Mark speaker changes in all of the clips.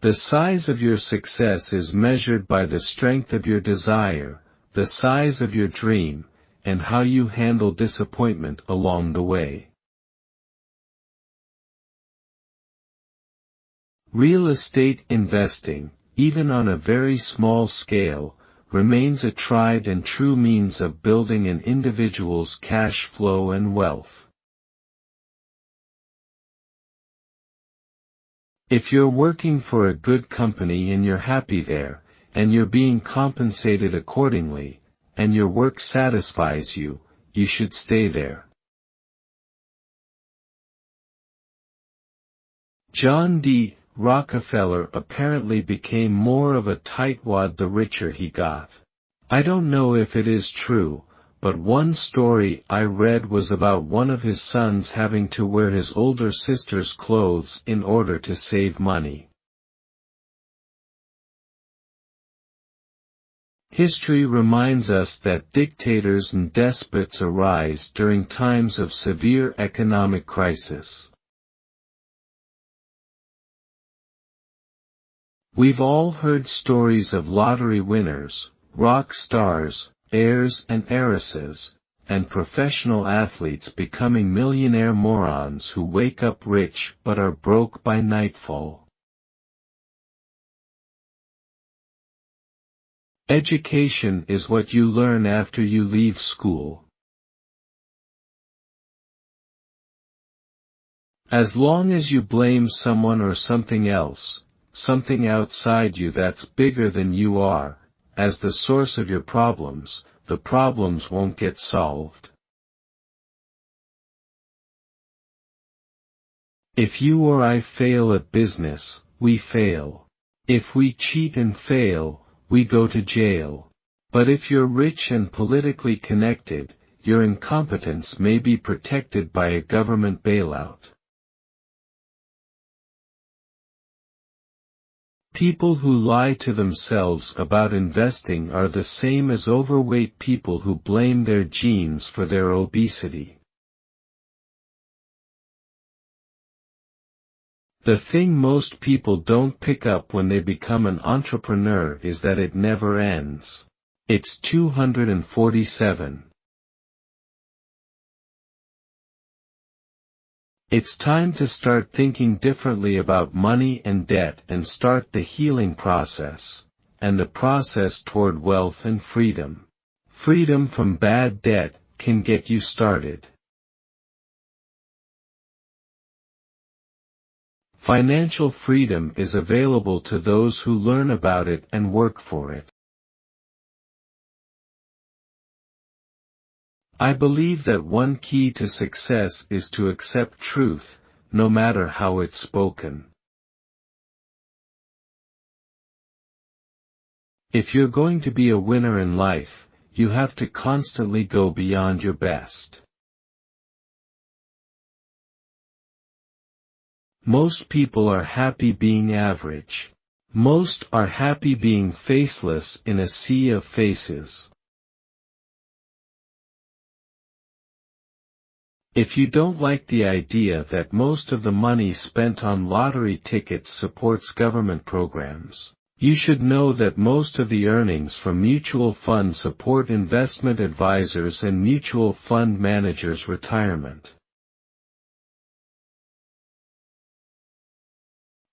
Speaker 1: The size of your success is measured by the strength of your desire, the size of your dream, and how you handle disappointment along the way. Real estate investing, even on a very small scale, remains a tried and true means of building an individual's cash flow and wealth. If you're working for a good company and you're happy there, and you're being compensated accordingly, and your work satisfies you, you should stay there. John D. Rockefeller apparently became more of a tightwad the richer he got. I don't know if it is true, but one story I read was about one of his sons having to wear his older sister's clothes in order to save money. History reminds us that dictators and despots arise during times of severe economic crisis. We've all heard stories of lottery winners, rock stars, heirs and heiresses, and professional athletes becoming millionaire morons who wake up rich but are broke by nightfall. Education is what you learn after you leave school. As long as you blame someone or something else, something outside you that's bigger than you are, as the source of your problems, the problems won't get solved. If you or I fail at business, we fail. If we cheat and fail, we go to jail. But if you're rich and politically connected, your incompetence may be protected by a government bailout. People who lie to themselves about investing are the same as overweight people who blame their genes for their obesity. The thing most people don't pick up when they become an entrepreneur is that it never ends. It's 247. It's time to start thinking differently about money and debt and start the healing process, and the process toward wealth and freedom. Freedom from bad debt can get you started. Financial freedom is available to those who learn about it and work for it. I believe that one key to success is to accept truth, no matter how it's spoken. If you're going to be a winner in life, you have to constantly go beyond your best. Most people are happy being average. Most are happy being faceless in a sea of faces. If you don't like the idea that most of the money spent on lottery tickets supports government programs, you should know that most of the earnings from mutual funds support investment advisors and mutual fund managers' retirement.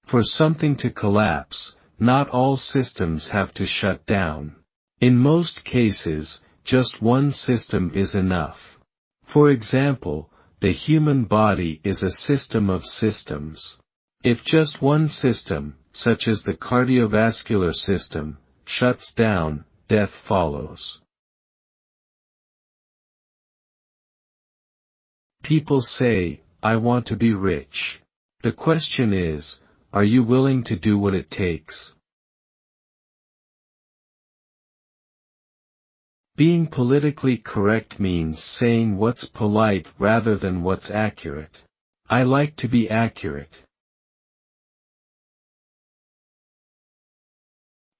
Speaker 1: For something to collapse, not all systems have to shut down. In most cases, just one system is enough. For example, the human body is a system of systems. If just one system, such as the cardiovascular system, shuts down, death follows. People say, "I want to be rich." The question is, are you willing to do what it takes? Being politically correct means saying what's polite rather than what's accurate. I like to be accurate.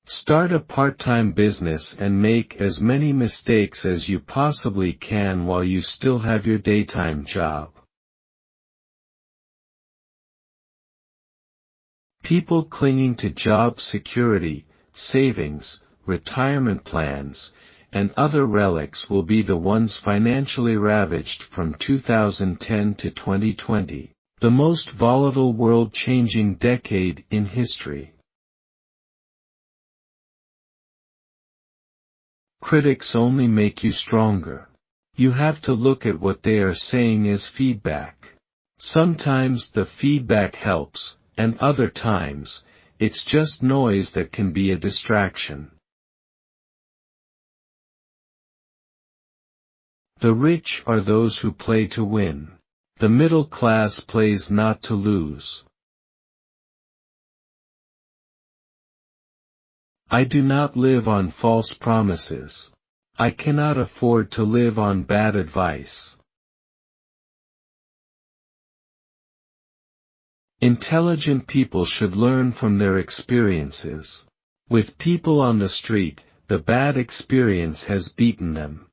Speaker 1: Start a part-time business and make as many mistakes as you possibly can while you still have your daytime job. People clinging to job security, savings, retirement plans, and other relics will be the ones financially ravaged from 2010 to 2020, the most volatile world-changing decade in history. Critics only make you stronger. You have to look at what they are saying as feedback. Sometimes the feedback helps, and other times, it's just noise that can be a distraction. The rich are those who play to win. The middle class plays not to lose. I do not live on false promises. I cannot afford to live on bad advice. Intelligent people should learn from their experiences. With people on the street, the bad experience has beaten them.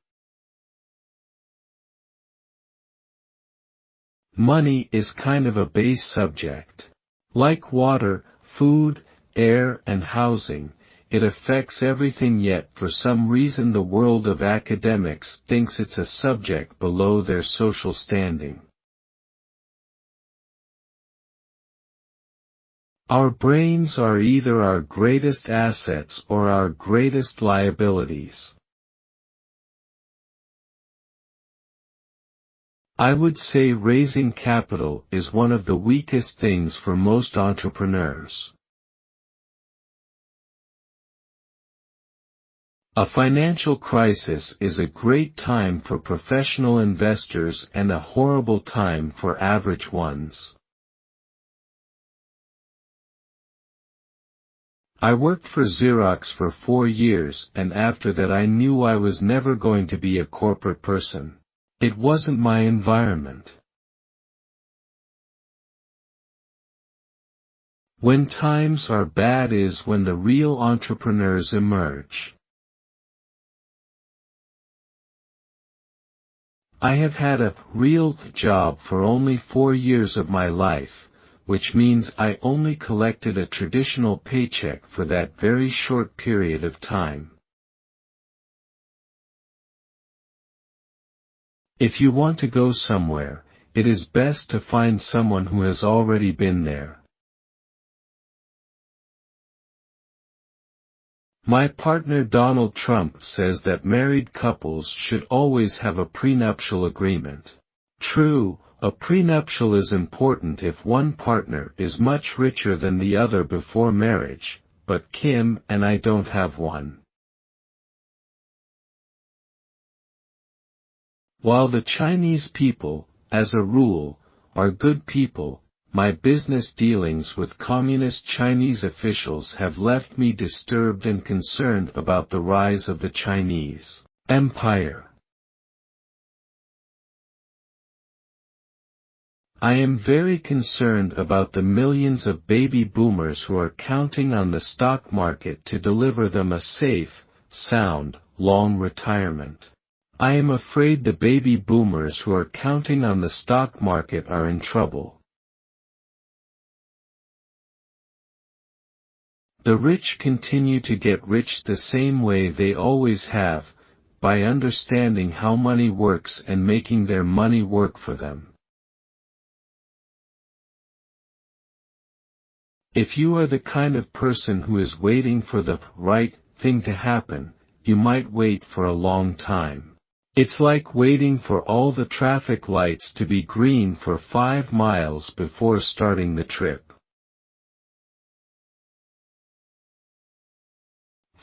Speaker 1: Money is kind of a base subject. Like water, food, air, and housing, it affects everything, yet for some reason the world of academics thinks it's a subject below their social standing. Our brains are either our greatest assets or our greatest liabilities. I would say raising capital is one of the weakest things for most entrepreneurs. A financial crisis is a great time for professional investors and a horrible time for average ones. I worked for Xerox for 4 years, and after that I knew I was never going to be a corporate person. It wasn't my environment. When times are bad is when the real entrepreneurs emerge. I have had a real job for only 4 years of my life, which means I only collected a traditional paycheck for that very short period of time. If you want to go somewhere, it is best to find someone who has already been there. My partner Donald Trump says that married couples should always have a prenuptial agreement. True, a prenuptial is important if one partner is much richer than the other before marriage, but Kim and I don't have one. While the Chinese people, as a rule, are good people, my business dealings with communist Chinese officials have left me disturbed and concerned about the rise of the Chinese empire. I am very concerned about the millions of baby boomers who are counting on the stock market to deliver them a safe, sound, long retirement. I am afraid the baby boomers who are counting on the stock market are in trouble. The rich continue to get rich the same way they always have, by understanding how money works and making their money work for them. If you are the kind of person who is waiting for the right thing to happen, you might wait for a long time. It's like waiting for all the traffic lights to be green for 5 miles before starting the trip.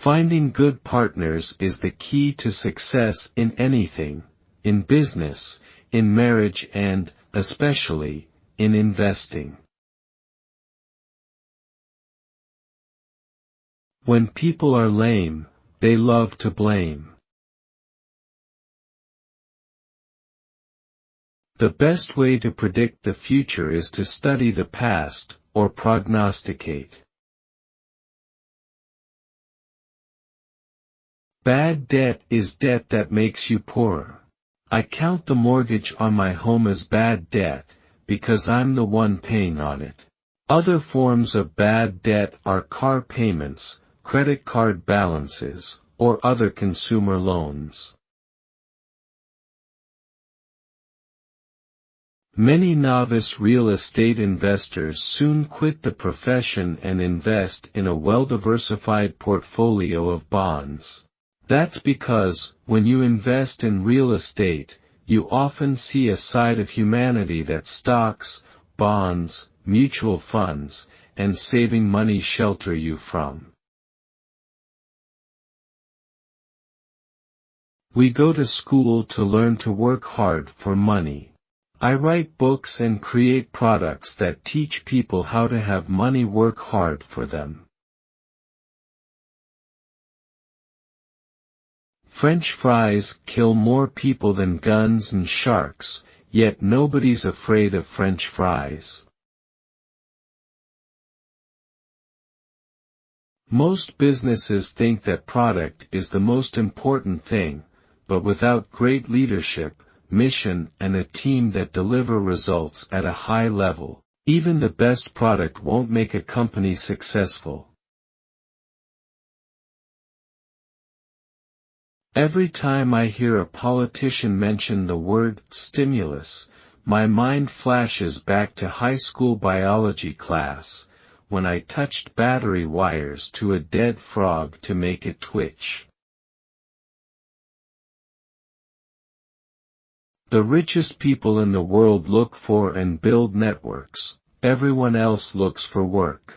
Speaker 1: Finding good partners is the key to success in anything, in business, in marriage and, especially, in investing. When people are lame, they love to blame. The best way to predict the future is to study the past, or prognosticate. Bad debt is debt that makes you poorer. I count the mortgage on my home as bad debt, because I'm the one paying on it. Other forms of bad debt are car payments, credit card balances, or other consumer loans. Many novice real estate investors soon quit the profession and invest in a well-diversified portfolio of bonds. That's because, when you invest in real estate, you often see a side of humanity that stocks, bonds, mutual funds, and saving money shelter you from. We go to school to learn to work hard for money. I write books and create products that teach people how to have money work hard for them. French fries kill more people than guns and sharks, yet nobody's afraid of French fries. Most businesses think that product is the most important thing, but without great leadership, mission, and a team that deliver results at a high level, even the best product won't make a company successful. Every time I hear a politician mention the word stimulus, my mind flashes back to high school biology class, when I touched battery wires to a dead frog to make it twitch. The richest people in the world look for and build networks, everyone else looks for work.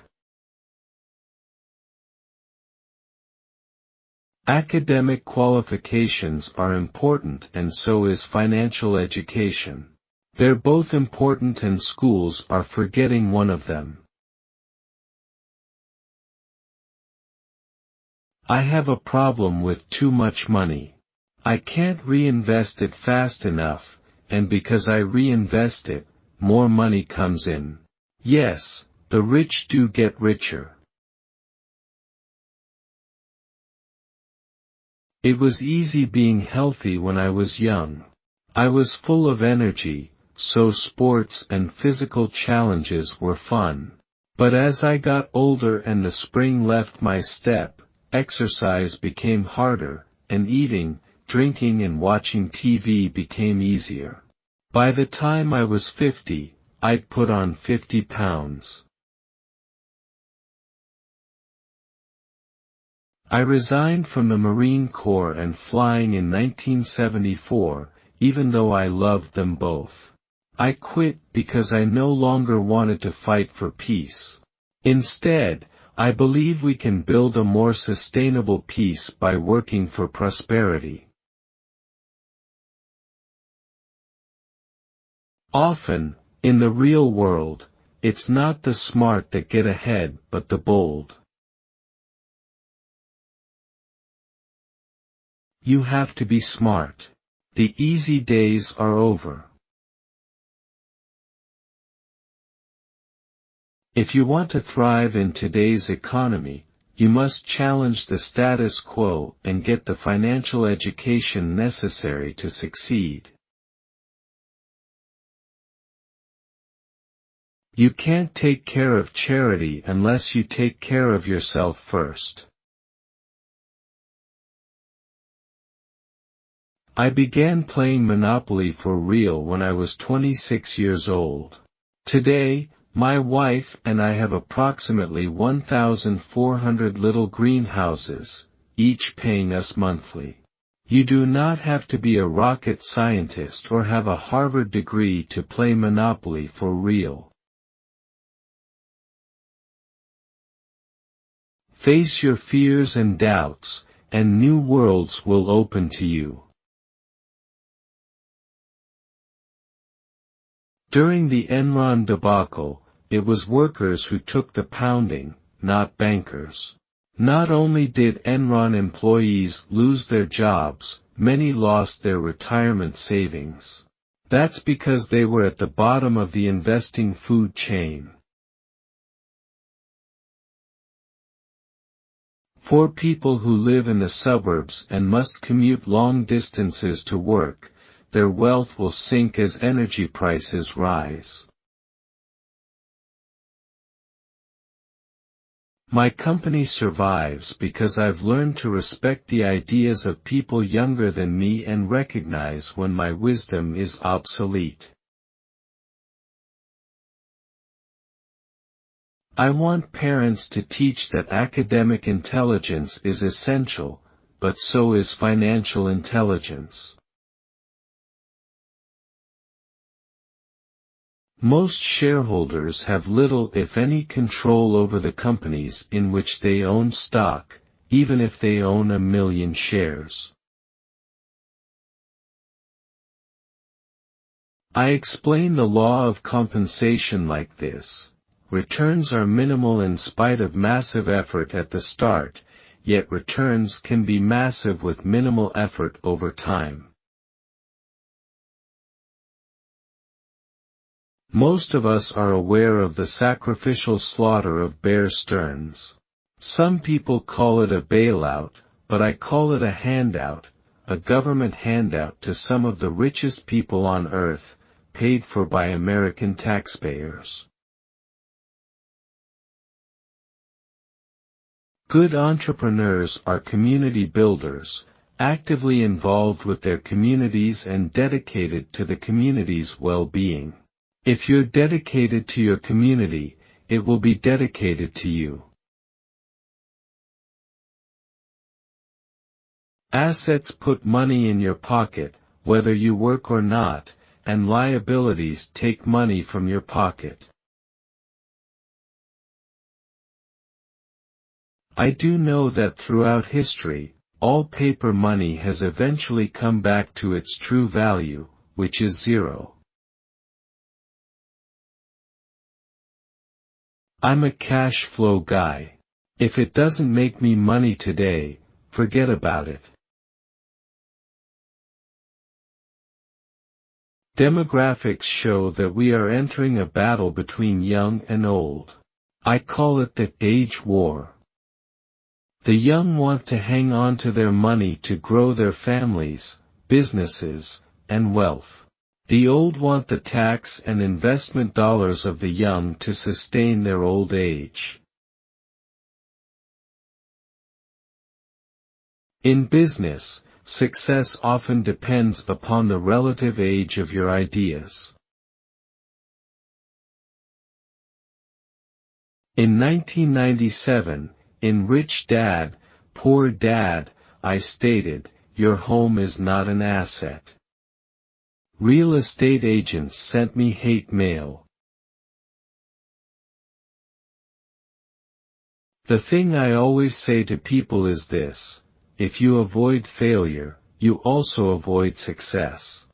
Speaker 1: Academic qualifications are important and so is financial education. They're both important and schools are forgetting one of them. I have a problem with too much money. I can't reinvest it fast enough, and because I reinvest it, more money comes in. Yes, the rich do get richer. It was easy being healthy when I was young. I was full of energy, so sports and physical challenges were fun. But as I got older and the spring left my step, exercise became harder, and eating, drinking and watching TV became easier. By the time I was 50, I'd put on 50 pounds. I resigned from the Marine Corps and flying in 1974, even though I loved them both. I quit because I no longer wanted to fight for peace. Instead, I believe we can build a more sustainable peace by working for prosperity. Often, in the real world, it's not the smart that get ahead but the bold. You have to be smart. The easy days are over. If you want to thrive in today's economy, you must challenge the status quo and get the financial education necessary to succeed. You can't take care of charity unless you take care of yourself first. I began playing Monopoly for real when I was 26 years old. Today, my wife and I have approximately 1,400 little greenhouses, each paying us monthly. You do not have to be a rocket scientist or have a Harvard degree to play Monopoly for real. Face your fears and doubts, and new worlds will open to you. During the Enron debacle, it was workers who took the pounding, not bankers. Not only did Enron employees lose their jobs, many lost their retirement savings. That's because they were at the bottom of the investing food chain. For people who live in the suburbs and must commute long distances to work, their wealth will sink as energy prices rise. My company survives because I've learned to respect the ideas of people younger than me and recognize when my wisdom is obsolete. I want parents to teach that academic intelligence is essential, but so is financial intelligence. Most shareholders have little if any control over the companies in which they own stock, even if they own 1,000,000 shares. I explain the law of compensation like this. Returns are minimal in spite of massive effort at the start, yet returns can be massive with minimal effort over time. Most of us are aware of the sacrificial slaughter of Bear Stearns. Some people call it a bailout, but I call it a handout, a government handout to some of the richest people on earth, paid for by American taxpayers. Good entrepreneurs are community builders, actively involved with their communities and dedicated to the community's well-being. If you're dedicated to your community, it will be dedicated to you. Assets put money in your pocket, whether you work or not, and liabilities take money from your pocket. I do know that throughout history, all paper money has eventually come back to its true value, which is zero. I'm a cash flow guy. If it doesn't make me money today, forget about it. Demographics show that we are entering a battle between young and old. I call it the age war. The young want to hang on to their money to grow their families, businesses, and wealth. The old want the tax and investment dollars of the young to sustain their old age. In business, success often depends upon the relative age of your ideas. In 1997, in Rich Dad, Poor Dad, I stated, "Your home is not an asset." Real estate agents sent me hate mail. The thing I always say to people is this: if you avoid failure, you also avoid success.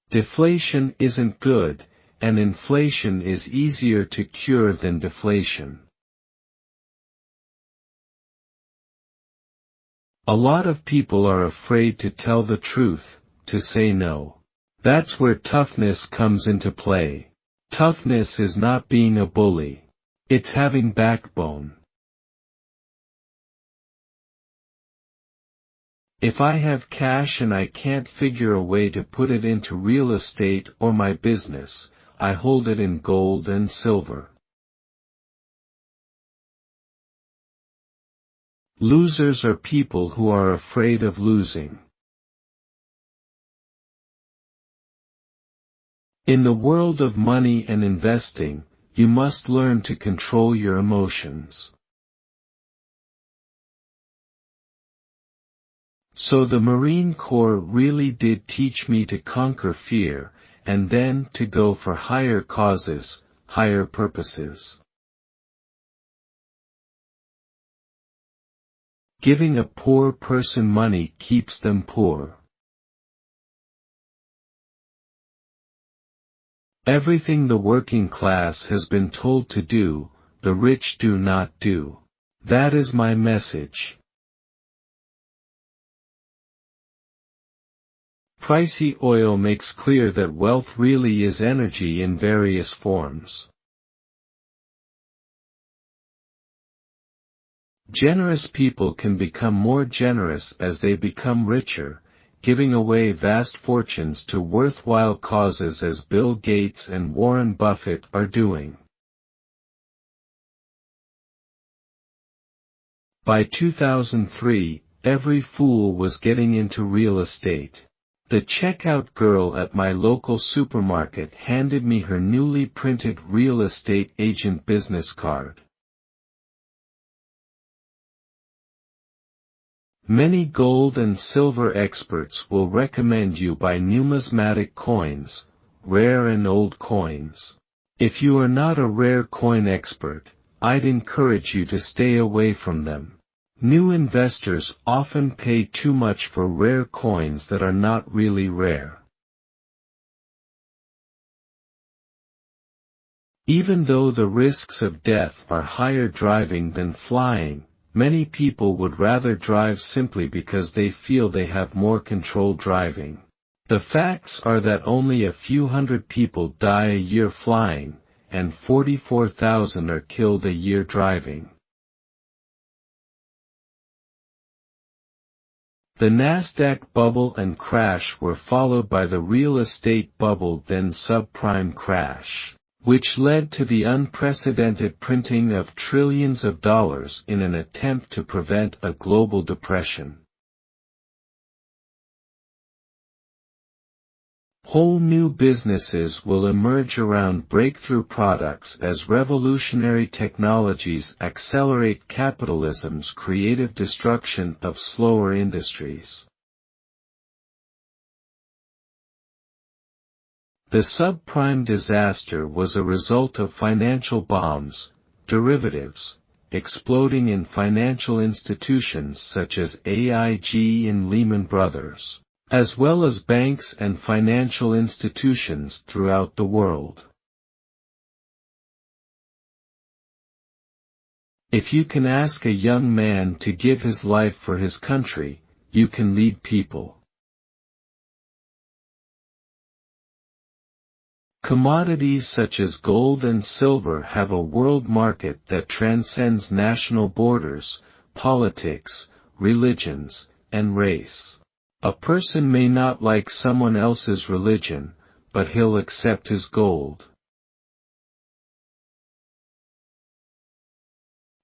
Speaker 1: Deflation isn't good, and inflation is easier to cure than deflation. A lot of people are afraid to tell the truth, to say no. That's where toughness comes into play. Toughness is not being a bully. It's having backbone. If I have cash and I can't figure a way to put it into real estate or my business, I hold it in gold and silver. Losers are people who are afraid of losing. In the world of money and investing, you must learn to control your emotions. So the Marine Corps really did teach me to conquer fear, and then to go for higher causes, higher purposes. Giving a poor person money keeps them poor. Everything the working class has been told to do, the rich do not do. That is my message. Pricey oil makes clear that wealth really is energy in various forms. Generous people can become more generous as they become richer, giving away vast fortunes to worthwhile causes as Bill Gates and Warren Buffett are doing. By 2003, every fool was getting into real estate. The checkout girl at my local supermarket handed me her newly printed real estate agent business card. Many gold and silver experts will recommend you buy numismatic coins, rare and old coins. If you are not a rare coin expert, I'd encourage you to stay away from them. New investors often pay too much for rare coins that are not really rare. Even though the risks of death are higher driving than flying, many people would rather drive simply because they feel they have more control driving. The facts are that only a few hundred people die a year flying, and 44,000 are killed a year driving. The Nasdaq bubble and crash were followed by the real estate bubble then subprime crash, which led to the unprecedented printing of trillions of dollars in an attempt to prevent a global depression. Whole new businesses will emerge around breakthrough products as revolutionary technologies accelerate capitalism's creative destruction of slower industries. The subprime disaster was a result of financial bombs, derivatives, exploding in financial institutions such as AIG and Lehman Brothers, as well as banks and financial institutions throughout the world. If you can ask a young man to give his life for his country, you can lead people. Commodities such as gold and silver have a world market that transcends national borders, politics, religions, and race. A person may not like someone else's religion, but he'll accept his gold.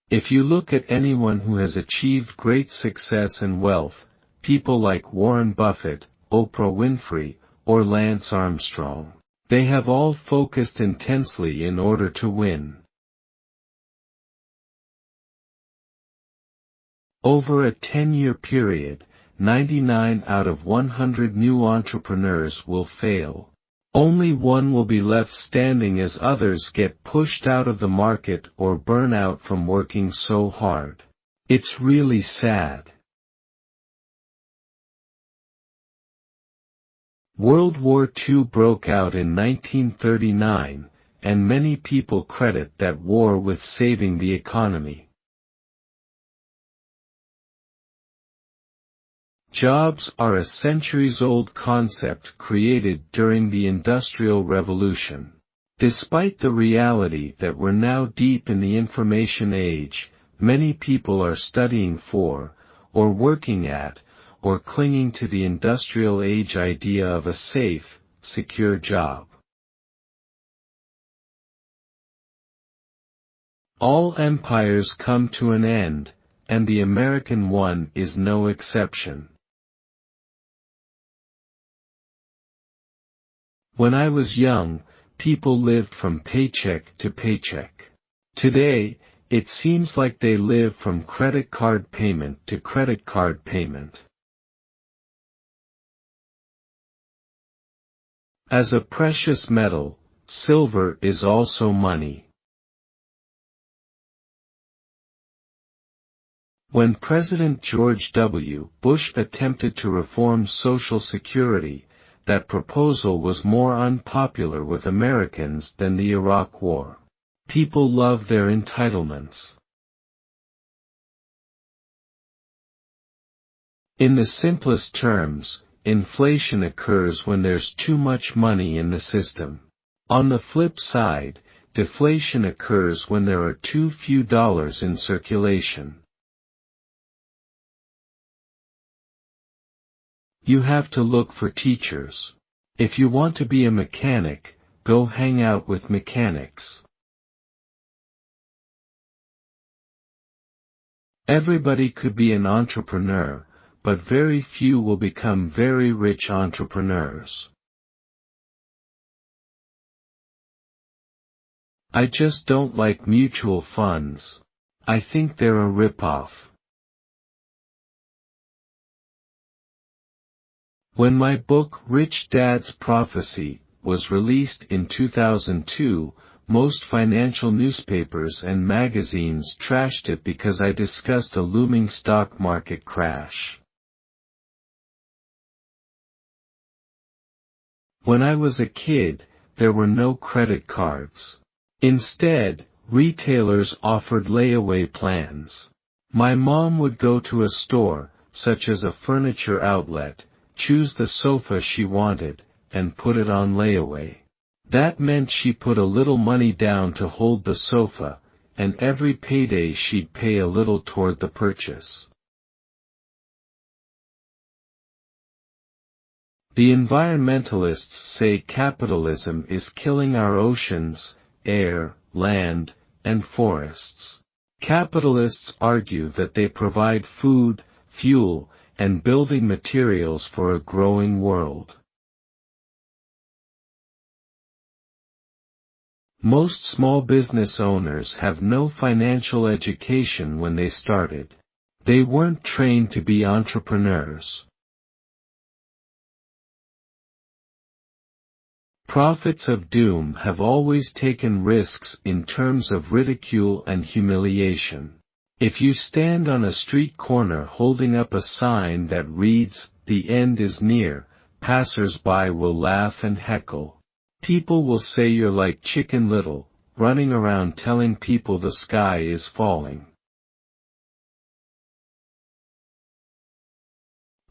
Speaker 1: If you look at anyone who has achieved great success and wealth, people like Warren Buffett, Oprah Winfrey, or Lance Armstrong, they have all focused intensely in order to win. Over a 10-year period, 99 out of 100 new entrepreneurs will fail. Only one will be left standing as others get pushed out of the market or burn out from working so hard. It's really sad. World War II broke out in 1939, and many people credit that war with saving the economy. Jobs are a centuries-old concept created during the Industrial Revolution. Despite the reality that we're now deep in the information age, many people are studying for, or working at, or clinging to the industrial age idea of a safe, secure job. All empires come to an end, and the American one is no exception. When I was young, people lived from paycheck to paycheck. Today, it seems like they live from credit card payment to credit card payment. As a precious metal, silver is also money. When President George W. Bush attempted to reform Social Security, that proposal was more unpopular with Americans than the Iraq War. People love their entitlements. In the simplest terms, inflation occurs when there's too much money in the system. On the flip side, deflation occurs when there are too few dollars in circulation. You have to look for teachers. If you want to be a mechanic, go hang out with mechanics. Everybody could be an entrepreneur, but very few will become very rich entrepreneurs. I just don't like mutual funds. I think they're a rip-off. When my book Rich Dad's Prophecy was released in 2002, most financial newspapers and magazines trashed it because I discussed a looming stock market crash. When I was a kid, there were no credit cards. Instead, retailers offered layaway plans. My mom would go to a store, such as a furniture outlet, choose the sofa she wanted, and put it on layaway. That meant she put a little money down to hold the sofa, and every payday she'd pay a little toward the purchase. The environmentalists say capitalism is killing our oceans, air, land, and forests. Capitalists argue that they provide food, fuel, and building materials for a growing world. Most small business owners have no financial education when they started. They weren't trained to be entrepreneurs. Prophets of doom have always taken risks in terms of ridicule and humiliation. If you stand on a street corner holding up a sign that reads, "The end is near," passers-by will laugh and heckle. People will say you're like Chicken Little, running around telling people the sky is falling.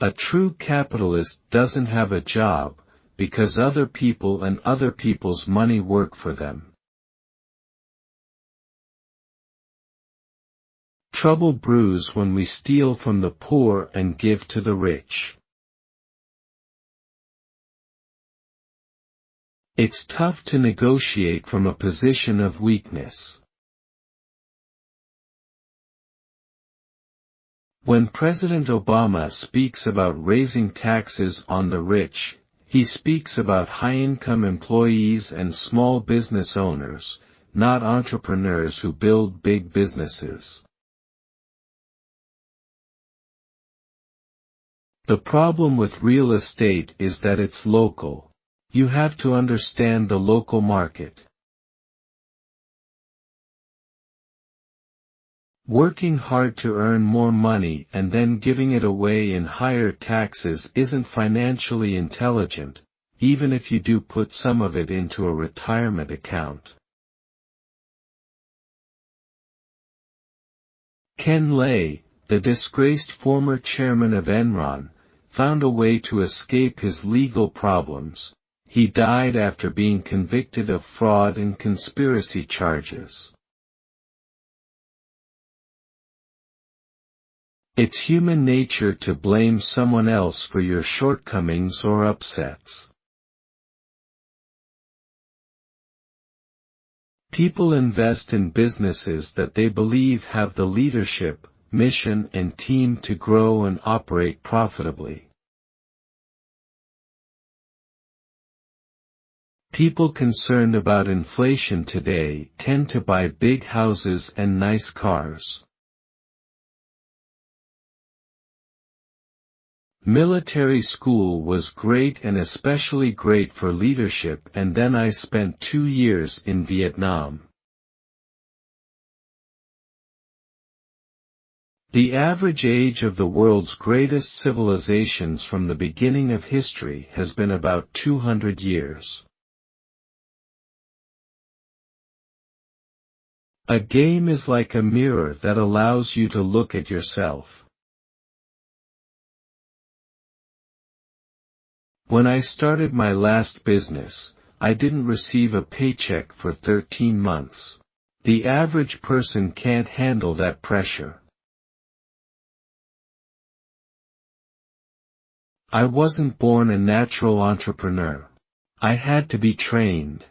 Speaker 1: A true capitalist doesn't have a job, because other people and other people's money work for them. Trouble brews when we steal from the poor and give to the rich. It's tough to negotiate from a position of weakness. When President Obama speaks about raising taxes on the rich, he speaks about high-income employees and small business owners, not entrepreneurs who build big businesses. The problem with real estate is that it's local. You have to understand the local market. Working hard to earn more money and then giving it away in higher taxes isn't financially intelligent, even if you do put some of it into a retirement account. Ken Lay, the disgraced former chairman of Enron, found a way to escape his legal problems. He died after being convicted of fraud and conspiracy charges. It's human nature to blame someone else for your shortcomings or upsets. People invest in businesses that they believe have the leadership, mission, and team to grow and operate profitably. People concerned about inflation today tend to buy big houses and nice cars. Military school was great and especially great for leadership, and then I spent 2 years in Vietnam. The average age of the world's greatest civilizations from the beginning of history has been about 200 years. A game is like a mirror that allows you to look at yourself. When I started my last business, I didn't receive a paycheck for 13 months. The average person can't handle that pressure. I wasn't born a natural entrepreneur. I had to be trained.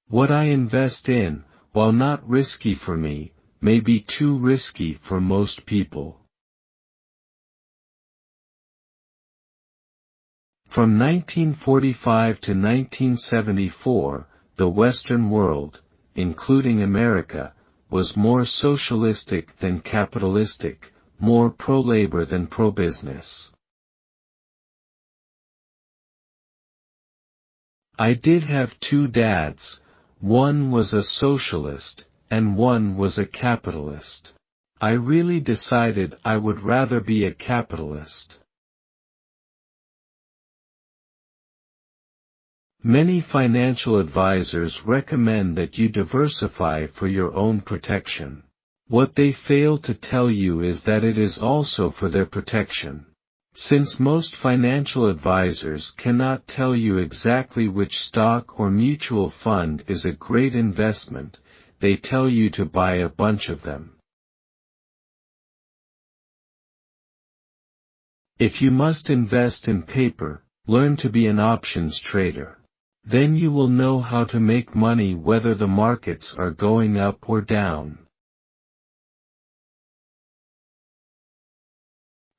Speaker 1: What I invest in, while not risky for me, may be too risky for most people. From 1945 to 1974, the Western world, including America, was more socialistic than capitalistic, more pro-labor than pro-business. I did have two dads, one was a socialist, and one was a capitalist. I really decided I would rather be a capitalist. Many financial advisors recommend that you diversify for your own protection. What they fail to tell you is that it is also for their protection. Since most financial advisors cannot tell you exactly which stock or mutual fund is a great investment, they tell you to buy a bunch of them. If you must invest in paper, learn to be an options trader. Then you will know how to make money whether the markets are going up or down.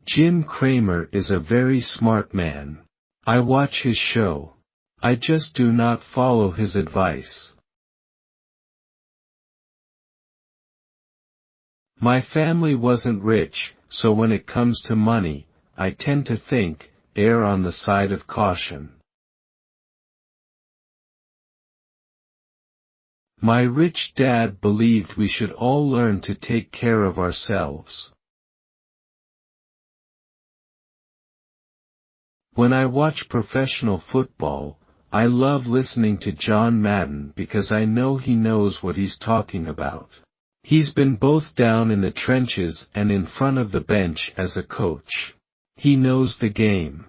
Speaker 1: Jim Cramer is a very smart man. I watch his show. I just do not follow his advice. My family wasn't rich, so when it comes to money, I tend to think, err on the side of caution. My rich dad believed we should all learn to take care of ourselves. When I watch professional football, I love listening to John Madden because I know he knows what he's talking about. He's been both down in the trenches and in front of the bench as a coach. He knows the game.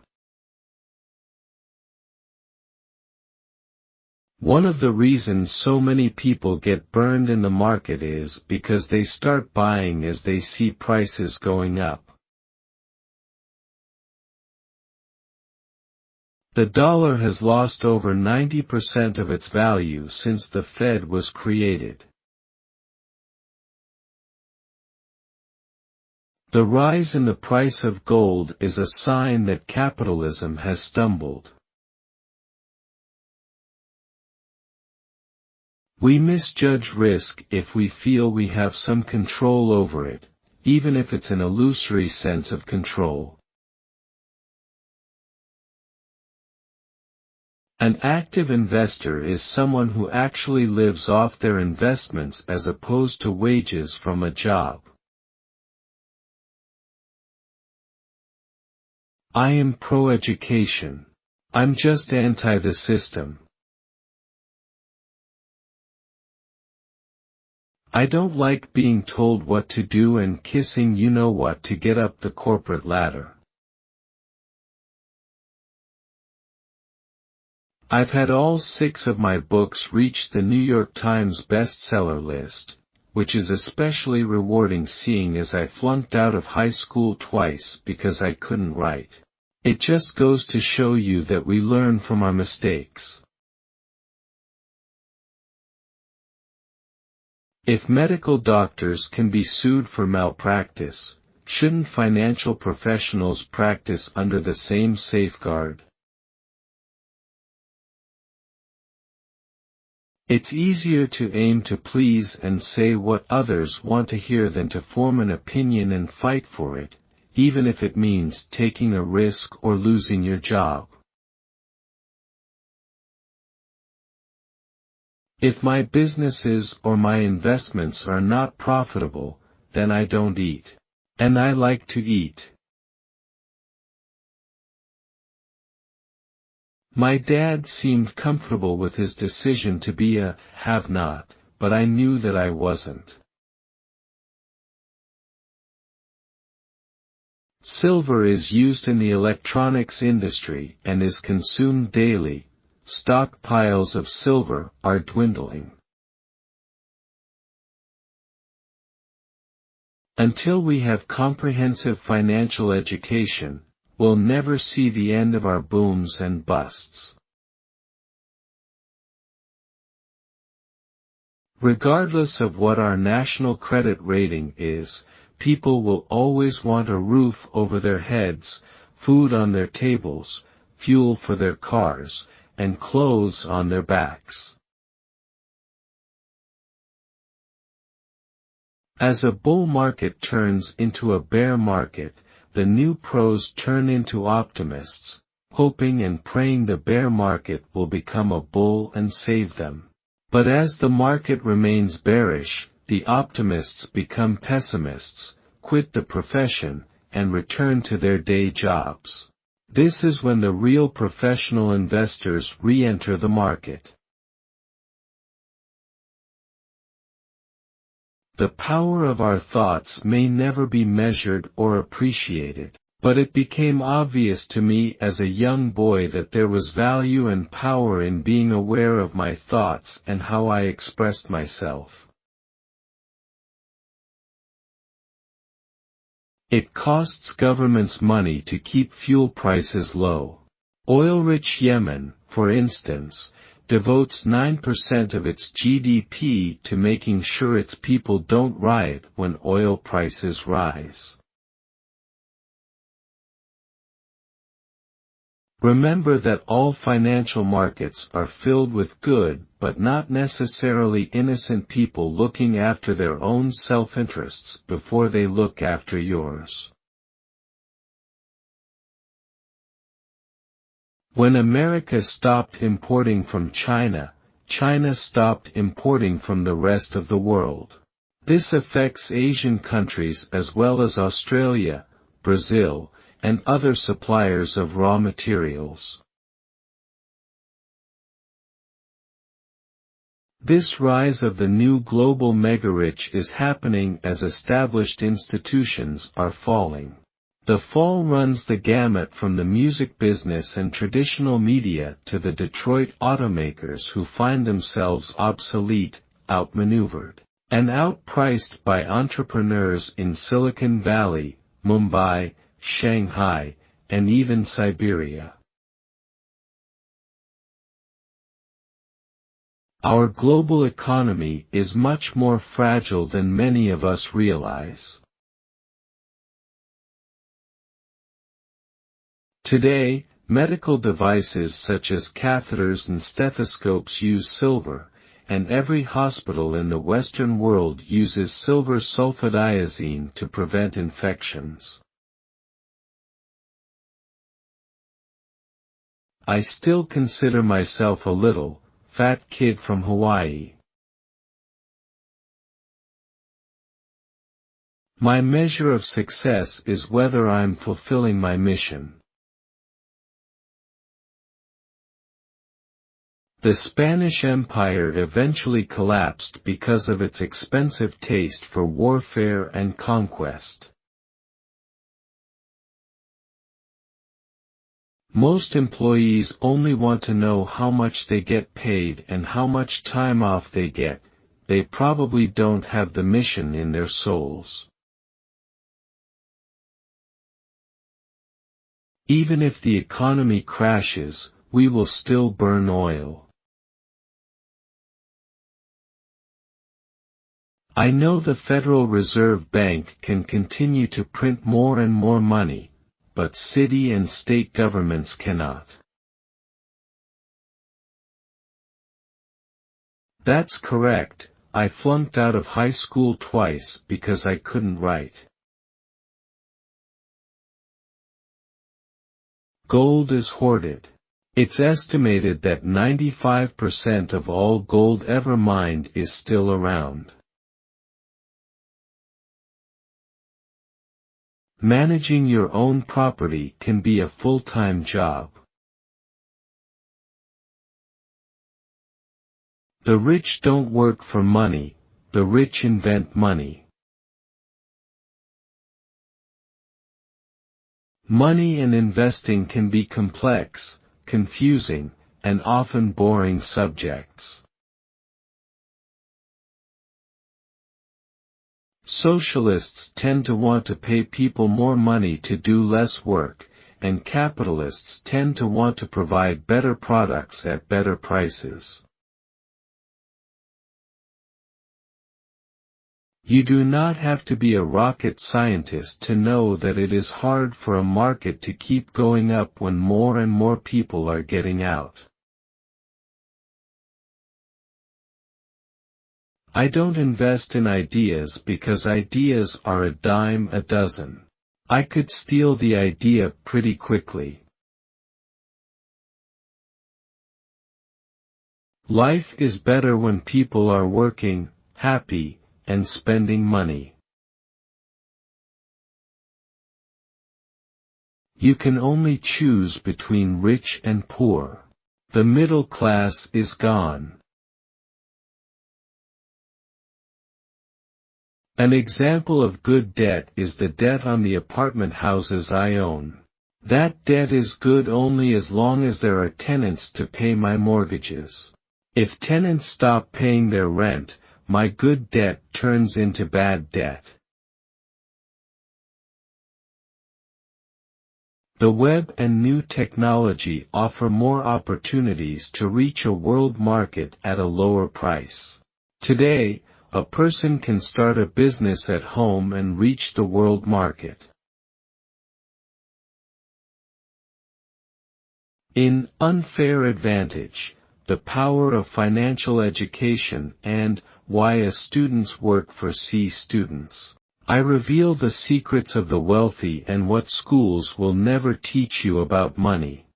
Speaker 1: One of the reasons so many people get burned in the market is because they start buying as they see prices going up. The dollar has lost over 90% of its value since the Fed was created. The rise in the price of gold is a sign that capitalism has stumbled. We misjudge risk if we feel we have some control over it, even if it's an illusory sense of control. An active investor is someone who actually lives off their investments as opposed to wages from a job. I am pro-education. I'm just anti the system. I don't like being told what to do and kissing you-know-what to get up the corporate ladder. I've had all 6 of my books reach the New York Times bestseller list, which is especially rewarding seeing as I flunked out of high school twice because I couldn't write. It just goes to show you that we learn from our mistakes. If medical doctors can be sued for malpractice, shouldn't financial professionals practice under the same safeguard? It's easier to aim to please and say what others want to hear than to form an opinion and fight for it, even if it means taking a risk or losing your job. If my businesses or my investments are not profitable, then I don't eat. And I like to eat. My dad seemed comfortable with his decision to be a have-not, but I knew that I wasn't. Silver is used in the electronics industry and is consumed daily. Stockpiles of silver are dwindling. Until we have comprehensive financial education, we'll never see the end of our booms and busts. Regardless of what our national credit rating is, people will always want a roof over their heads, food on their tables, fuel for their cars, and clothes on their backs. As a bull market turns into a bear market, the new pros turn into optimists, hoping and praying the bear market will become a bull and save them. But as the market remains bearish, the optimists become pessimists, quit the profession, and return to their day jobs. This is when the real professional investors re-enter the market. The power of our thoughts may never be measured or appreciated, but it became obvious to me as a young boy that there was value and power in being aware of my thoughts and how I expressed myself. It costs governments money to keep fuel prices low. Oil-rich Yemen, for instance, devotes 9% of its GDP to making sure its people don't riot when oil prices rise. Remember that all financial markets are filled with good but not necessarily innocent people looking after their own self-interests before they look after yours. When America stopped importing from China, China stopped importing from the rest of the world. This affects Asian countries as well as Australia, Brazil, and other suppliers of raw materials. This rise of the new global mega-rich is happening as established institutions are falling. The fall runs the gamut from the music business and traditional media to the Detroit automakers who find themselves obsolete, outmaneuvered, and outpriced by entrepreneurs in Silicon Valley, Mumbai, Shanghai, and even Siberia. Our global economy is much more fragile than many of us realize. Today, medical devices such as catheters and stethoscopes use silver, and every hospital in the Western world uses silver sulfadiazine to prevent infections. I still consider myself a little, fat kid from Hawaii. My measure of success is whether I'm fulfilling my mission. The Spanish Empire eventually collapsed because of its expensive taste for warfare and conquest. Most employees only want to know how much they get paid and how much time off they get. They probably don't have the mission in their souls. Even if the economy crashes, we will still burn oil. I know the Federal Reserve Bank can continue to print more and more money, but city and state governments cannot. That's correct, I flunked out of high school twice because I couldn't write. Gold is hoarded. It's estimated that 95% of all gold ever mined is still around. Managing your own property can be a full-time job. The rich don't work for money, the rich invent money. Money and investing can be complex, confusing, and often boring subjects. Socialists tend to want to pay people more money to do less work, and capitalists tend to want to provide better products at better prices. You do not have to be a rocket scientist to know that it is hard for a market to keep going up when more and more people are getting out. I don't invest in ideas because ideas are a dime a dozen. I could steal the idea pretty quickly. Life is better when people are working, happy, and spending money. You can only choose between rich and poor. The middle class is gone. An example of good debt is the debt on the apartment houses I own. That debt is good only as long as there are tenants to pay my mortgages. If tenants stop paying their rent, my good debt turns into bad debt. The web and new technology offer more opportunities to reach a world market at a lower price. Today, a person can start a business at home and reach the world market. In Unfair Advantage, The Power of Financial Education and Why Students Work for Students, I reveal the secrets of the wealthy and what schools will never teach you about money.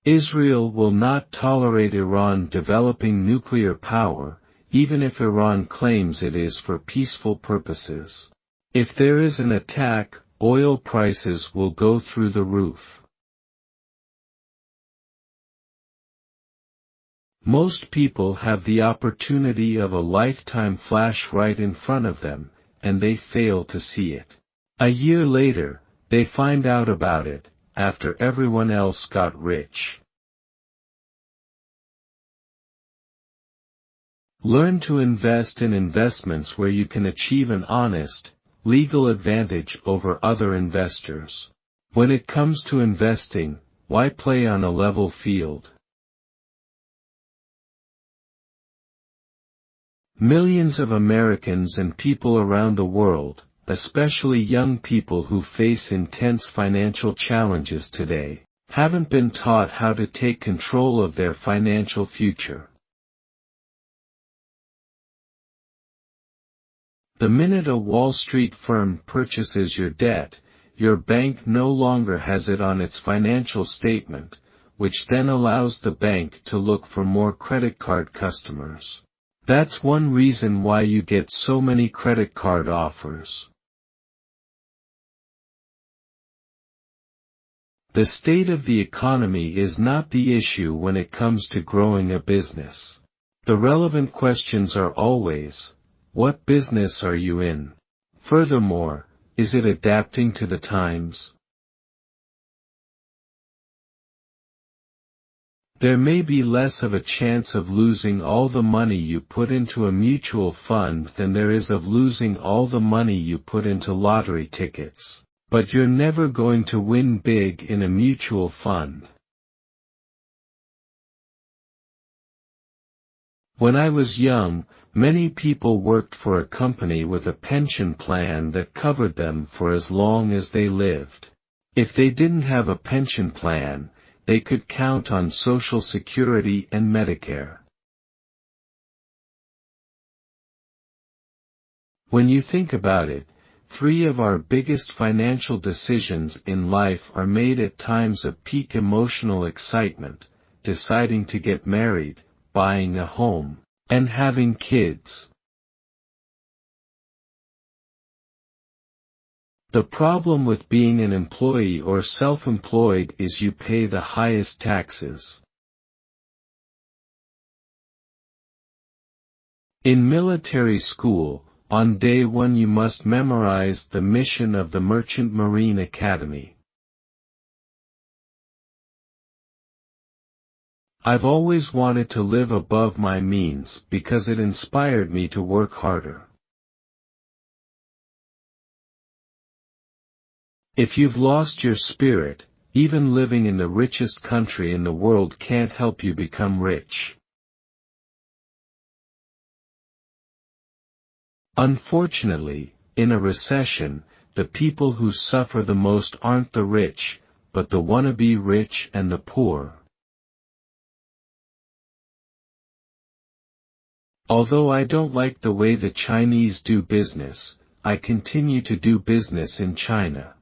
Speaker 1: Israel will not tolerate Iran developing nuclear power, even if Iran claims it is for peaceful purposes. If there is an attack, oil prices will go through the roof. Most people have the opportunity of a lifetime flash right in front of them, and they fail to see it. A year later, they find out about it, after everyone else got rich. Learn to invest in investments where you can achieve an honest, legal advantage over other investors. When it comes to investing, why play on a level field? Millions of Americans and people around the world, especially young people who face intense financial challenges today, haven't been taught how to take control of their financial future. The minute a Wall Street firm purchases your debt, your bank no longer has it on its financial statement, which then allows the bank to look for more credit card customers. That's one reason why you get so many credit card offers. The state of the economy is not the issue when it comes to growing a business. The relevant questions are always, what business are you in? Furthermore, is it adapting to the times? There may be less of a chance of losing all the money you put into a mutual fund than there is of losing all the money you put into lottery tickets, but you're never going to win big in a mutual fund. When I was young, many people worked for a company with a pension plan that covered them for as long as they lived. If they didn't have a pension plan, they could count on Social Security and Medicare. When you think about it, 3 of our biggest financial decisions in life are made at times of peak emotional excitement: deciding to get married, buying a home, and having kids. The problem with being an employee or self-employed is you pay the highest taxes. In military school, on day 1 you must memorize the mission of the Merchant Marine Academy. I've always wanted to live above my means because it inspired me to work harder. If you've lost your spirit, even living in the richest country in the world can't help you become rich. Unfortunately, in a recession, the people who suffer the most aren't the rich, but the wannabe rich and the poor. Although I don't like the way the Chinese do business, I continue to do business in China.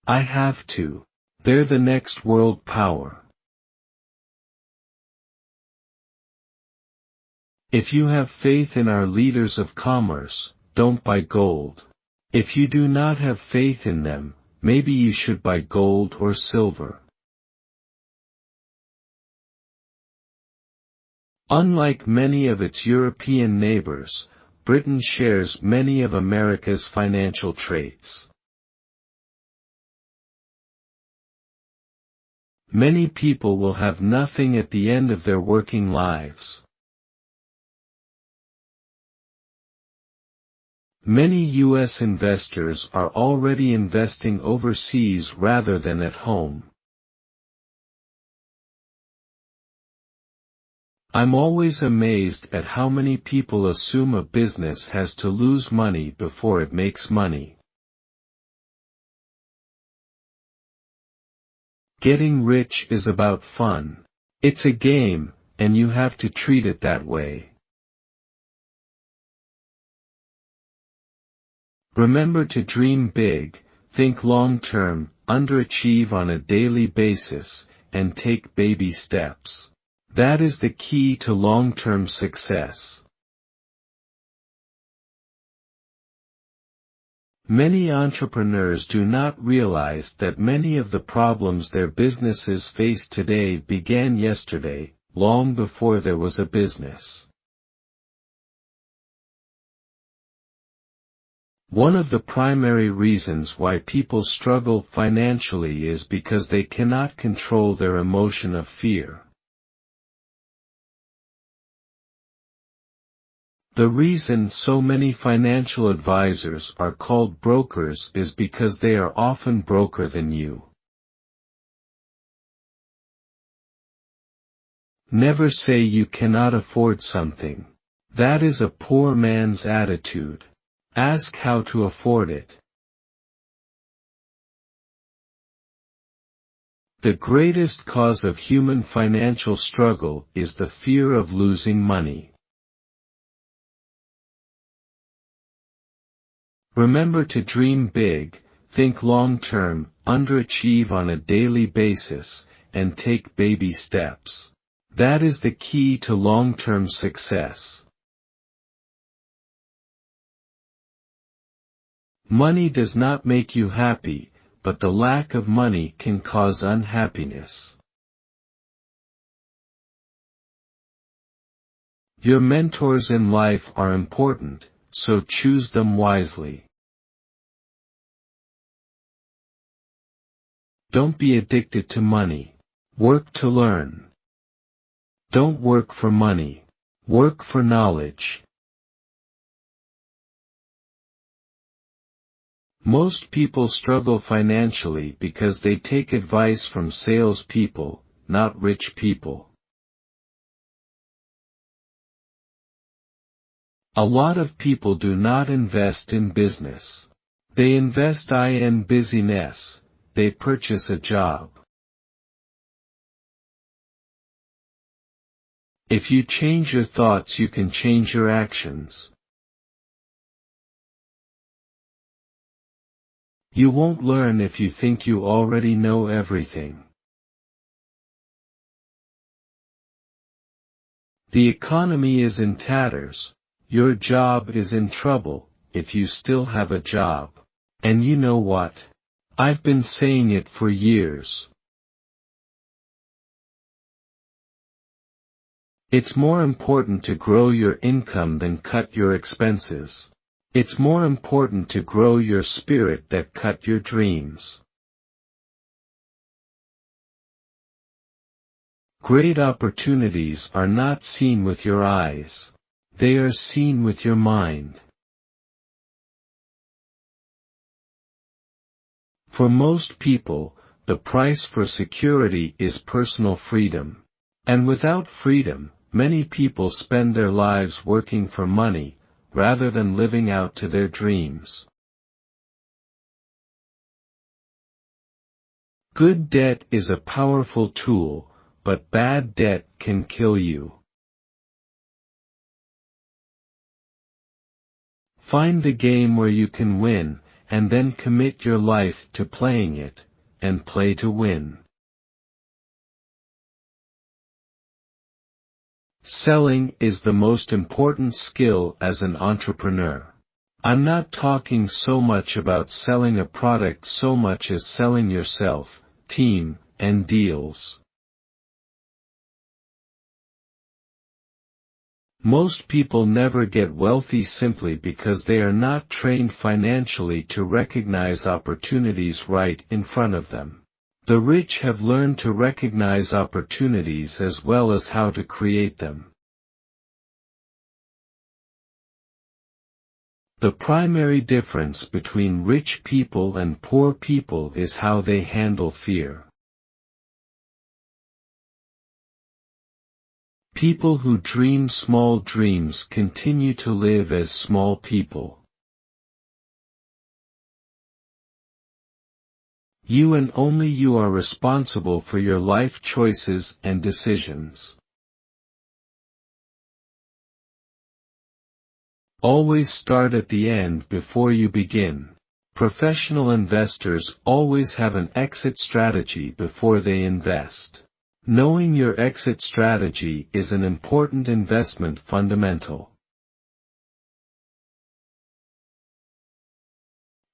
Speaker 1: I have to. They're the next world power. If you have faith in our leaders of commerce, don't buy gold. If you do not have faith in them, maybe you should buy gold or silver. Unlike many of its European neighbors, Britain shares many of America's financial traits. Many people will have nothing at the end of their working lives. Many U.S. investors are already investing overseas rather than at home. I'm always amazed at how many people assume a business has to lose money before it makes money. Getting rich is about fun. It's a game, and you have to treat it that way. Remember to dream big, think long-term, underachieve on a daily basis, and take baby steps. That is the key to long-term success. Many entrepreneurs do not realize that many of the problems their businesses face today began yesterday, long before there was a business. One of the primary reasons why people struggle financially is because they cannot control their emotion of fear. The reason so many financial advisors are called brokers is because they are often broker than you. Never say you cannot afford something. That is a poor man's attitude. Ask how to afford it. The greatest cause of human financial struggle is the fear of losing money. Remember to dream big, think long-term, underachieve on a daily basis, and take baby steps. That is the key to long-term success. Money does not make you happy, but the lack of money can cause unhappiness. Your mentors in life are important, so choose them wisely. Don't be addicted to money. Work to learn. Don't work for money. Work for knowledge. Most people struggle financially because they take advice from salespeople, not rich people. A lot of people do not invest in business. They invest in busyness. They purchase a job. If you change your thoughts, you can change your actions. You won't learn if you think you already know everything. The economy is in tatters. Your job is in trouble, if you still have a job. And you know what? I've been saying it for years. It's more important to grow your income than cut your expenses. It's more important to grow your spirit than cut your dreams. Great opportunities are not seen with your eyes. They are seen with your mind. For most people, the price for security is personal freedom. And without freedom, many people spend their lives working for money, rather than living out to their dreams. Good debt is a powerful tool, but bad debt can kill you. Find the game where you can win, and then commit your life to playing it, and play to win. Selling is the most important skill as an entrepreneur. I'm not talking so much about selling a product so much as selling yourself, team, and deals. Most people never get wealthy simply because they are not trained financially to recognize opportunities right in front of them. The rich have learned to recognize opportunities as well as how to create them. The primary difference between rich people and poor people is how they handle fear. People who dream small dreams continue to live as small people. You and only you are responsible for your life choices and decisions. Always start at the end before you begin. Professional investors always have an exit strategy before they invest. Knowing your exit strategy is an important investment fundamental.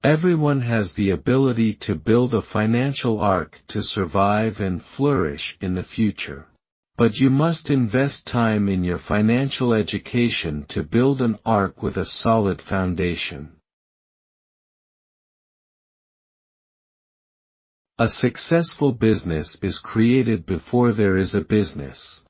Speaker 1: Everyone has the ability to build a financial ark to survive and flourish in the future. But you must invest time in your financial education to build an ark with a solid foundation. A successful business is created before there is a business.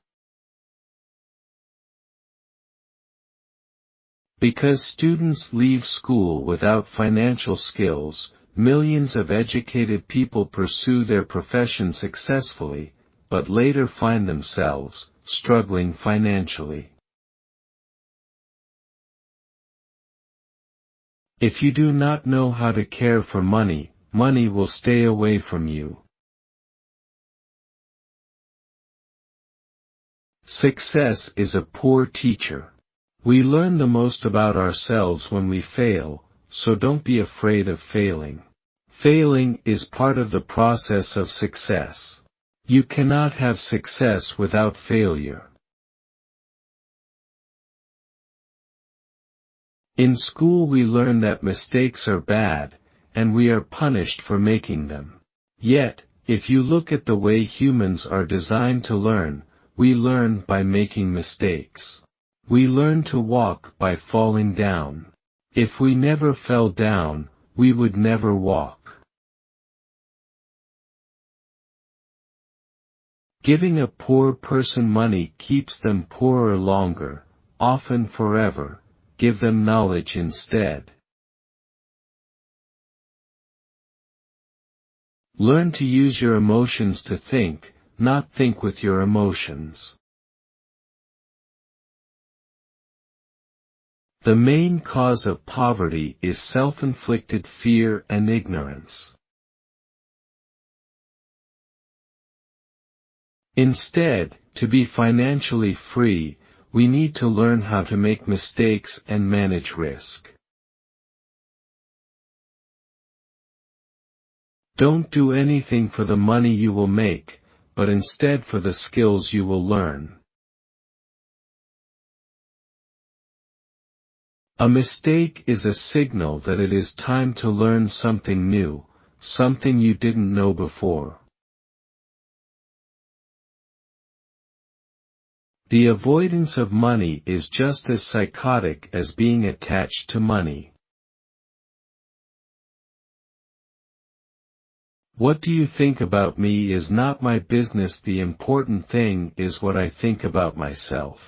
Speaker 1: Because students leave school without financial skills, millions of educated people pursue their profession successfully, but later find themselves struggling financially. If you do not know how to care for money, money will stay away from you. Success is a poor teacher. We learn the most about ourselves when we fail, so don't be afraid of failing. Failing is part of the process of success. You cannot have success without failure. In school we learn that mistakes are bad, and we are punished for making them. Yet, if you look at the way humans are designed to learn, we learn by making mistakes. We learn to walk by falling down. If we never fell down, we would never walk. Giving a poor person money keeps them poorer longer, often forever. Give them knowledge instead. Learn to use your emotions to think, not think with your emotions. The main cause of poverty is self-inflicted fear and ignorance. Instead, to be financially free, we need to learn how to make mistakes and manage risk. Don't do anything for the money you will make, but instead for the skills you will learn. A mistake is a signal that it is time to learn something new, something you didn't know before. The avoidance of money is just as psychotic as being attached to money. What do you think about me is not my business. The important thing is what I think about myself.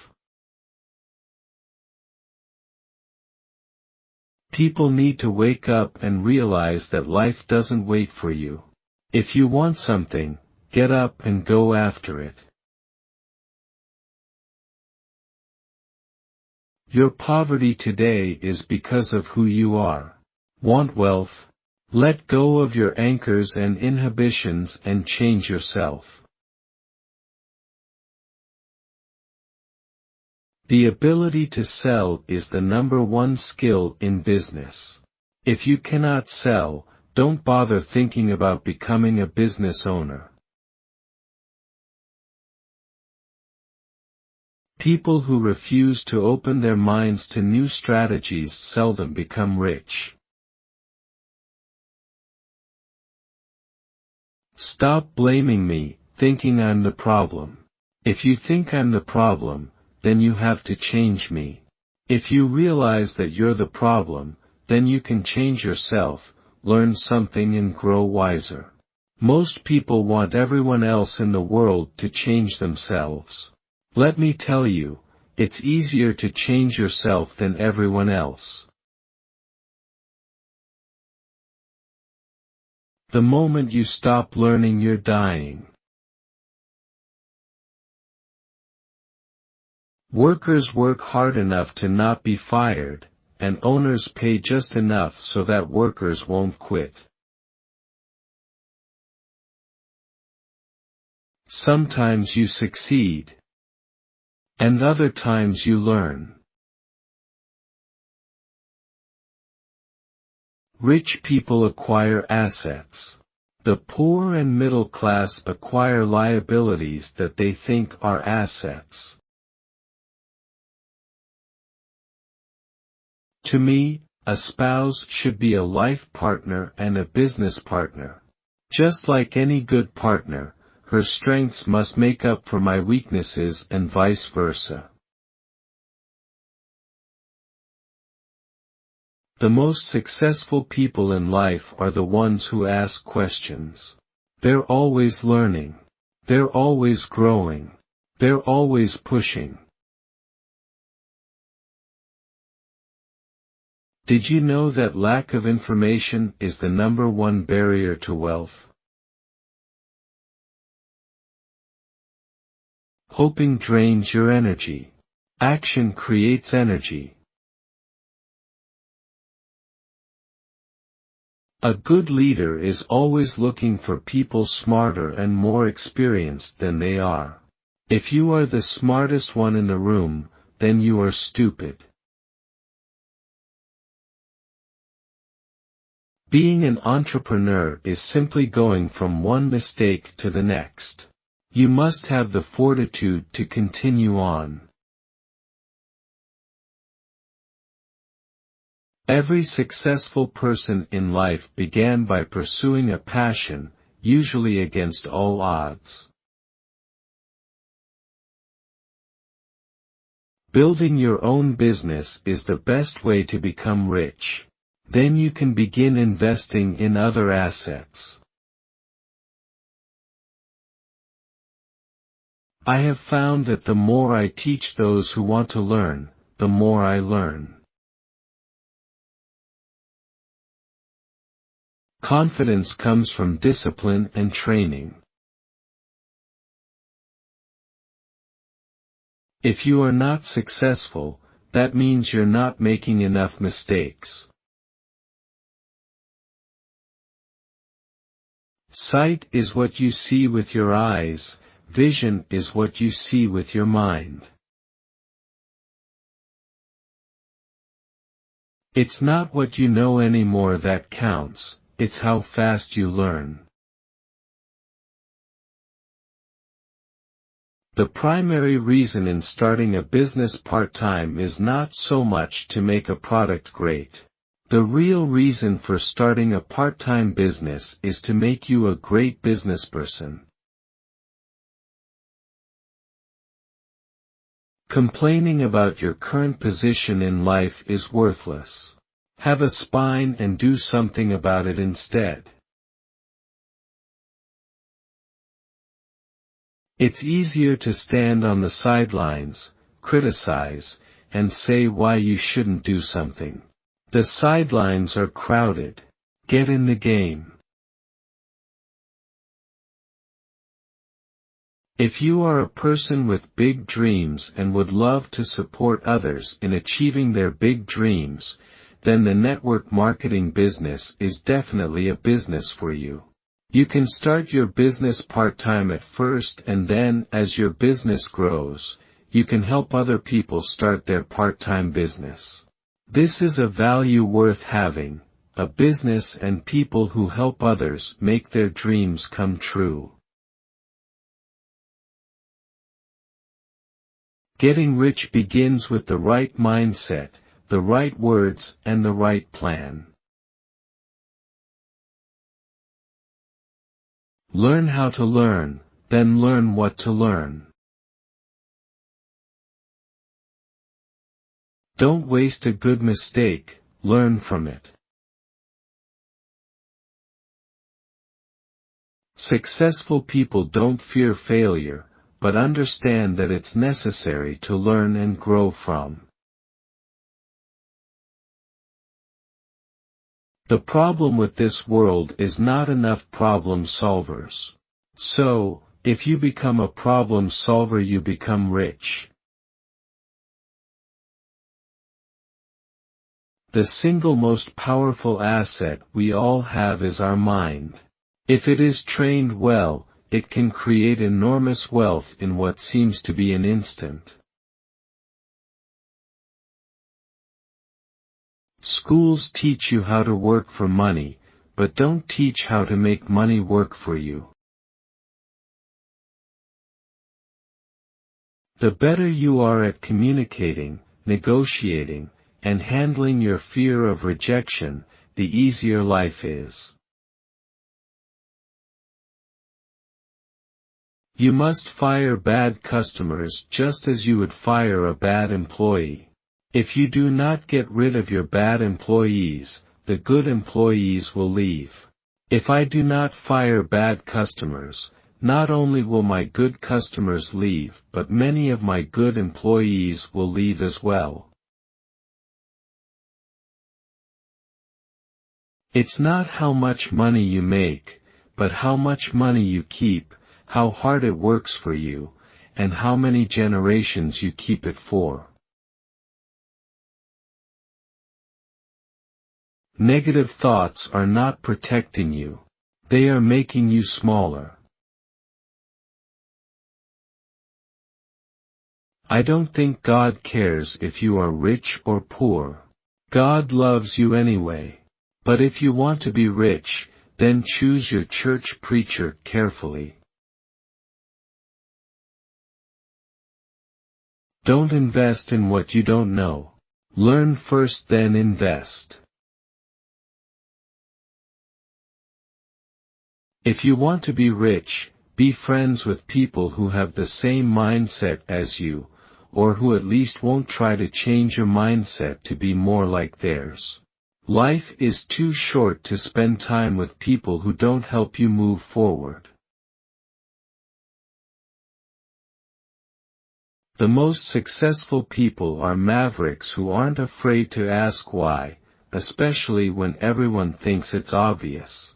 Speaker 1: People need to wake up and realize that life doesn't wait for you. If you want something, get up and go after it. Your poverty today is because of who you are. Want wealth? Let go of your anchors and inhibitions and change yourself. The ability to sell is the number one skill in business. If you cannot sell, don't bother thinking about becoming a business owner. People who refuse to open their minds to new strategies seldom become rich. Stop blaming me, thinking I'm the problem. If you think I'm the problem, then you have to change me. If you realize that you're the problem, then you can change yourself, learn something and grow wiser. Most people want everyone else in the world to change themselves. Let me tell you, it's easier to change yourself than everyone else. The moment you stop learning, you're dying. Workers work hard enough to not be fired, and owners pay just enough so that workers won't quit. Sometimes you succeed, and other times you learn. Rich people acquire assets. The poor and middle class acquire liabilities that they think are assets. To me, a spouse should be a life partner and a business partner. Just like any good partner, her strengths must make up for my weaknesses and vice versa. The most successful people in life are the ones who ask questions. They're always learning. They're always growing. They're always pushing. Did you know that lack of information is the number one barrier to wealth? Hoping drains your energy. Action creates energy. A good leader is always looking for people smarter and more experienced than they are. If you are the smartest one in the room, then you are stupid. Being an entrepreneur is simply going from one mistake to the next. You must have the fortitude to continue on. Every successful person in life began by pursuing a passion, usually against all odds. Building your own business is the best way to become rich. Then you can begin investing in other assets. I have found that the more I teach those who want to learn, the more I learn. Confidence comes from discipline and training. If you are not successful, that means you're not making enough mistakes. Sight is what you see with your eyes, vision is what you see with your mind. It's not what you know anymore that counts, it's how fast you learn. The primary reason in starting a business part-time is not so much to make a product great. The real reason for starting a part-time business is to make you a great businessperson. Complaining about your current position in life is worthless. Have a spine and do something about it instead. It's easier to stand on the sidelines, criticize, and say why you shouldn't do something. The sidelines are crowded. Get in the game. If you are a person with big dreams and would love to support others in achieving their big dreams, then the network marketing business is definitely a business for you. You can start your business part-time at first, and then, as your business grows, you can help other people start their part-time business. This is a value worth having, a business and people who help others make their dreams come true. Getting rich begins with the right mindset, the right words, and the right plan. Learn how to learn, then learn what to learn. Don't waste a good mistake, learn from it. Successful people don't fear failure, but understand that it's necessary to learn and grow from. The problem with this world is not enough problem solvers. So, if you become a problem solver, you become rich. The single most powerful asset we all have is our mind. If it is trained well, it can create enormous wealth in what seems to be an instant. Schools teach you how to work for money, but don't teach how to make money work for you. The better you are at communicating, negotiating, and handling your fear of rejection, the easier life is. You must fire bad customers just as you would fire a bad employee. If you do not get rid of your bad employees, the good employees will leave. If I do not fire bad customers, not only will my good customers leave, but many of my good employees will leave as well. It's not how much money you make, but how much money you keep, how hard it works for you, and how many generations you keep it for. Negative thoughts are not protecting you. They are making you smaller. I don't think God cares if you are rich or poor. God loves you anyway. But if you want to be rich, then choose your church preacher carefully. Don't invest in what you don't know. Learn first, then invest. If you want to be rich, be friends with people who have the same mindset as you, or who at least won't try to change your mindset to be more like theirs. Life is too short to spend time with people who don't help you move forward. The most successful people are mavericks who aren't afraid to ask why, especially when everyone thinks it's obvious.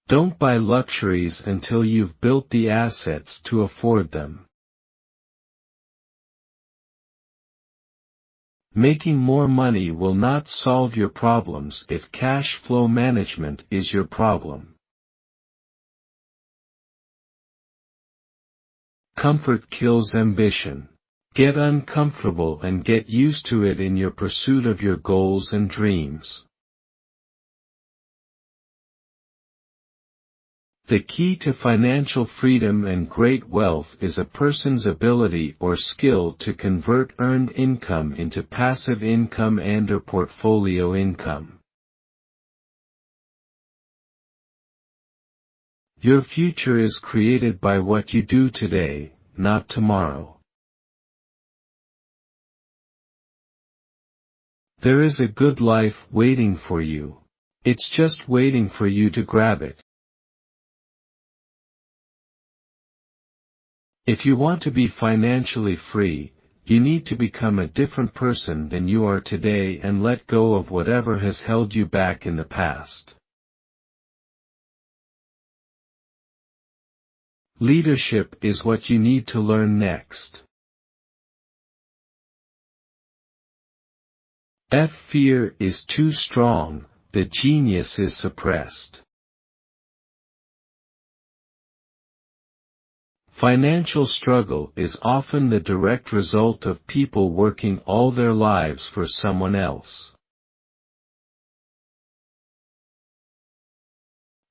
Speaker 1: Don't buy luxuries until you've built the assets to afford them. Making more money will not solve your problems if cash flow management is your problem. Comfort kills ambition. Get uncomfortable and get used to it in your pursuit of your goals and dreams. The key to financial freedom and great wealth is a person's ability or skill to convert earned income into passive income and/or portfolio income. Your future is created by what you do today, not tomorrow. There is a good life waiting for you. It's just waiting for you to grab it. If you want to be financially free, you need to become a different person than you are today and let go of whatever has held you back in the past. Leadership is what you need to learn next. F. Fear is too strong, the genius is suppressed. Financial struggle is often the direct result of people working all their lives for someone else.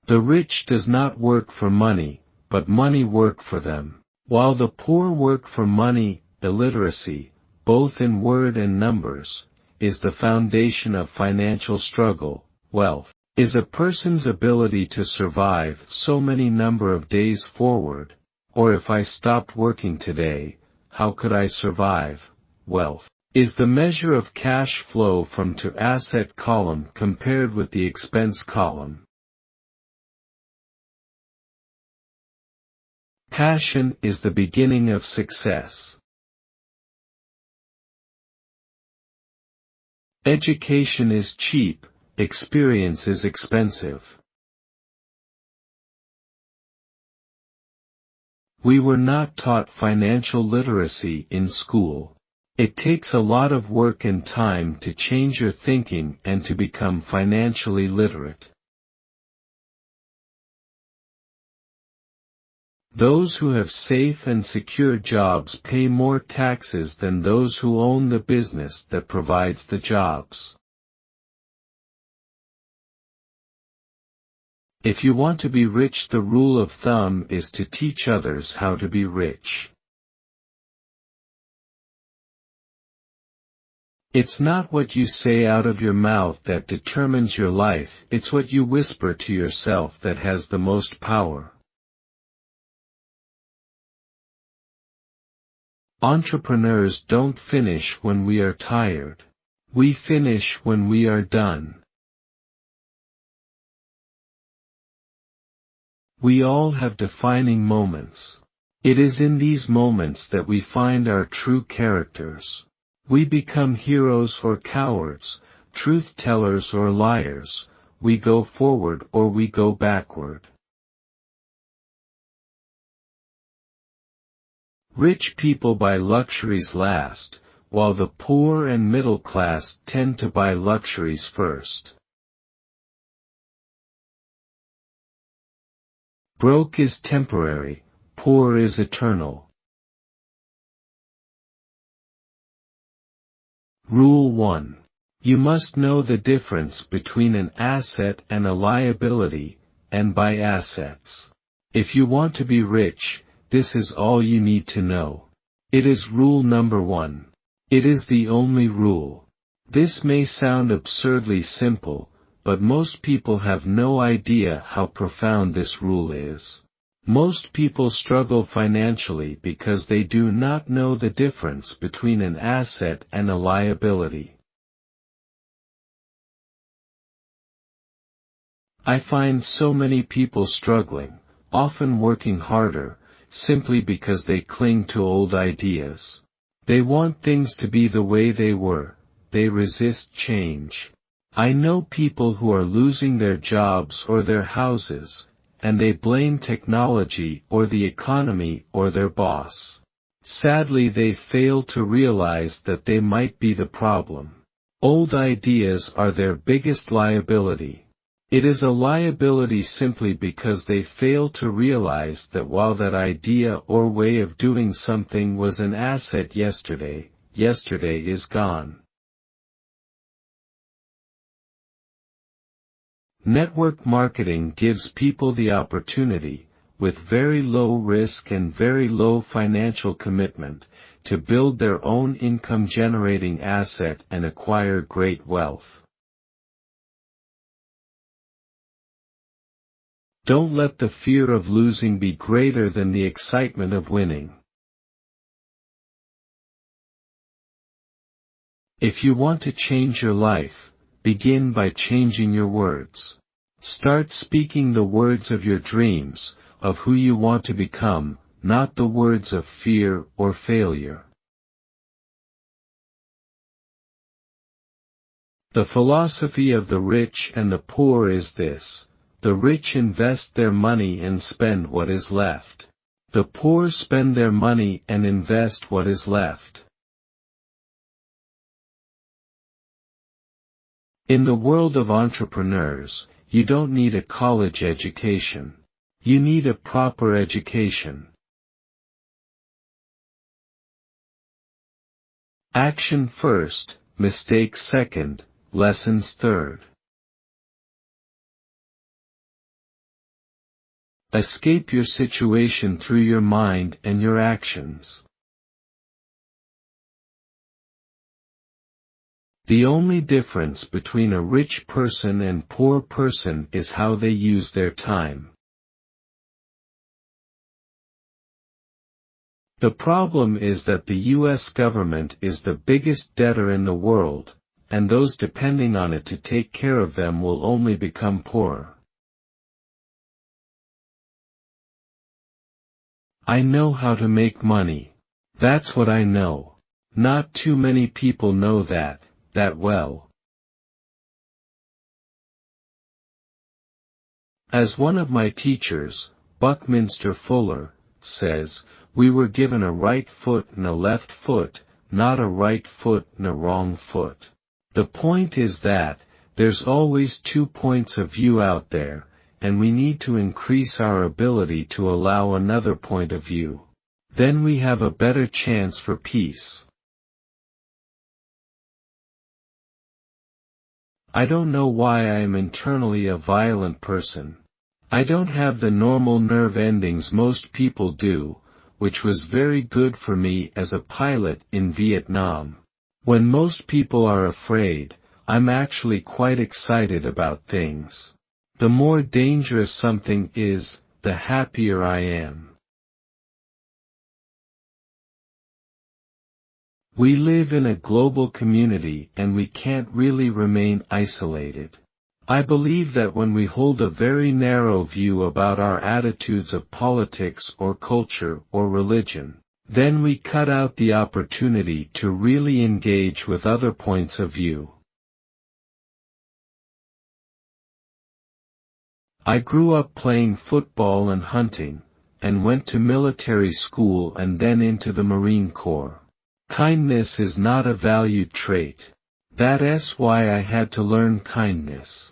Speaker 1: The rich does not work for money, but money work for them. While the poor work for money, illiteracy, both in word and numbers, is the foundation of financial struggle. Wealth is a person's ability to survive so many number of days forward, or if I stopped working today, how could I survive? Wealth is the measure of cash flow from to asset column compared with the expense column. Passion is the beginning of success. Education is cheap, experience is expensive. We were not taught financial literacy in school. It takes a lot of work and time to change your thinking and to become financially literate. Those who have safe and secure jobs pay more taxes than those who own the business that provides the jobs. If you want to be rich, the rule of thumb is to teach others how to be rich. It's not what you say out of your mouth that determines your life, it's what you whisper to yourself that has the most power. Entrepreneurs don't finish when we are tired. We finish when we are done. We all have defining moments. It is in these moments that we find our true characters. We become heroes or cowards, truth-tellers or liars, we go forward or we go backward. Rich people buy luxuries last, while the poor and middle class tend to buy luxuries first. Broke is temporary, poor is eternal. Rule 1. You must know the difference between an asset and a liability, and buy assets. If you want to be rich, this is all you need to know. It is rule number 1. It is the only rule. This may sound absurdly simple, but most people have no idea how profound this rule is. Most people struggle financially because they do not know the difference between an asset and a liability. I find so many people struggling, often working harder, simply because they cling to old ideas. They want things to be the way they were, they resist change. I know people who are losing their jobs or their houses, and they blame technology or the economy or their boss. Sadly, they fail to realize that they might be the problem. Old ideas are their biggest liability. It is a liability simply because they fail to realize that while that idea or way of doing something was an asset yesterday, yesterday is gone. Network marketing gives people the opportunity, with very low risk and very low financial commitment, to build their own income-generating asset and acquire great wealth. Don't let the fear of losing be greater than the excitement of winning. If you want to change your life, begin by changing your words. Start speaking the words of your dreams, of who you want to become, not the words of fear or failure. The philosophy of the rich and the poor is this: the rich invest their money and spend what is left. The poor spend their money and invest what is left. In the world of entrepreneurs, you don't need a college education. You need a proper education. Action first, mistakes second, lessons third. Escape your situation through your mind and your actions. The only difference between a rich person and poor person is how they use their time. The problem is that the U.S. government is the biggest debtor in the world, and those depending on it to take care of them will only become poorer. I know how to make money. That's what I know. Not too many people know that well. As one of my teachers, Buckminster Fuller, says, we were given a right foot and a left foot, not a right foot and a wrong foot. The point is that, there's always 2 points of view out there, and we need to increase our ability to allow another point of view. Then we have a better chance for peace. I don't know why I am internally a violent person. I don't have the normal nerve endings most people do, which was very good for me as a pilot in Vietnam. When most people are afraid, I'm actually quite excited about things. The more dangerous something is, the happier I am. We live in a global community and we can't really remain isolated. I believe that when we hold a very narrow view about our attitudes of politics or culture or religion, then we cut out the opportunity to really engage with other points of view. I grew up playing football and hunting, and went to military school and then into the Marine Corps. Kindness is not a valued trait. That's why I had to learn kindness.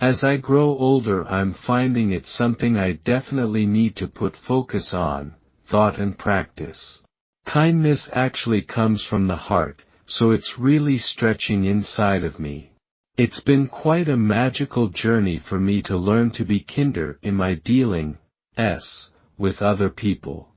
Speaker 1: As I grow older, I'm finding it's something I definitely need to put focus on, thought and practice. Kindness actually comes from the heart, so it's really stretching inside of me. It's been quite a magical journey for me to learn to be kinder in my dealings with other people.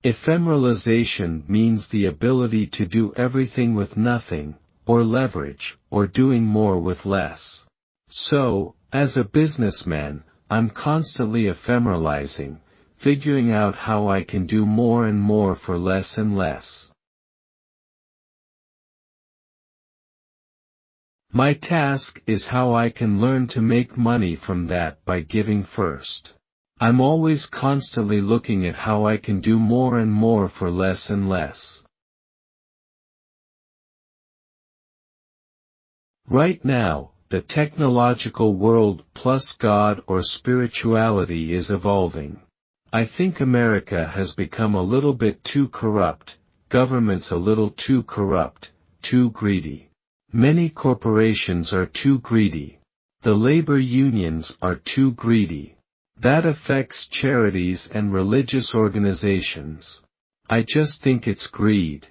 Speaker 1: Ephemeralization means the ability to do everything with nothing, or leverage, or doing more with less. So, as a businessman, I'm constantly ephemeralizing, figuring out how I can do more and more for less and less. My task is how I can learn to make money from that by giving first. I'm always constantly looking at how I can do more and more for less and less. Right now, the technological world plus God or spirituality is evolving. I think America has become a little bit too corrupt, government's a little too corrupt, too greedy. Many corporations are too greedy. The labor unions are too greedy. That affects charities and religious organizations. I just think it's greed.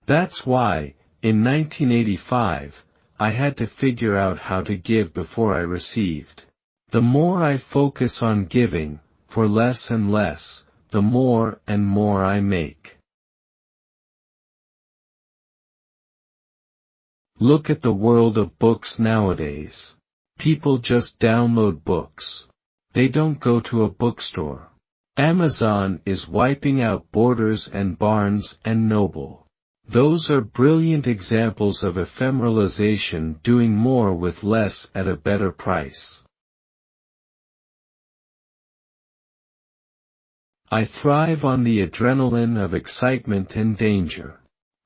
Speaker 1: That's why, in 1985, I had to figure out how to give before I received. The more I focus on giving, for less and less, the more and more I make. Look at the world of books nowadays. People just download books. They don't go to a bookstore. Amazon is wiping out Borders and Barnes and Noble. Those are brilliant examples of ephemeralization, doing more with less at a better price. I thrive on the adrenaline of excitement and danger.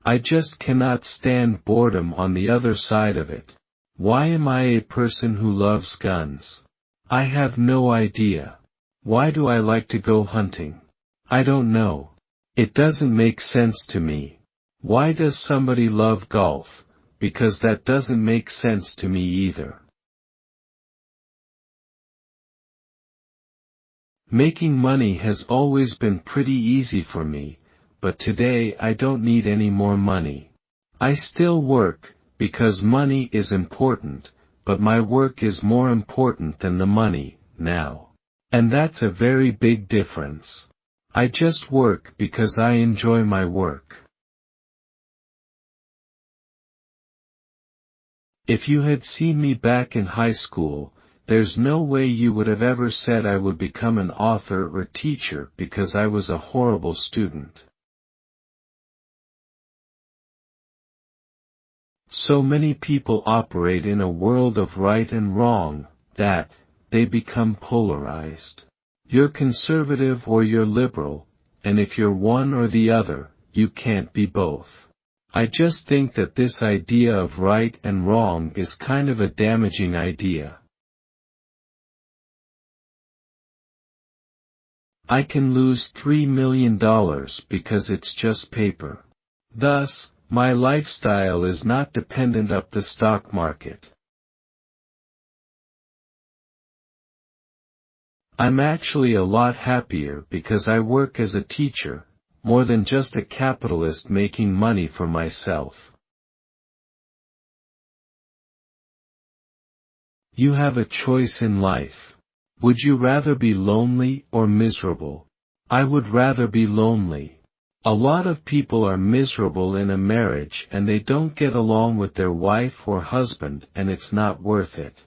Speaker 1: I just cannot stand boredom on the other side of it. Why am I a person who loves guns? I have no idea. Why do I like to go hunting? I don't know. It doesn't make sense to me. Why does somebody love golf? Because that doesn't make sense to me either. Making money has always been pretty easy for me, but today I don't need any more money. I still work, because money is important, but my work is more important than the money, now. And that's a very big difference. I just work because I enjoy my work. If you had seen me back in high school, there's no way you would have ever said I would become an author or teacher because I was a horrible student. So many people operate in a world of right and wrong, that they become polarized. You're conservative or you're liberal, and if you're one or the other, you can't be both. I just think that this idea of right and wrong is kind of a damaging idea. I can lose $3 million because it's just paper. Thus, my lifestyle is not dependent on the stock market. I'm actually a lot happier because I work as a teacher, more than just a capitalist making money for myself. You have a choice in life. Would you rather be lonely or miserable? I would rather be lonely. A lot of people are miserable in a marriage and they don't get along with their wife or husband and it's not worth it.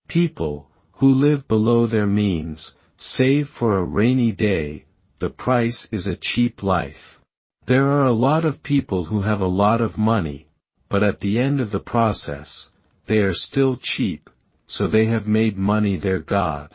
Speaker 1: People, who live below their means, save for a rainy day. The price is a cheap life. There are a lot of people who have a lot of money, but at the end of the process, they are still cheap, so they have made money their god.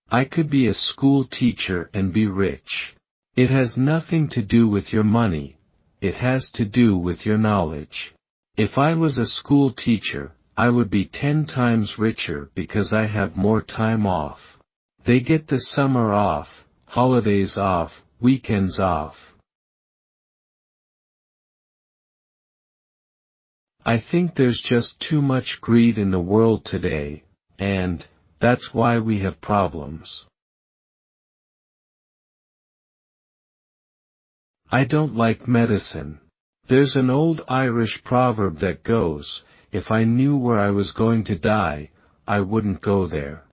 Speaker 1: I could be a school teacher and be rich. It has nothing to do with your money, it has to do with your knowledge. If I was a school teacher, I would be 10 times richer because I have more time off. They get the summer off, holidays off, weekends off. I think there's just too much greed in the world today, and that's why we have problems. I don't like medicine. There's an old Irish proverb that goes, if I knew where I was going to die, I wouldn't go there.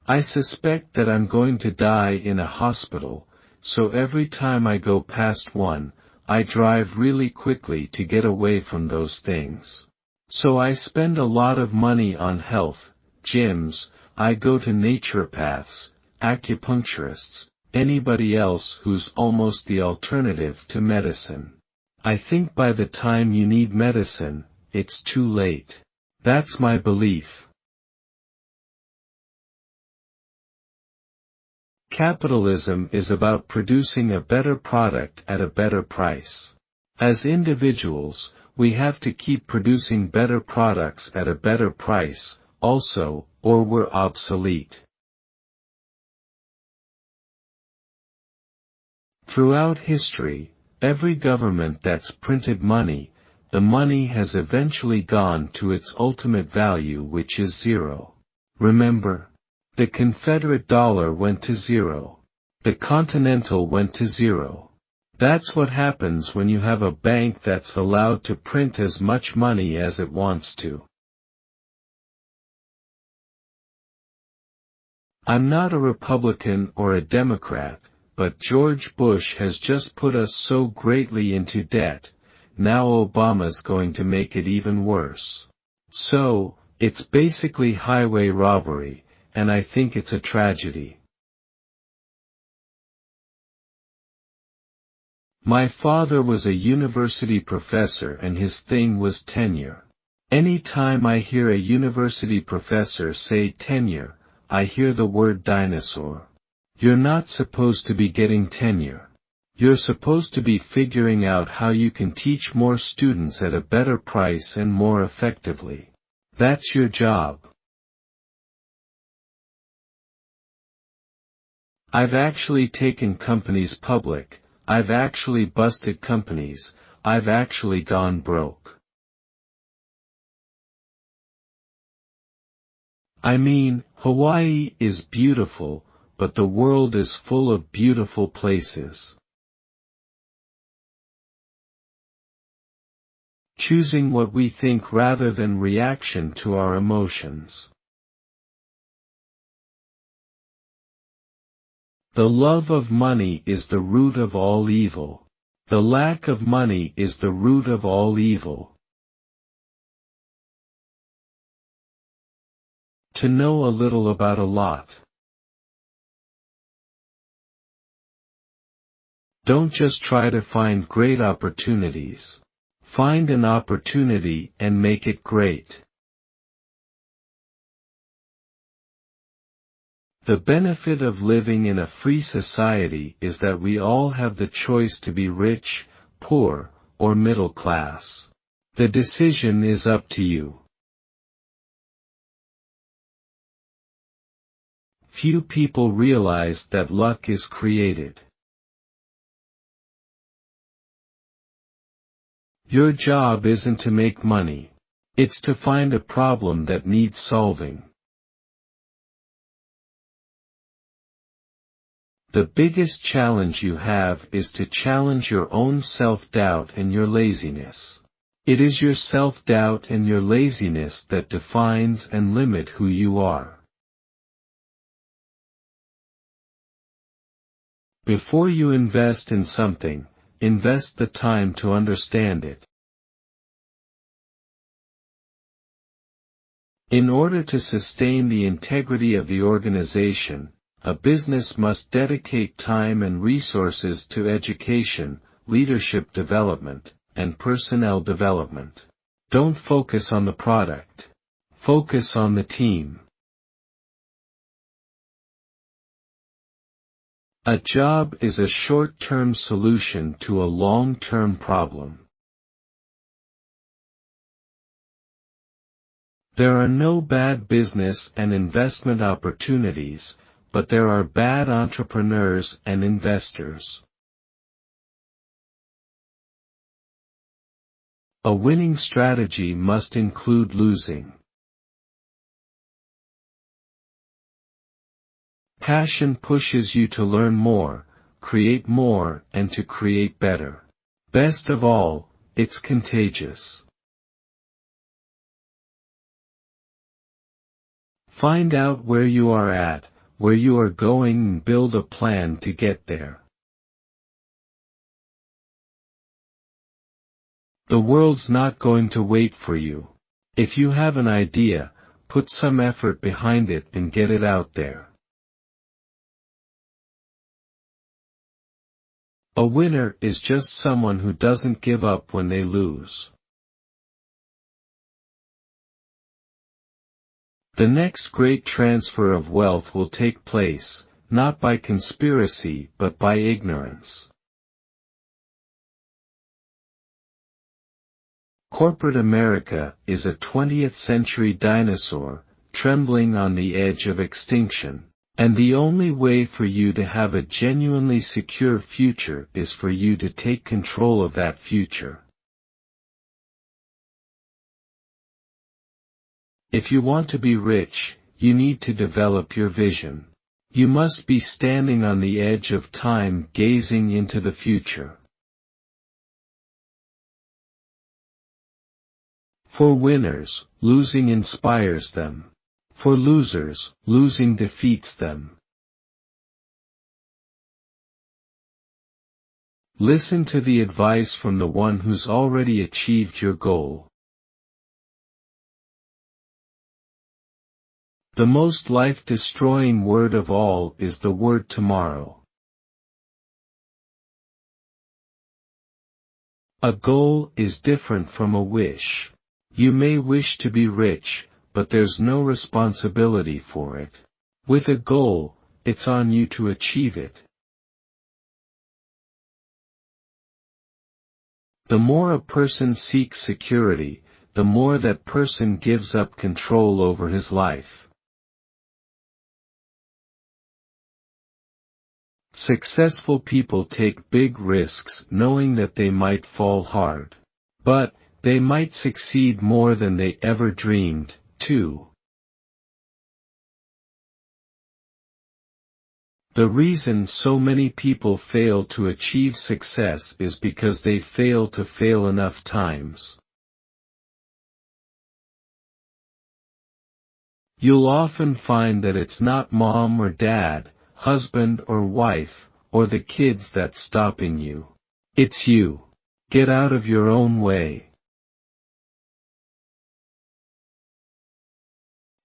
Speaker 1: I suspect that I'm going to die in a hospital, so every time I go past one, I drive really quickly to get away from those things. So I spend a lot of money on health, gyms, I go to naturopaths, acupuncturists, anybody else who's almost the alternative to medicine. I think by the time you need medicine, it's too late. That's my belief. Capitalism is about producing a better product at a better price. As individuals, we have to keep producing better products at a better price, also, or we're obsolete. Throughout history, every government that's printed money, the money has eventually gone to its ultimate value, which is zero. Remember? The Confederate dollar went to zero. The Continental went to zero. That's what happens when you have a bank that's allowed to print as much money as it wants to. I'm not a Republican or a Democrat, but George Bush has just put us so greatly into debt, now Obama's going to make it even worse. So, it's basically highway robbery, and I think it's a tragedy. My father was a university professor and his thing was tenure. Any time I hear a university professor say tenure, I hear the word dinosaur. You're not supposed to be getting tenure. You're supposed to be figuring out how you can teach more students at a better price and more effectively. That's your job. I've actually taken companies public, I've actually busted companies, I've actually gone broke. I mean, Hawaii is beautiful, but the world is full of beautiful places. Choosing what we think rather than reaction to our emotions. The love of money is the root of all evil. The lack of money is the root of all evil. To know a little about a lot. Don't just try to find great opportunities. Find an opportunity and make it great. The benefit of living in a free society is that we all have the choice to be rich, poor, or middle class. The decision is up to you. Few people realize that luck is created. Your job isn't to make money. It's to find a problem that needs solving. The biggest challenge you have is to challenge your own self-doubt and your laziness. It is your self-doubt and your laziness that defines and limit who you are. Before you invest in something, invest the time to understand it. In order to sustain the integrity of the organization, a business must dedicate time and resources to education, leadership development, and personnel development. Don't focus on the product. Focus on the team. A job is a short-term solution to a long-term problem. There are no bad business and investment opportunities, but there are bad entrepreneurs and investors. A winning strategy must include losing. Passion pushes you to learn more, create more, and to create better. Best of all, it's contagious. Find out where you are at, where you are going, and build a plan to get there. The world's not going to wait for you. If you have an idea, put some effort behind it and get it out there. A winner is just someone who doesn't give up when they lose. The next great transfer of wealth will take place, not by conspiracy but by ignorance. Corporate America is a 20th century dinosaur, trembling on the edge of extinction, and the only way for you to have a genuinely secure future is for you to take control of that future. If you want to be rich, you need to develop your vision. You must be standing on the edge of time, gazing into the future. For winners, losing inspires them. For losers, losing defeats them. Listen to the advice from the one who's already achieved your goal. The most life-destroying word of all is the word tomorrow. A goal is different from a wish. You may wish to be rich, but there's no responsibility for it. With a goal, it's on you to achieve it. The more a person seeks security, the more that person gives up control over his life. Successful people take big risks knowing that they might fall hard. But, they might succeed more than they ever dreamed, too. The reason so many people fail to achieve success is because they fail to fail enough times. You'll often find that it's not mom or dad, husband or wife, or the kids that's stopping you. It's you. Get out of your own way.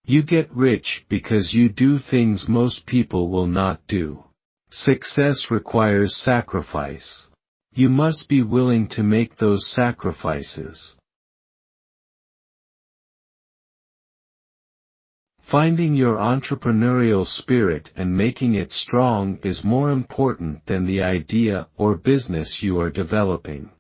Speaker 1: You get rich because you do things most people will not do. Success requires sacrifice. You must be willing to make those sacrifices. Finding your entrepreneurial spirit and making it strong is more important than the idea or business you are developing.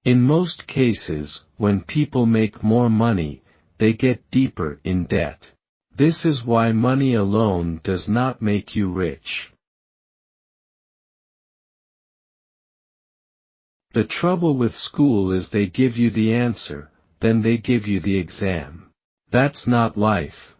Speaker 1: In most cases, when people make more money, they get deeper in debt. This is why money alone does not make you rich. The trouble with school is they give you the answer, then they give you the exam. That's not life.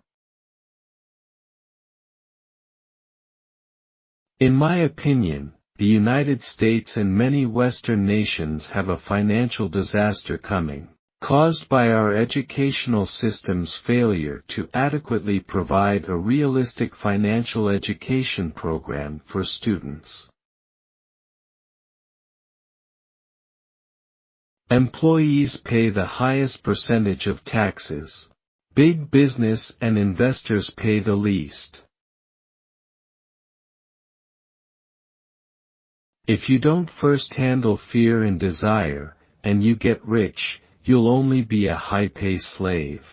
Speaker 1: In my opinion, the United States and many Western nations have a financial disaster coming, caused by our educational system's failure to adequately provide a realistic financial education program for students. Employees pay the highest percentage of taxes. Big business and investors pay the least. If you don't first handle fear and desire, and you get rich, you'll only be a high-pay slave.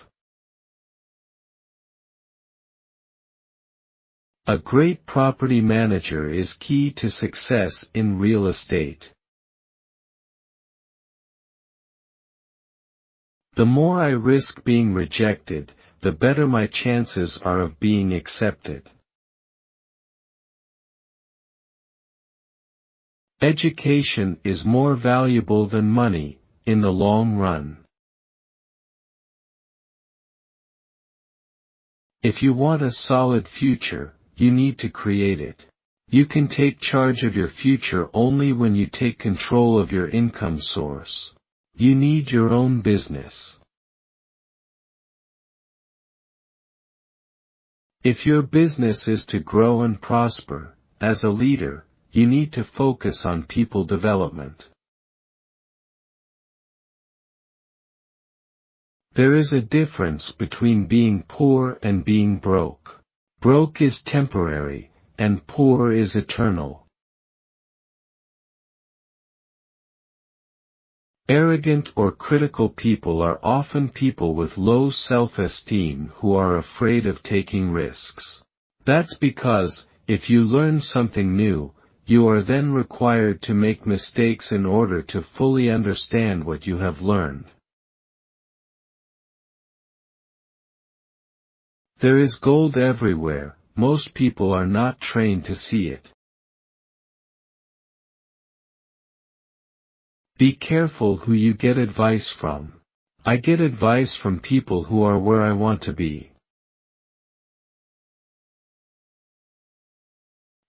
Speaker 1: A great property manager is key to success in real estate. The more I risk being rejected, the better my chances are of being accepted. Education is more valuable than money, in the long run. If you want a solid future, you need to create it. You can take charge of your future only when you take control of your income source. You need your own business. If your business is to grow and prosper, as a leader, you need to focus on people development. There is a difference between being poor and being broke. Broke is temporary, and poor is eternal. Arrogant or critical people are often people with low self-esteem who are afraid of taking risks. That's because, if you learn something new, you are then required to make mistakes in order to fully understand what you have learned. There is gold everywhere, most people are not trained to see it. Be careful who you get advice from. I get advice from people who are where I want to be.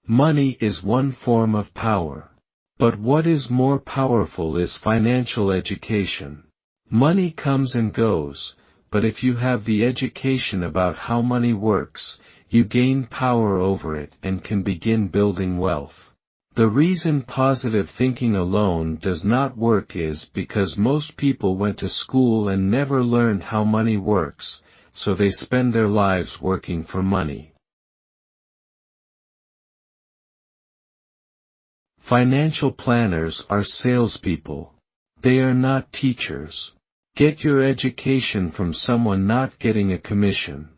Speaker 1: Money is one form of power. But what is more powerful is financial education. Money comes and goes, but if you have the education about how money works, you gain power over it and can begin building wealth. The reason positive thinking alone does not work is because most people went to school and never learned how money works, so they spend their lives working for money. Financial planners are salespeople. They are not teachers. Get your education from someone not getting a commission.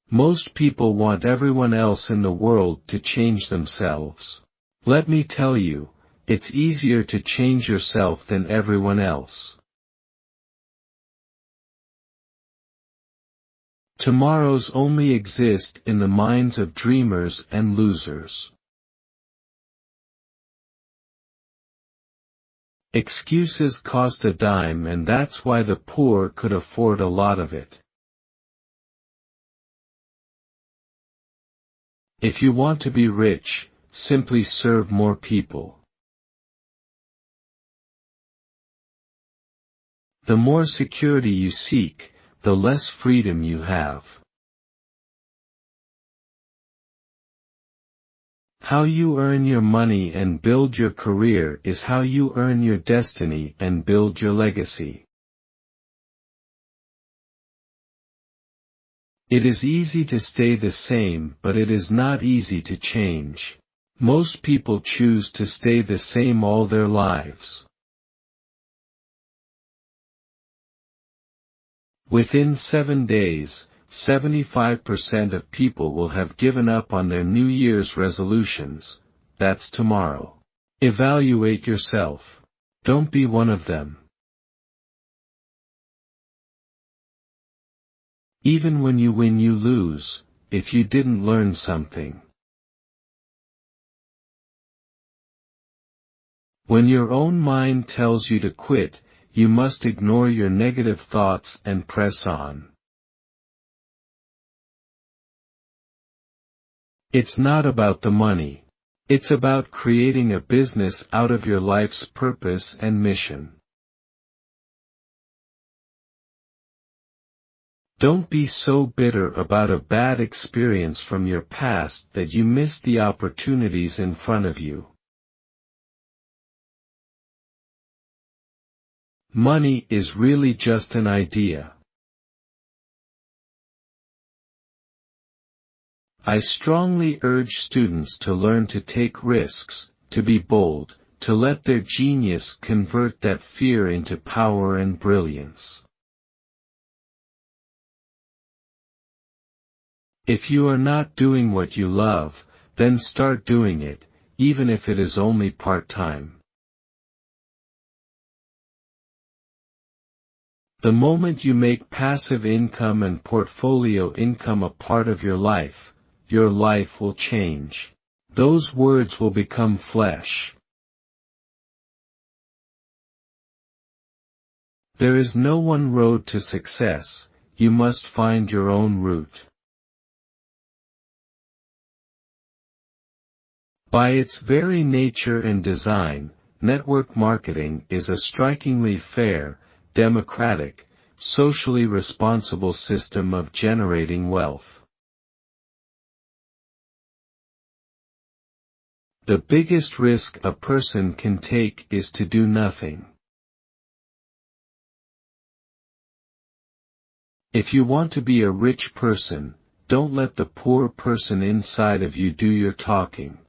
Speaker 1: Most people want everyone else in the world to change themselves. Let me tell you, it's easier to change yourself than everyone else. Tomorrows only exist in the minds of dreamers and losers. Excuses cost a dime, and that's why the poor could afford a lot of it. If you want to be rich, simply serve more people. The more security you seek, the less freedom you have. How you earn your money and build your career is how you earn your destiny and build your legacy. It is easy to stay the same, but it is not easy to change. Most people choose to stay the same all their lives. Within 7 days, 75% of people will have given up on their New Year's resolutions. That's tomorrow. Evaluate yourself. Don't be one of them. Even when you win, you lose, if you didn't learn something. When your own mind tells you to quit, you must ignore your negative thoughts and press on. It's not about the money. It's about creating a business out of your life's purpose and mission. Don't be so bitter about a bad experience from your past that you miss the opportunities in front of you. Money is really just an idea. I strongly urge students to learn to take risks, to be bold, to let their genius convert that fear into power and brilliance. If you are not doing what you love, then start doing it, even if it is only part-time. The moment you make passive income and portfolio income a part of your life will change. Those words will become flesh. There is no one road to success, you must find your own route. By its very nature and design, network marketing is a strikingly fair, democratic, socially responsible system of generating wealth. The biggest risk a person can take is to do nothing. If you want to be a rich person, don't let the poor person inside of you do your talking.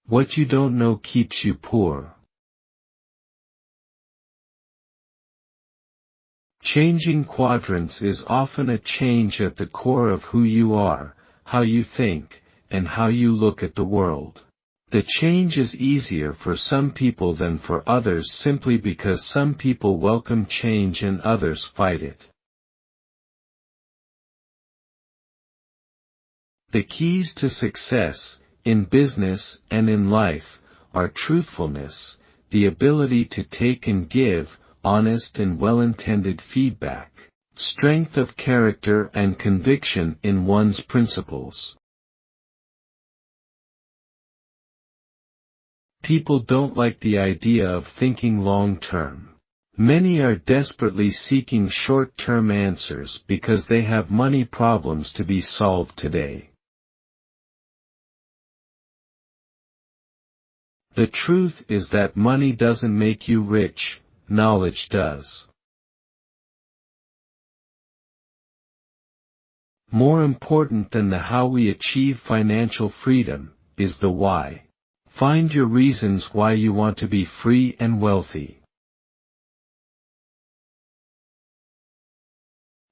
Speaker 1: What you don't know keeps you poor. Changing quadrants is often a change at the core of who you are, how you think, and how you look at the world. The change is easier for some people than for others simply because some people welcome change and others fight it. The keys to success, in business and in life, are truthfulness, the ability to take and give, honest and well-intended feedback, strength of character and conviction in one's principles. People don't like the idea of thinking long-term. Many are desperately seeking short-term answers because they have money problems to be solved today. The truth is that money doesn't make you rich, knowledge does. More important than the how we achieve financial freedom, is the why. Find your reasons why you want to be free and wealthy.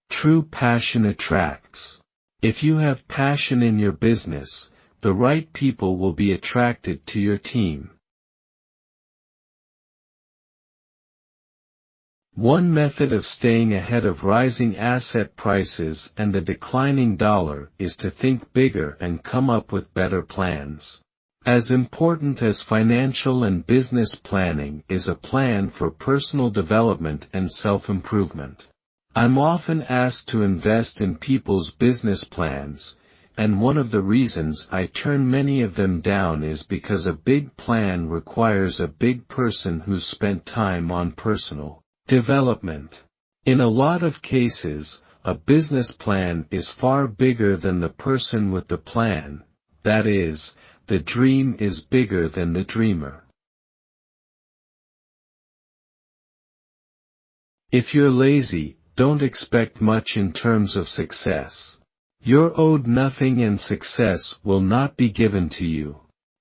Speaker 1: True passion attracts. If you have passion in your business, the right people will be attracted to your team. One method of staying ahead of rising asset prices and the declining dollar is to think bigger and come up with better plans. As important as financial and business planning is a plan for personal development and self-improvement. I'm often asked to invest in people's business plans, and one of the reasons I turn many of them down is because a big plan requires a big person who's spent time on personal development. In a lot of cases, a business plan is far bigger than the person with the plan, that is, the dream is bigger than the dreamer. If you're lazy, don't expect much in terms of success. You're owed nothing and success will not be given to you.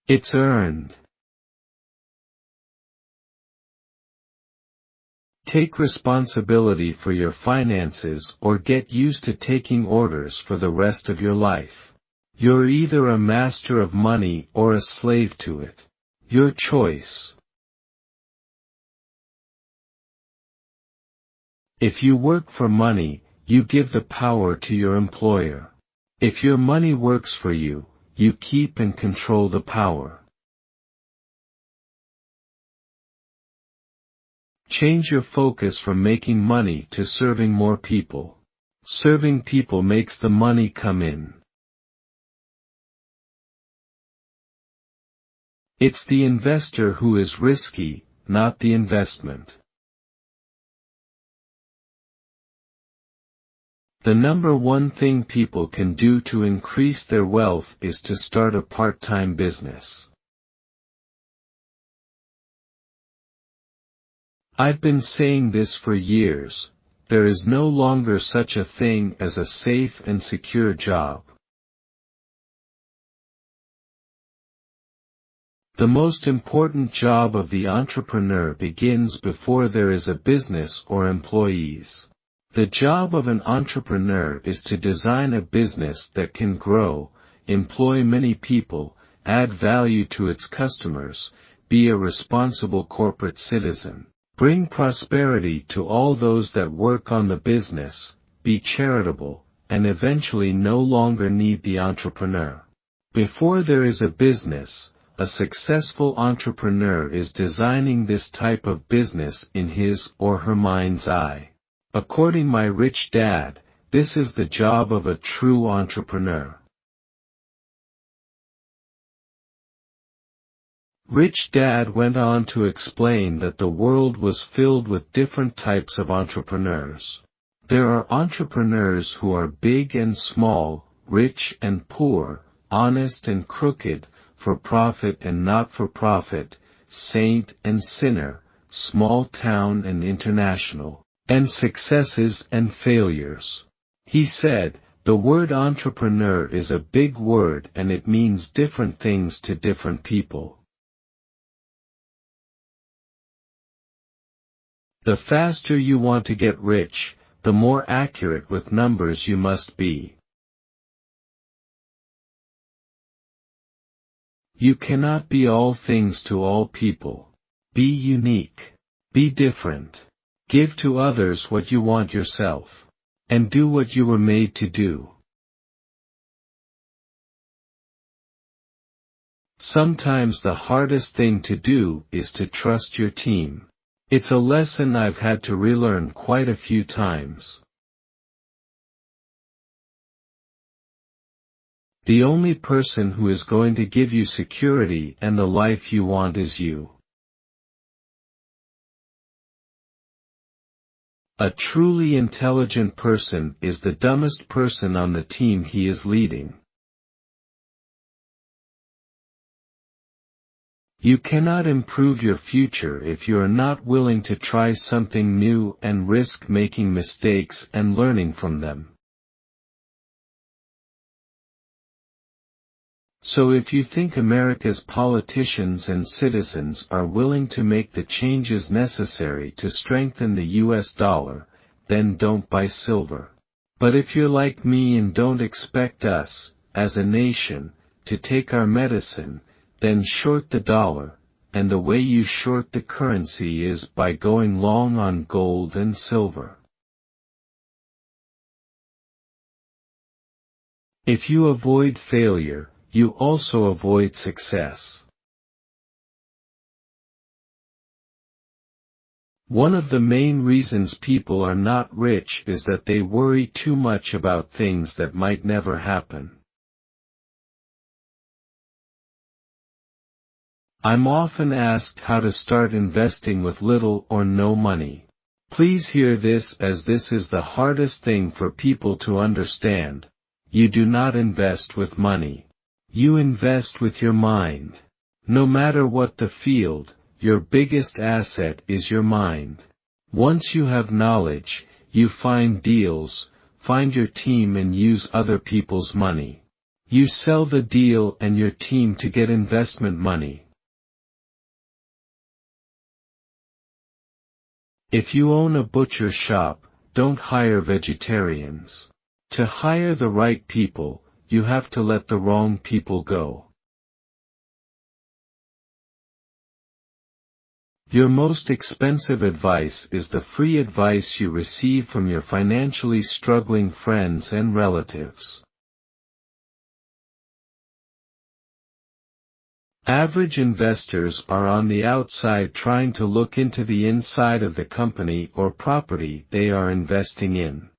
Speaker 1: It's earned. Take responsibility for your finances or get used to taking orders for the rest of your life. You're either a master of money or a slave to it. Your choice. If you work for money, you give the power to your employer. If your money works for you, you keep and control the power. Change your focus from making money to serving more people. Serving people makes the money come in. It's the investor who is risky, not the investment. The number one thing people can do to increase their wealth is to start a part-time business. I've been saying this for years, there is no longer such a thing as a safe and secure job. The most important job of the entrepreneur begins before there is a business or employees. The job of an entrepreneur is to design a business that can grow, employ many people, add value to its customers, be a responsible corporate citizen, bring prosperity to all those that work on the business, be charitable, and eventually no longer need the entrepreneur. Before there is a business, a successful entrepreneur is designing this type of business in his or her mind's eye. According to my rich dad, this is the job of a true entrepreneur. Rich Dad went on to explain that the world was filled with different types of entrepreneurs. There are entrepreneurs who are big and small, rich and poor, honest and crooked, for profit and not for profit, saint and sinner, small town and international, and successes and failures. He said, the word entrepreneur is a big word and it means different things to different people. The faster you want to get rich, the more accurate with numbers you must be. You cannot be all things to all people. Be unique. Be different. Give to others what you want yourself. And do what you were made to do. Sometimes the hardest thing to do is to trust your team. It's a lesson I've had to relearn quite a few times. The only person who is going to give you security and the life you want is you. A truly intelligent person is the dumbest person on the team he is leading. You cannot improve your future if you are not willing to try something new and risk making mistakes and learning from them. So if you think America's politicians and citizens are willing to make the changes necessary to strengthen the US dollar, then don't buy silver. But if you're like me and don't expect us, as a nation, to take our medicine, then short the dollar, and the way you short the currency is by going long on gold and silver. If you avoid failure, you also avoid success. One of the main reasons people are not rich is that they worry too much about things that might never happen. I'm often asked how to start investing with little or no money. Please hear this, as this is the hardest thing for people to understand. You do not invest with money. You invest with your mind. No matter what the field, your biggest asset is your mind. Once you have knowledge, you find deals, find your team and use other people's money. You sell the deal and your team to get investment money. If you own a butcher shop, don't hire vegetarians. To hire the right people, you have to let the wrong people go. Your most expensive advice is the free advice you receive from your financially struggling friends and relatives. Average investors are on the outside trying to look into the inside of the company or property they are investing in.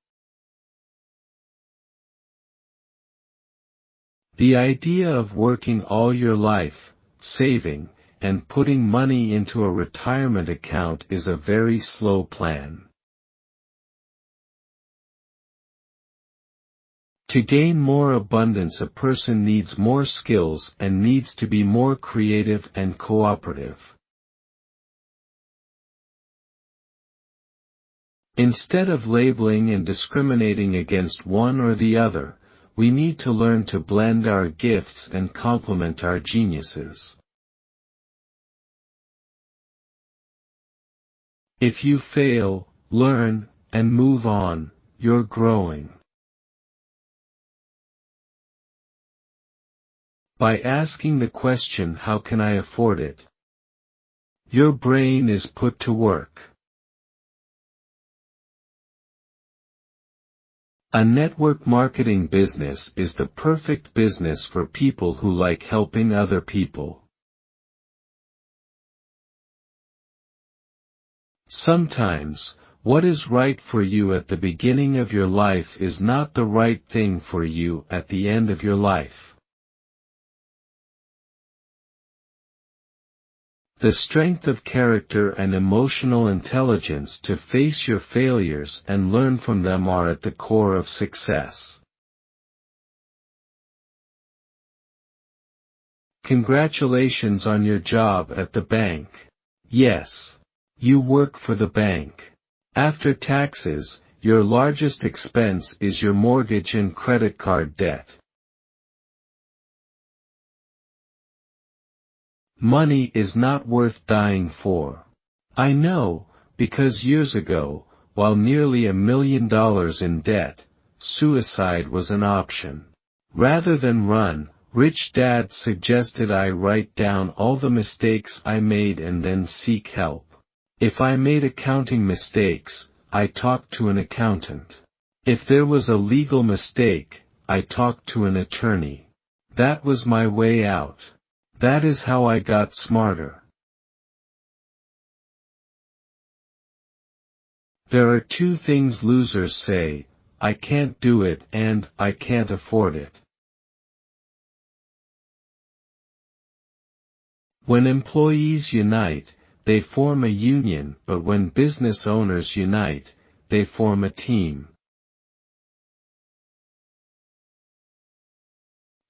Speaker 1: The idea of working all your life, saving, and putting money into a retirement account is a very slow plan. To gain more abundance, a person needs more skills and needs to be more creative and cooperative. Instead of labeling and discriminating against one or the other, we need to learn to blend our gifts and complement our geniuses. If you fail, learn, and move on, you're growing. By asking the question, how can I afford it? Your brain is put to work. A network marketing business is the perfect business for people who like helping other people. Sometimes, what is right for you at the beginning of your life is not the right thing for you at the end of your life. The strength of character and emotional intelligence to face your failures and learn from them are at the core of success. Congratulations on your job at the bank. Yes, you work for the bank. After taxes, your largest expense is your mortgage and credit card debt. Money is not worth dying for. I know, because years ago, while nearly $1 million in debt, suicide was an option. Rather than run, Rich Dad suggested I write down all the mistakes I made and then seek help. If I made accounting mistakes, I talked to an accountant. If there was a legal mistake, I talked to an attorney. That was my way out. That is how I got smarter. There are two things losers say: I can't do it and I can't afford it. When employees unite, they form a union, but when business owners unite, they form a team.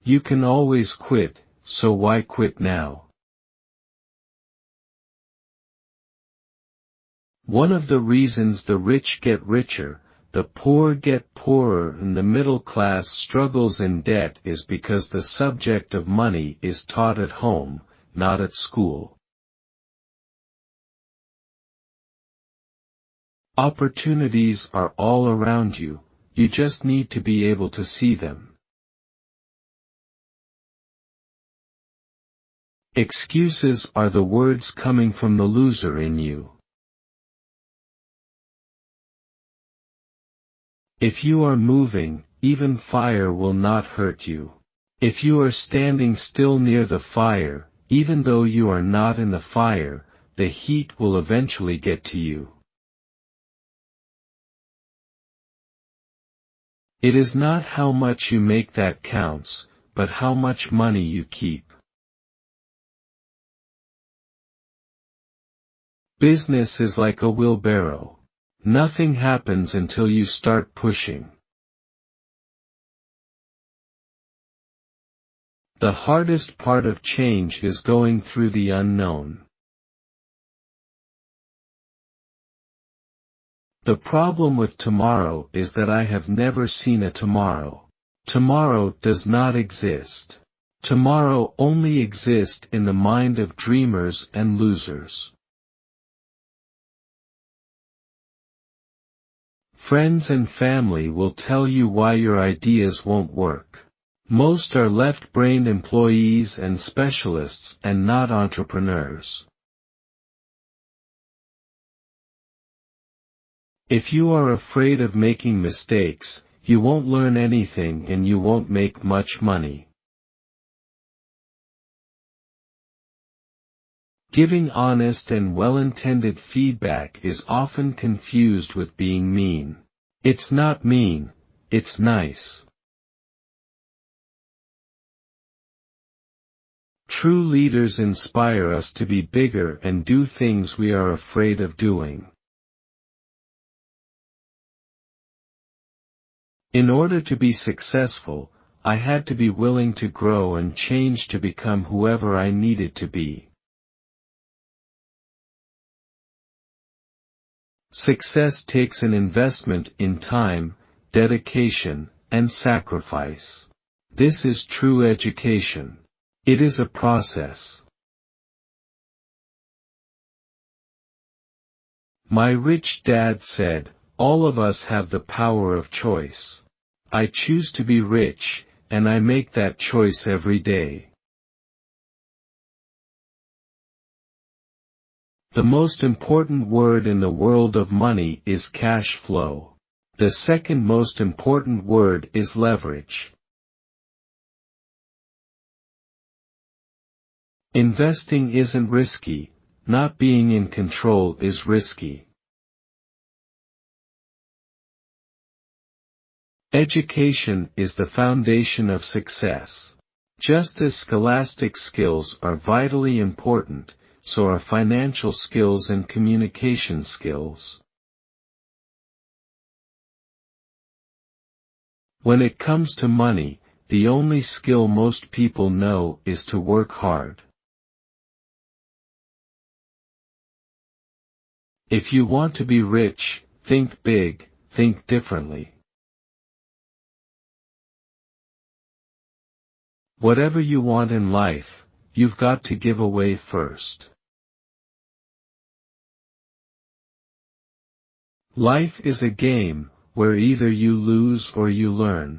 Speaker 1: You can always quit, so why quit now? One of the reasons the rich get richer, The poor get poorer and the middle class struggles in debt is because the subject of money is taught at home, not at school. Opportunities are all around you, you just need to be able to see them. Excuses are the words coming from the loser in you. If you are moving, even fire will not hurt you. If you are standing still near the fire, even though you are not in the fire, the heat will eventually get to you. It is not how much you make that counts, but how much money you keep. Business is like a wheelbarrow. Nothing happens until you start pushing. The hardest part of change is going through the unknown. The problem with tomorrow is that I have never seen a tomorrow. Tomorrow does not exist. Tomorrow only exists in the mind of dreamers and losers. Friends and family will tell you why your ideas won't work. Most are left-brained employees and specialists and not entrepreneurs. If you are afraid of making mistakes, you won't learn anything and you won't make much money. Giving honest and well-intended feedback is often confused with being mean. It's not mean, it's nice. True leaders inspire us to be bigger and do things we are afraid of doing. In order to be successful, I had to be willing to grow and change to become whoever I needed to be. Success takes an investment in time, dedication, and sacrifice. This is true education. It is a process. My rich dad said, "All of us have the power of choice. I choose to be rich, and I make that choice every day." The most important word in the world of money is cash flow. The second most important word is leverage. Investing isn't risky, not being in control is risky. Education is the foundation of success. Just as scholastic skills are vitally important, so are financial skills and communication skills. When it comes to money, the only skill most people know is to work hard. If you want to be rich, think big, think differently. Whatever you want in life, you've got to give away first. Life is a game, where either you lose or you learn.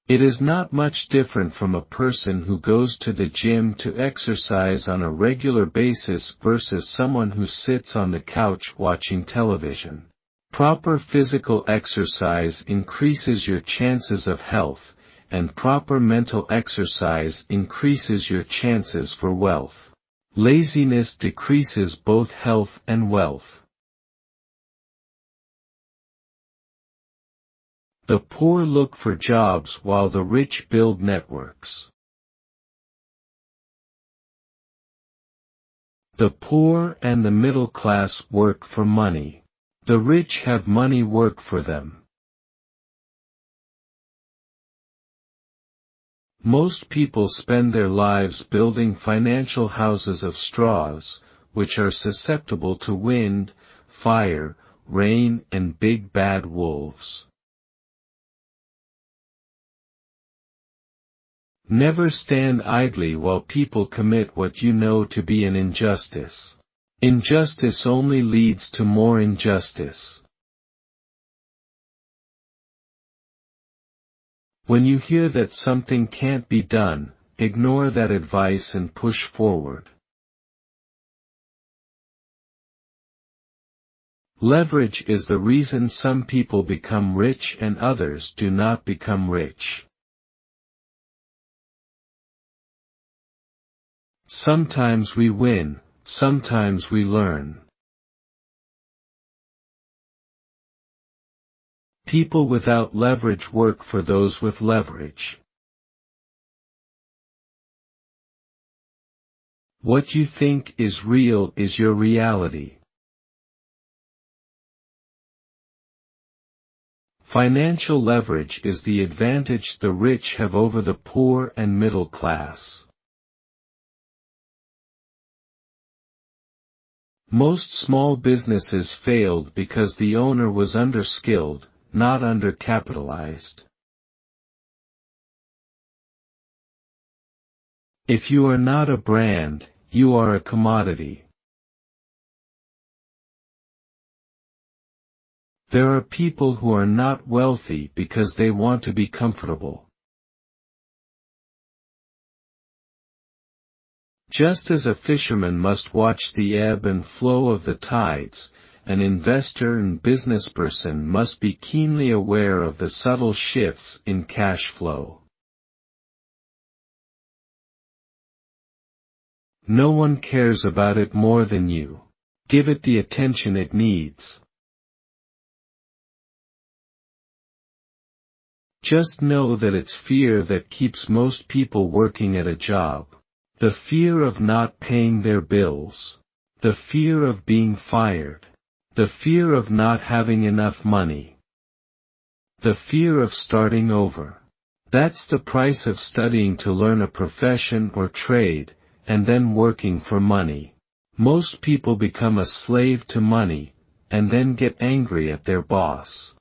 Speaker 1: It is not much different from a person who goes to the gym to exercise on a regular basis versus someone who sits on the couch watching television. Proper physical exercise increases your chances of health, and proper mental exercise increases your chances for wealth. Laziness decreases both health and wealth. The poor look for jobs while the rich build networks. The poor and the middle class work for money. The rich have money work for them. Most people spend their lives building financial houses of straws, which are susceptible to wind, fire, rain, and big bad wolves. Never stand idly while people commit what you know to be an injustice. Injustice only leads to more injustice. When you hear that something can't be done, ignore that advice and push forward. Leverage is the reason some people become rich and others do not become rich. Sometimes we win, sometimes we learn. People without leverage work for those with leverage. What you think is real is your reality. Financial leverage is the advantage the rich have over the poor and middle class. Most small businesses failed because the owner was underskilled, not undercapitalized. If you are not a brand, you are a commodity. There are people who are not wealthy because they want to be comfortable. Just as a fisherman must watch the ebb and flow of the tides, an investor and businessperson must be keenly aware of the subtle shifts in cash flow. No one cares about it more than you. Give it the attention it needs. Just know that it's fear that keeps most people working at a job. The fear of not paying their bills. The fear of being fired. The fear of not having enough money. The fear of starting over. That's the price of studying to learn a profession or trade, and then working for money. Most people become a slave to money, and then get angry at their boss.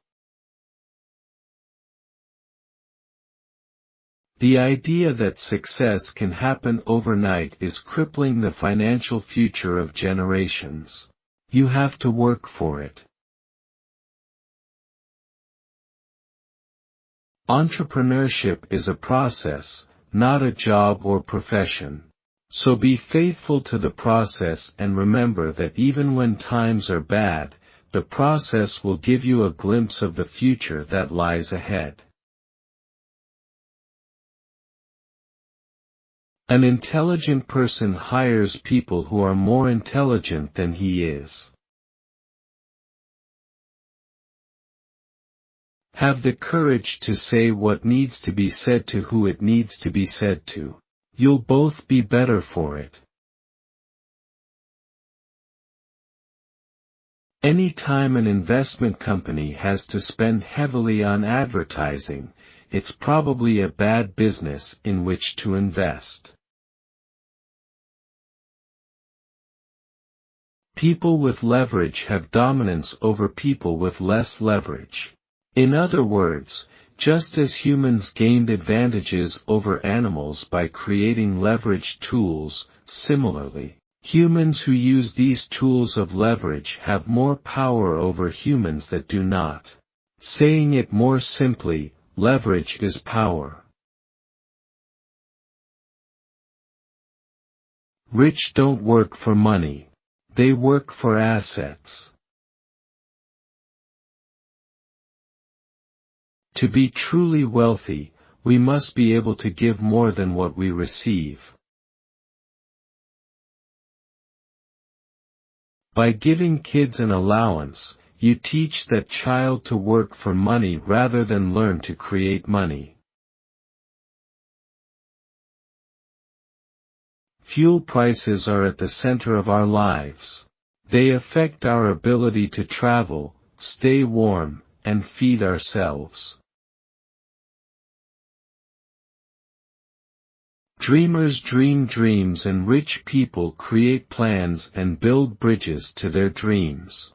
Speaker 1: The idea that success can happen overnight is crippling the financial future of generations. You have to work for it. Entrepreneurship is a process, not a job or profession. So be faithful to the process and remember that even when times are bad, the process will give you a glimpse of the future that lies ahead. An intelligent person hires people who are more intelligent than he is. Have the courage to say what needs to be said to who it needs to be said to. You'll both be better for it. Any time an investment company has to spend heavily on advertising, it's probably a bad business in which to invest. People with leverage have dominance over people with less leverage. In other words, just as humans gained advantages over animals by creating leverage tools, similarly, humans who use these tools of leverage have more power over humans that do not. Saying it more simply, leverage is power. Rich don't work for money. They work for assets. To be truly wealthy, we must be able to give more than what we receive. By giving kids an allowance, you teach that child to work for money rather than learn to create money. Fuel prices are at the center of our lives. They affect our ability to travel, stay warm, and feed ourselves. Dreamers dream dreams and rich people create plans and build bridges to their dreams.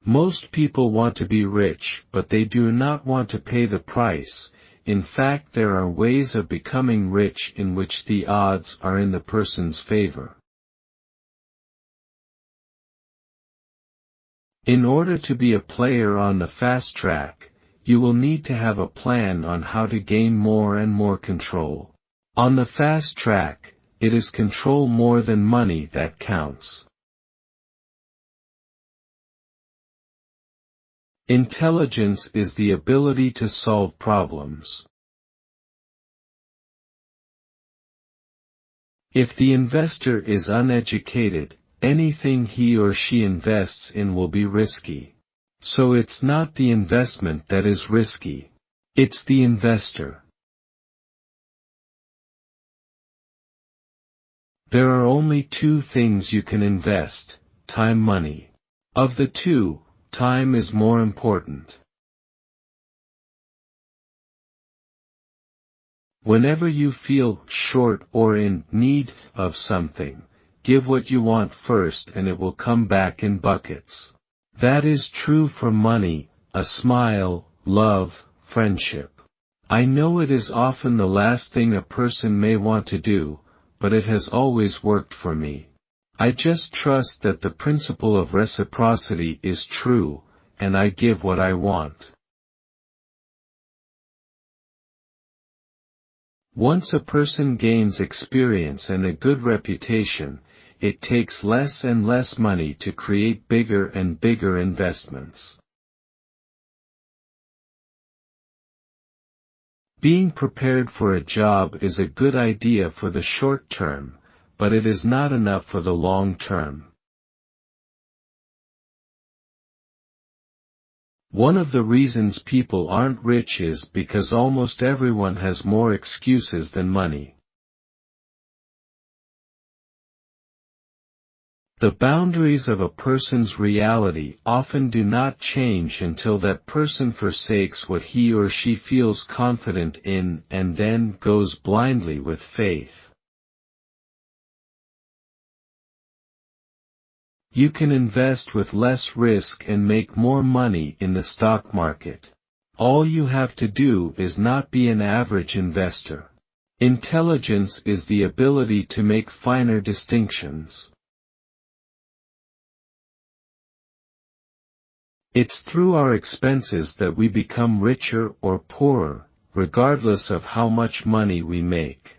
Speaker 1: Most people want to be rich, but they do not want to pay the price. In fact, there are ways of becoming rich in which the odds are in the person's favor. In order to be a player on the fast track, you will need to have a plan on how to gain more and more control. On the fast track, it is control more than money that counts. Intelligence is the ability to solve problems. If the investor is uneducated, anything he or she invests in will be risky. So it's not the investment that is risky. It's the investor. There are only two things you can invest: time, money. Of the two, time is more important. Whenever you feel short or in need of something, give what you want first and it will come back in buckets. That is true for money, a smile, love, friendship. I know it is often the last thing a person may want to do, but it has always worked for me. I just trust that the principle of reciprocity is true, and I give what I want. Once a person gains experience and a good reputation, it takes less and less money to create bigger and bigger investments. Being prepared for a job is a good idea for the short term, but it is not enough for the long term. One of the reasons people aren't rich is because almost everyone has more excuses than money. The boundaries of a person's reality often do not change until that person forsakes what he or she feels confident in and then goes blindly with faith. You can invest with less risk and make more money in the stock market. All you have to do is not be an average investor. Intelligence is the ability to make finer distinctions. It's through our expenses that we become richer or poorer, regardless of how much money we make.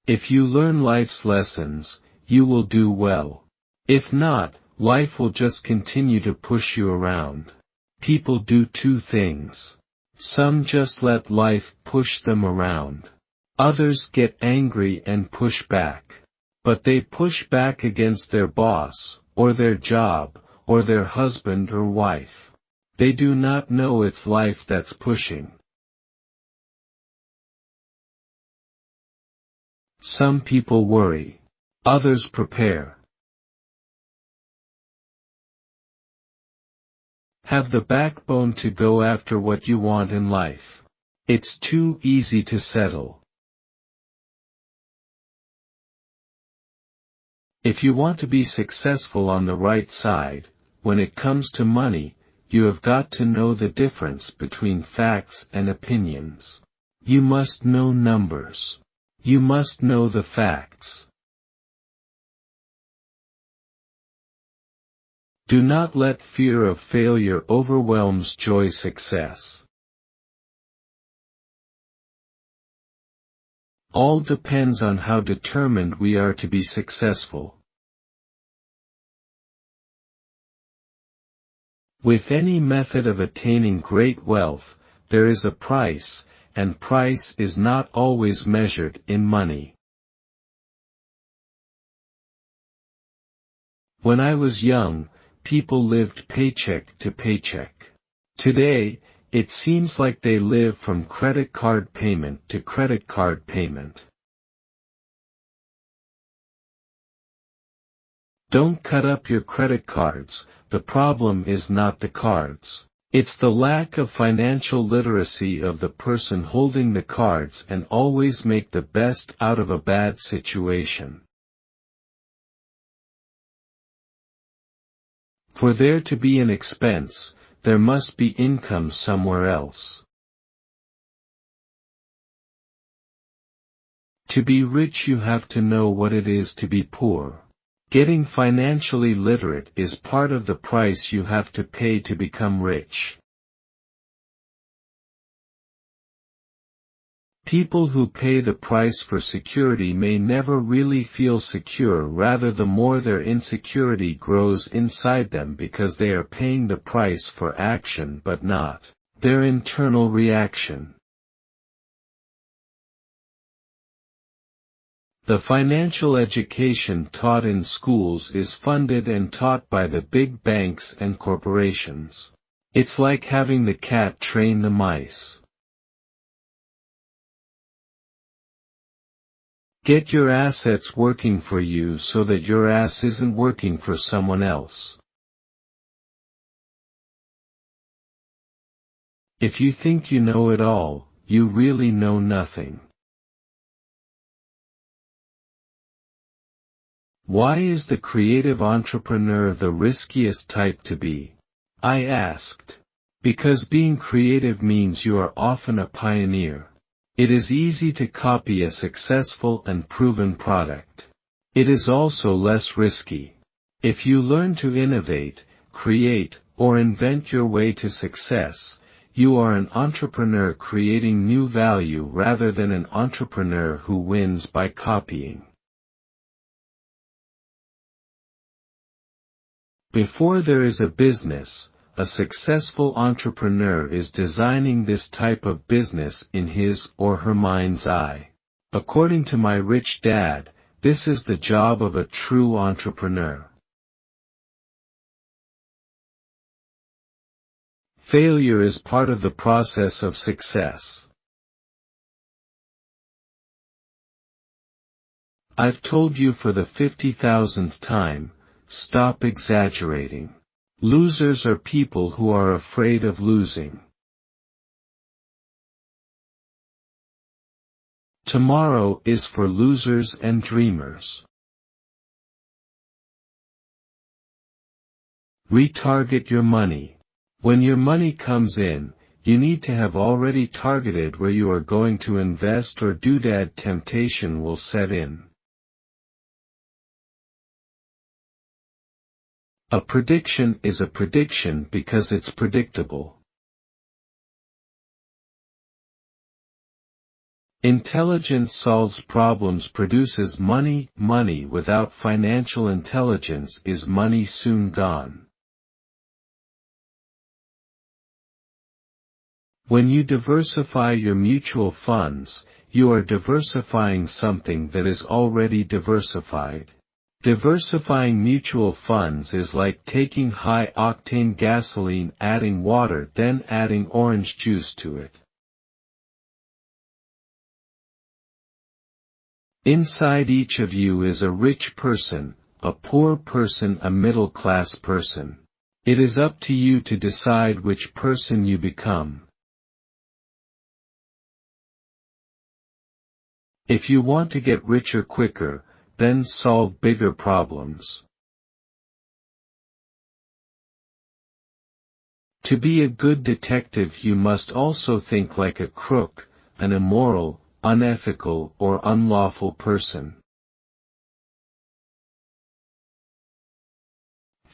Speaker 1: If you learn life's lessons, you will do well. If not, life will just continue to push you around. People do two things. Some just let life push them around. Others get angry and push back. But they push back against their boss, or their job, or their husband or wife. They do not know it's life that's pushing. Some people worry. Others prepare. Have the backbone to go after what you want in life. It's too easy to settle. If you want to be successful on the right side, when it comes to money, you have got to know the difference between facts and opinions. You must know numbers. You must know the facts. Do not let fear of failure overwhelms joy success. All depends on how determined we are to be successful. With any method of attaining great wealth, there is a price, and price is not always measured in money. When I was young, people lived paycheck to paycheck. Today, it seems like they live from credit card payment to credit card payment. Don't cut up your credit cards. The problem is not the cards. It's the lack of financial literacy of the person holding the cards, and always make the best out of a bad situation. For there to be an expense, there must be income somewhere else. To be rich, you have to know what it is to be poor. Getting financially literate is part of the price you have to pay to become rich. People who pay the price for security may never really feel secure, rather the more their insecurity grows inside them because they are paying the price for action but not their internal reaction. The financial education taught in schools is funded and taught by the big banks and corporations. It's like having the cat train the mice. Get your assets working for you so that your ass isn't working for someone else. If you think you know it all, you really know nothing. Why is the creative entrepreneur the riskiest type to be? I asked. Because being creative means you are often a pioneer. It is easy to copy a successful and proven product. It is also less risky. If you learn to innovate, create, or invent your way to success, you are an entrepreneur creating new value rather than an entrepreneur who wins by copying. Before there is a business, a successful entrepreneur is designing this type of business in his or her mind's eye. According to my rich dad, this is the job of a true entrepreneur. Failure is part of the process of success. I've told you for the 50,000th time, stop exaggerating. Losers are people who are afraid of losing. Tomorrow is for losers and dreamers. Retarget your money. When your money comes in, you need to have already targeted where you are going to invest, or doodad temptation will set in. A prediction is a prediction because it's predictable. Intelligence solves problems, produces money. Money without financial intelligence is money soon gone. When you diversify your mutual funds, you are diversifying something that is already diversified. Diversifying mutual funds is like taking high-octane gasoline, adding water, then adding orange juice to it. Inside each of you is a rich person, a poor person, a middle-class person. It is up to you to decide which person you become. If you want to get richer quicker, then solve bigger problems. To be a good detective, you must also think like a crook, an immoral, unethical, or unlawful person.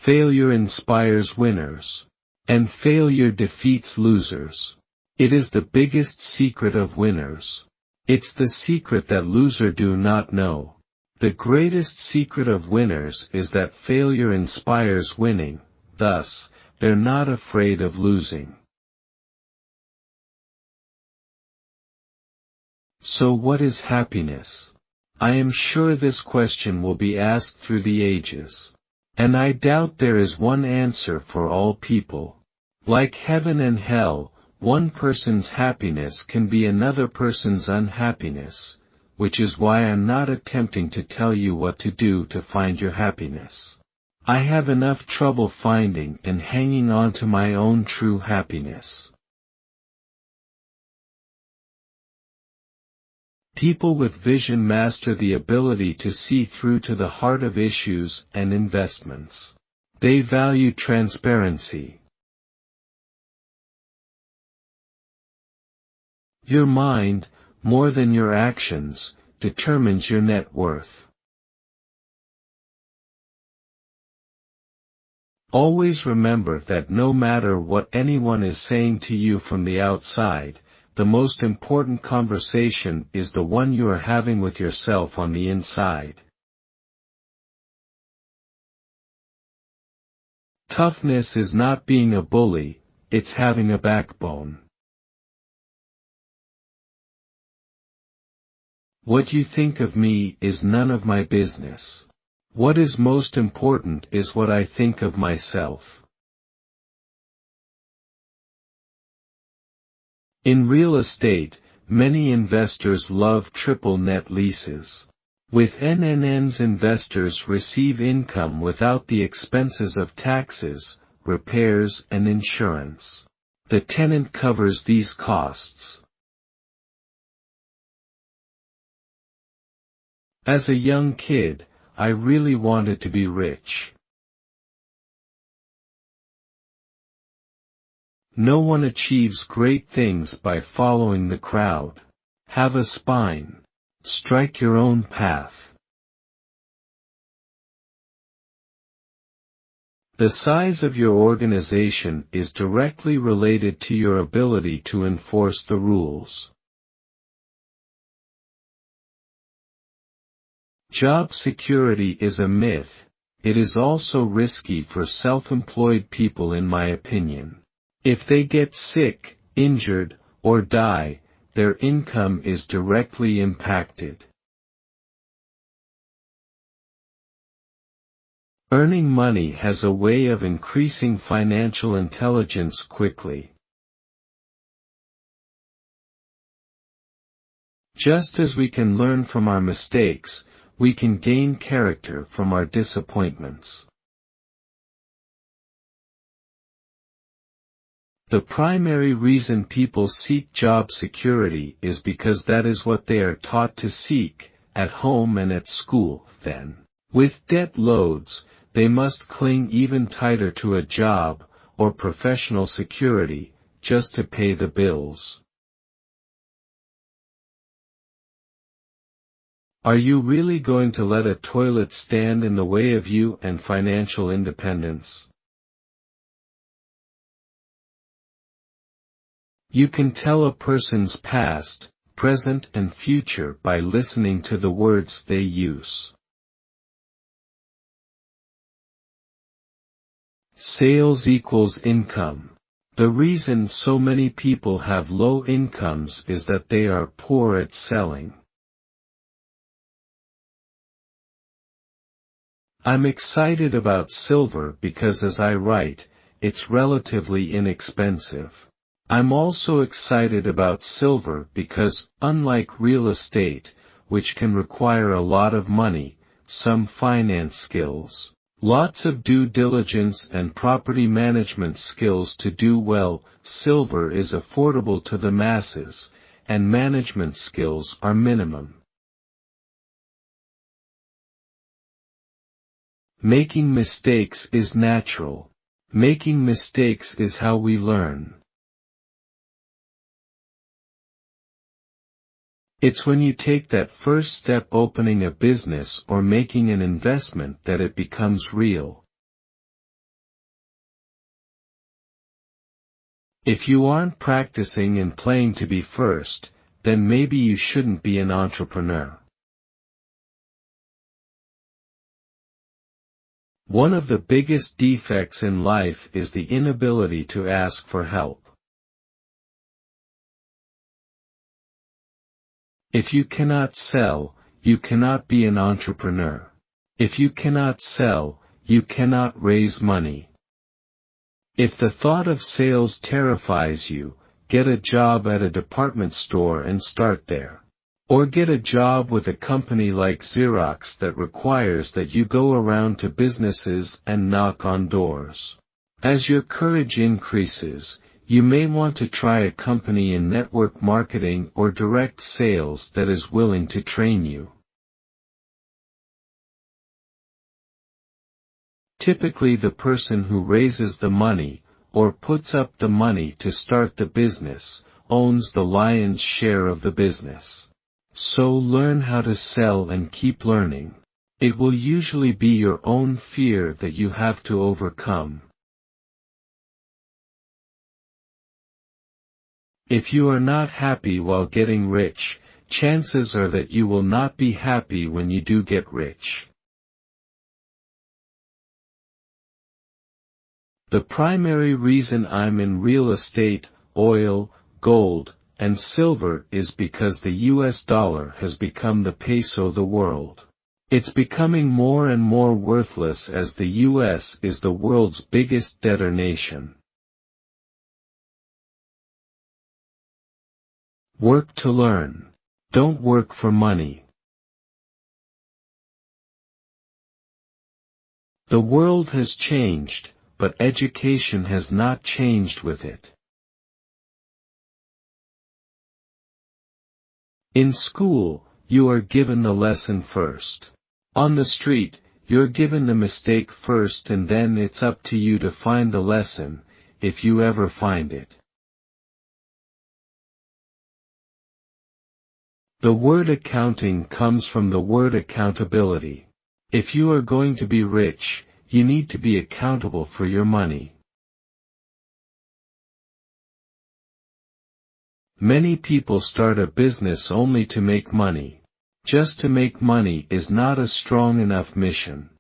Speaker 1: Failure inspires winners, and failure defeats losers. It is the biggest secret of winners. It's the secret that losers do not know. The greatest secret of winners is that failure inspires winning, thus, they're not afraid of losing. So what is happiness? I am sure this question will be asked through the ages. And I doubt there is one answer for all people. Like heaven and hell, one person's happiness can be another person's unhappiness, which is why I'm not attempting to tell you what to do to find your happiness. I have enough trouble finding and hanging on to my own true happiness. People with vision master the ability to see through to the heart of issues and investments. They value transparency. Your mind, more than your actions, determines your net worth. Always remember that no matter what anyone is saying to you from the outside, the most important conversation is the one you are having with yourself on the inside. Toughness is not being a bully, it's having a backbone. What you think of me is none of my business. What is most important is what I think of myself. In real estate, many investors love triple net leases. With NNNs, investors receive income without the expenses of taxes, repairs and insurance. The tenant covers these costs. As a young kid, I really wanted to be rich. No one achieves great things by following the crowd. Have a spine. Strike your own path. The size of your organization is directly related to your ability to enforce the rules. Job security is a myth. It is also risky for self-employed people, in my opinion. If they get sick, injured, or die, their income is directly impacted. Earning money has a way of increasing financial intelligence quickly. Just as we can learn from our mistakes, we can gain character from our disappointments. The primary reason people seek job security is because that is what they are taught to seek, at home and at school. Then, with debt loads, they must cling even tighter to a job, or professional security, just to pay the bills. Are you really going to let a toilet stand in the way of you and financial independence? You can tell a person's past, present and future by listening to the words they use. Sales equals income. The reason so many people have low incomes is that they are poor at selling. I'm excited about silver because, as I write, it's relatively inexpensive. I'm also excited about silver because, unlike real estate, which can require a lot of money, some finance skills, lots of due diligence and property management skills to do well, silver is affordable to the masses, and management skills are minimum. Making mistakes is natural. Making mistakes is how we learn. It's when you take that first step, opening a business or making an investment, that it becomes real. If you aren't practicing and playing to be first, then maybe you shouldn't be an entrepreneur. One of the biggest defects in life is the inability to ask for help. If you cannot sell, you cannot be an entrepreneur. If you cannot sell, you cannot raise money. If the thought of sales terrifies you, get a job at a department store and start there. Or get a job with a company like Xerox that requires that you go around to businesses and knock on doors. As your courage increases, you may want to try a company in network marketing or direct sales that is willing to train you. Typically the person who raises the money, or puts up the money to start the business, owns the lion's share of the business. So learn how to sell and keep learning. It will usually be your own fear that you have to overcome. If you are not happy while getting rich, chances are that you will not be happy when you do get rich. The primary reason I'm in real estate, oil, gold, and silver is because the US dollar has become the peso of the world. It's becoming more and more worthless as the US is the world's biggest debtor nation. Work to learn. Don't work for money. The world has changed, but education has not changed with it. In school, you are given the lesson first. On the street, you're given the mistake first and then it's up to you to find the lesson, if you ever find it. The word accounting comes from the word accountability. If you are going to be rich, you need to be accountable for your money. Many people start a business only to make money. Just to make money is not a strong enough mission.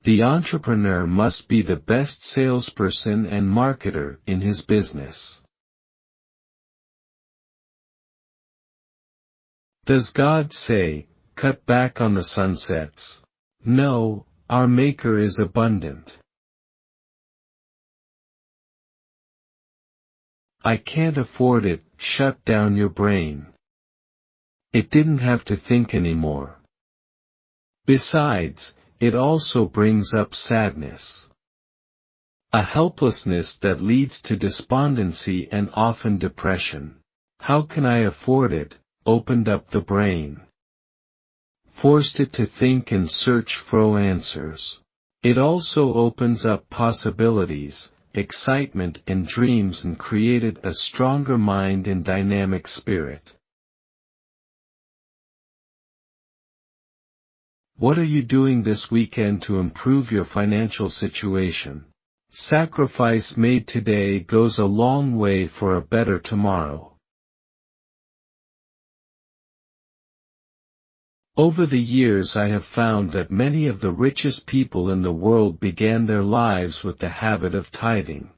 Speaker 1: The entrepreneur must be the best salesperson and marketer in his business. Does God say, "Cut back on the sunsets"? No, our Maker is abundant. I can't afford it, shut down your brain. It didn't have to think anymore. Besides, it also brings up sadness. A helplessness that leads to despondency and often depression. How can I afford it? Opened up the brain. Forced it to think and search for answers. It also opens up possibilities, excitement and dreams and created a stronger mind and dynamic spirit. What are you doing this weekend to improve your financial situation? Sacrifice made today goes a long way for a better tomorrow. Over the years I have found that many of the richest people in the world began their lives with the habit of tithing.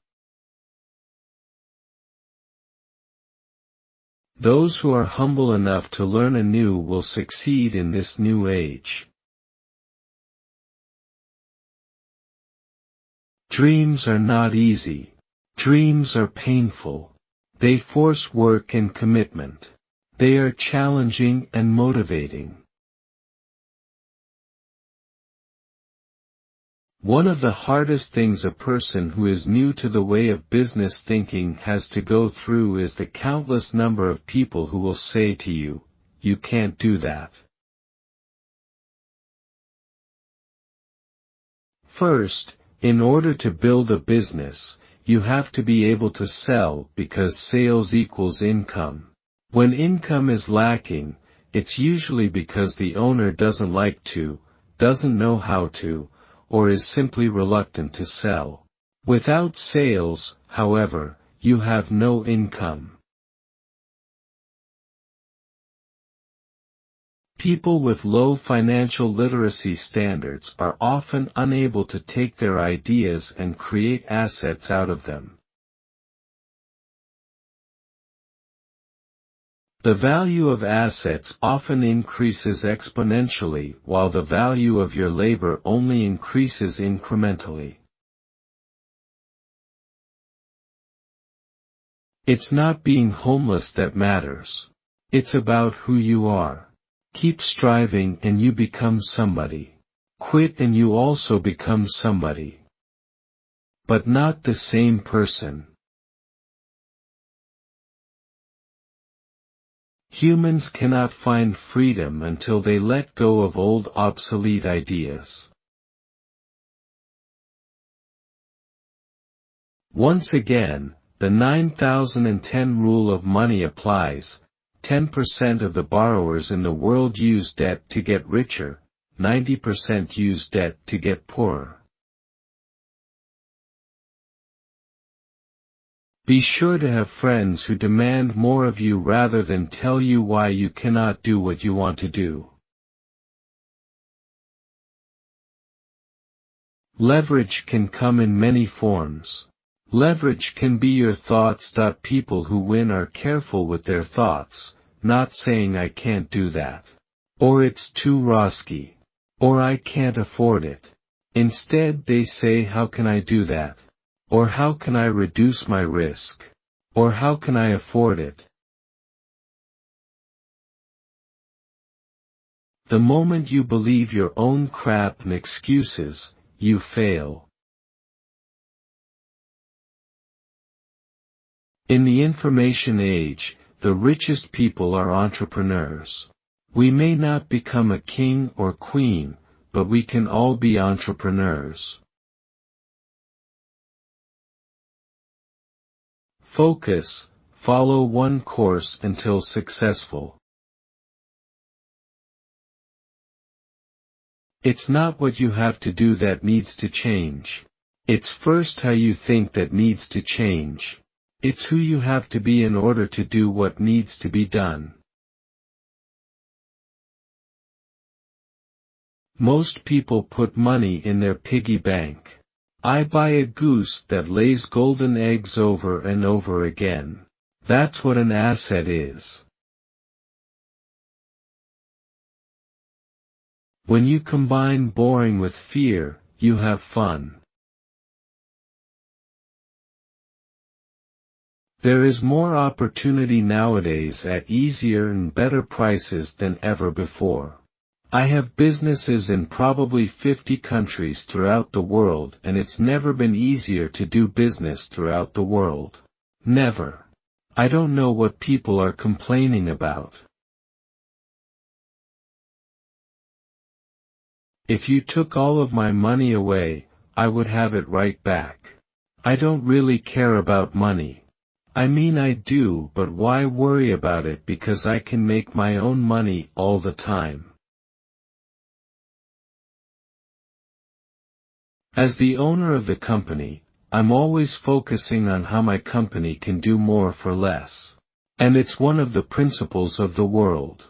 Speaker 1: Those who are humble enough to learn anew will succeed in this new age. Dreams are not easy. Dreams are painful. They force work and commitment. They are challenging and motivating. One of the hardest things a person who is new to the way of business thinking has to go through is the countless number of people who will say to you, "You can't do that." First, in order to build a business, you have to be able to sell because sales equals income. When income is lacking, it's usually because the owner doesn't like to, doesn't know how to, or is simply reluctant to sell. Without sales, however, you have no income. People with low financial literacy standards are often unable to take their ideas and create assets out of them. The value of assets often increases exponentially while the value of your labor only increases incrementally. It's not being homeless that matters. It's about who you are. Keep striving and you become somebody. Quit and you also become somebody. But not the same person. Humans cannot find freedom until they let go of old obsolete ideas. Once again, the 9010 rule of money applies. 10% of the borrowers in the world use debt to get richer, 90% use debt to get poorer. Be sure to have friends who demand more of you rather than tell you why you cannot do what you want to do. Leverage can come in many forms. Leverage can be your thoughts. People who win are careful with their thoughts, not saying I can't do that. Or it's too risky. Or I can't afford it. Instead they say how can I do that? Or how can I reduce my risk? Or how can I afford it? The moment you believe your own crap and excuses, you fail. In the information age, the richest people are entrepreneurs. We may not become a king or queen, but we can all be entrepreneurs. Focus, follow one course until successful. It's not what you have to do that needs to change. It's first how you think that needs to change. It's who you have to be in order to do what needs to be done. Most people put money in their piggy bank. I buy a goose that lays golden eggs over and over again. That's what an asset is. When you combine boring with fear, you have fun. There is more opportunity nowadays at easier and better prices than ever before. I have businesses in probably 50 countries throughout the world, and it's never been easier to do business throughout the world. Never. I don't know what people are complaining about. If you took all of my money away, I would have it right back. I don't really care about money. I mean I do, but why worry about it because I can make my own money all the time. As the owner of the company, I'm always focusing on how my company can do more for less. And it's one of the principles of the world.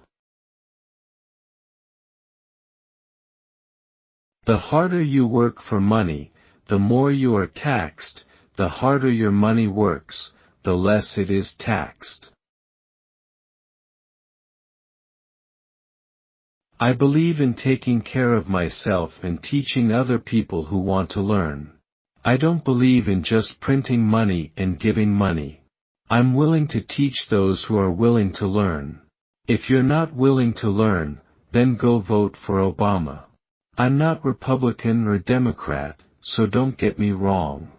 Speaker 1: The harder you work for money, the more you are taxed. The harder your money works, the less it is taxed. I believe in taking care of myself and teaching other people who want to learn. I don't believe in just printing money and giving money. I'm willing to teach those who are willing to learn. If you're not willing to learn, then go vote for Obama. I'm not Republican or Democrat, so don't get me wrong.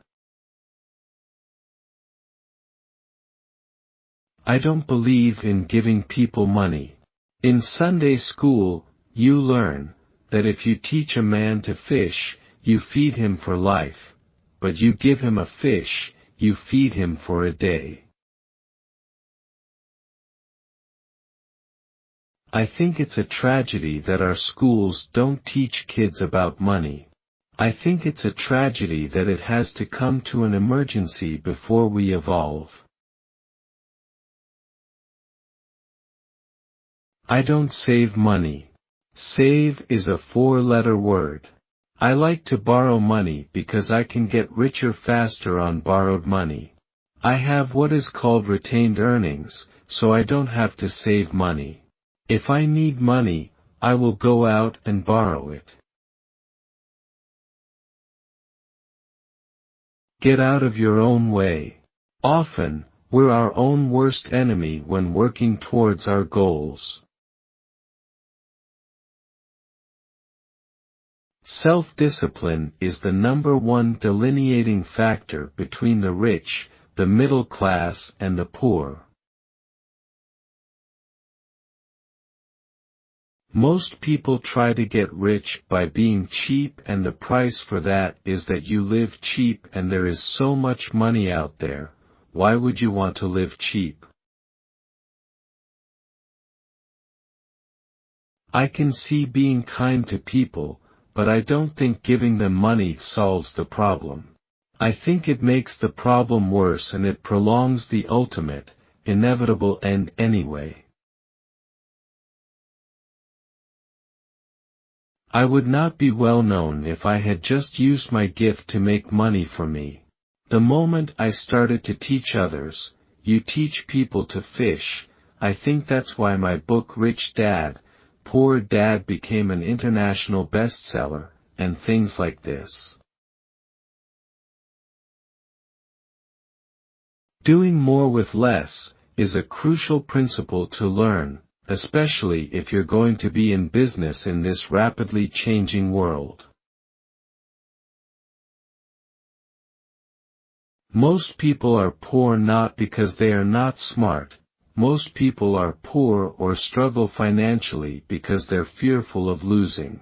Speaker 1: I don't believe in giving people money. In Sunday school, you learn that if you teach a man to fish, you feed him for life, but you give him a fish, you feed him for a day. I think it's a tragedy that our schools don't teach kids about money. I think it's a tragedy that it has to come to an emergency before we evolve. I don't save money. Save is a 4-letter word. I like to borrow money because I can get richer faster on borrowed money. I have what is called retained earnings, so I don't have to save money. If I need money, I will go out and borrow it. Get out of your own way. Often, We're our own worst enemy when working towards our goals. Self-discipline is the number one delineating factor between the rich, the middle class, and the poor. Most people try to get rich by being cheap, and the price for that is that you live cheap, and there is so much money out there. Why would you want to live cheap? I can see being kind to people, but I don't think giving them money solves the problem. I think it makes the problem worse, and it prolongs the ultimate, inevitable end anyway. I would not be well known if I had just used my gift to make money for me. The moment I started to teach others, you teach people to fish. I think that's why my book Rich Dad, Poor Dad became an international bestseller, and things like this. Doing more with less is a crucial principle to learn, especially if you're going to be in business in this rapidly changing world. Most people are poor not because they are not smart. Most people are poor or struggle financially because they're fearful of losing.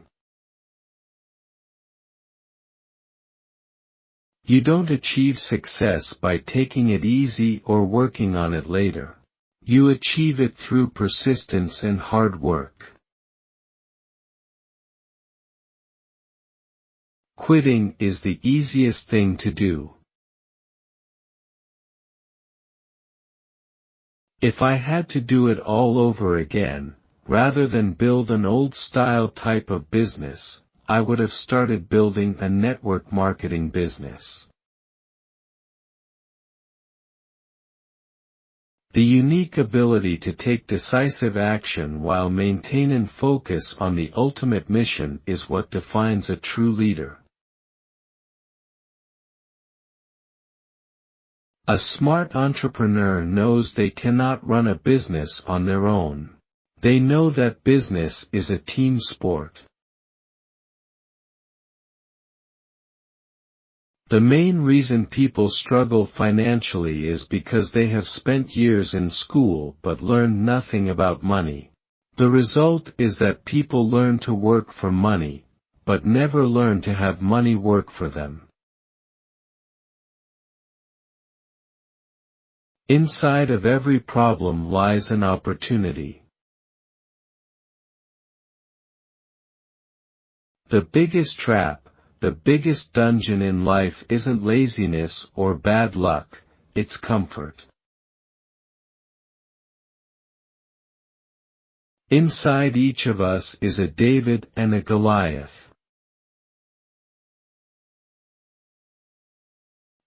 Speaker 1: You don't achieve success by taking it easy or working on it later. You achieve it through persistence and hard work. Quitting is the easiest thing to do. If I had to do it all over again, rather than build an old-style type of business, I would have started building a network marketing business. The unique ability to take decisive action while maintaining focus on the ultimate mission is what defines a true leader. A smart entrepreneur knows they cannot run a business on their own. They know that business is a team sport. The main reason people struggle financially is because they have spent years in school but learned nothing about money. The result is that people learn to work for money, but never learn to have money work for them. Inside of every problem lies an opportunity. The biggest trap, the biggest dungeon in life isn't laziness or bad luck, it's comfort. Inside each of us is a David and a Goliath.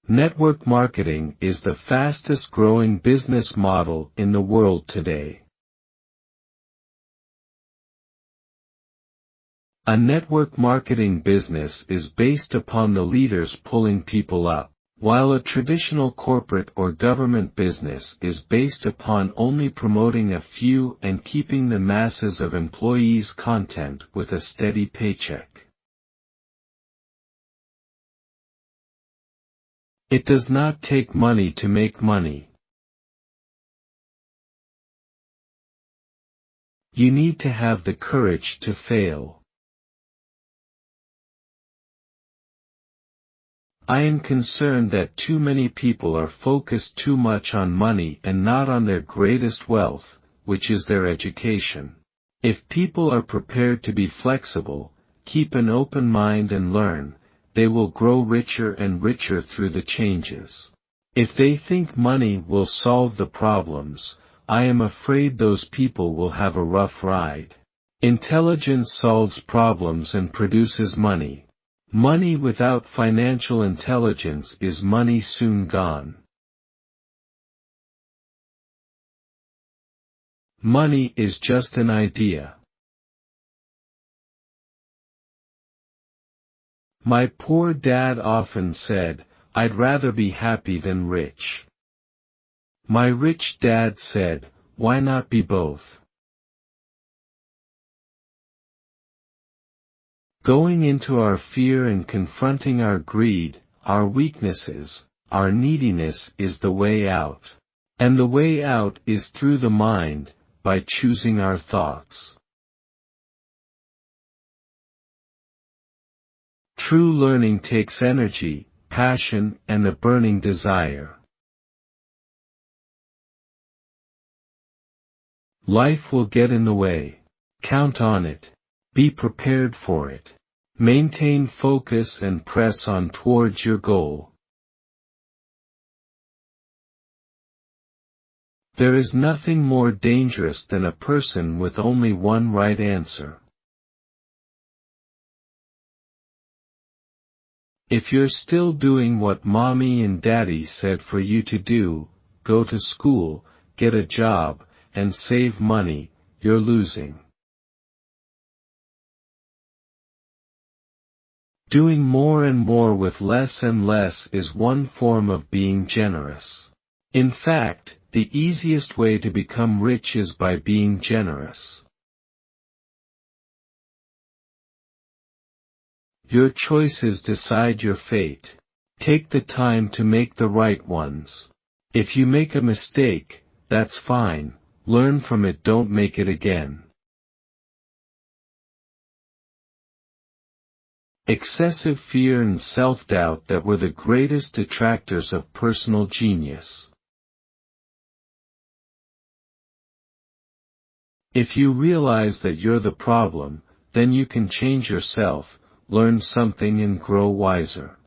Speaker 1: Network marketing is the fastest growing business model in the world today. A network marketing business is based upon the leaders pulling people up, while a traditional corporate or government business is based upon only promoting a few and keeping the masses of employees content with a steady paycheck. It does not take money to make money. You need to have the courage to fail. I am concerned that too many people are focused too much on money and not on their greatest wealth, which is their education. If people are prepared to be flexible, keep an open mind and learn, they will grow richer and richer through the changes. If they think money will solve the problems, I am afraid those people will have a rough ride. Intelligence solves problems and produces money. Money without financial intelligence is money soon gone. Money is just an idea. My poor dad often said, "I'd rather be happy than rich." My rich dad said, why not be both? Going into our fear and confronting our greed, our weaknesses, our neediness is the way out. And the way out is through the mind, by choosing our thoughts. True learning takes energy, passion, and a burning desire. Life will get in the way. Count on it. Be prepared for it. Maintain focus and press on towards your goal. There is nothing more dangerous than a person with only one right answer. If you're still doing what mommy and daddy said for you to do, go to school, get a job, and save money, you're losing. Doing more and more with less and less is one form of being generous. In fact, the easiest way to become rich is by being generous. Your choices decide your fate. Take the time to make the right ones. If you make a mistake, that's fine, learn from it, don't make it again. Excessive fear and self-doubt that were the greatest detractors of personal genius. If you realize that you're the problem, then you can change yourself, learn something and grow wiser.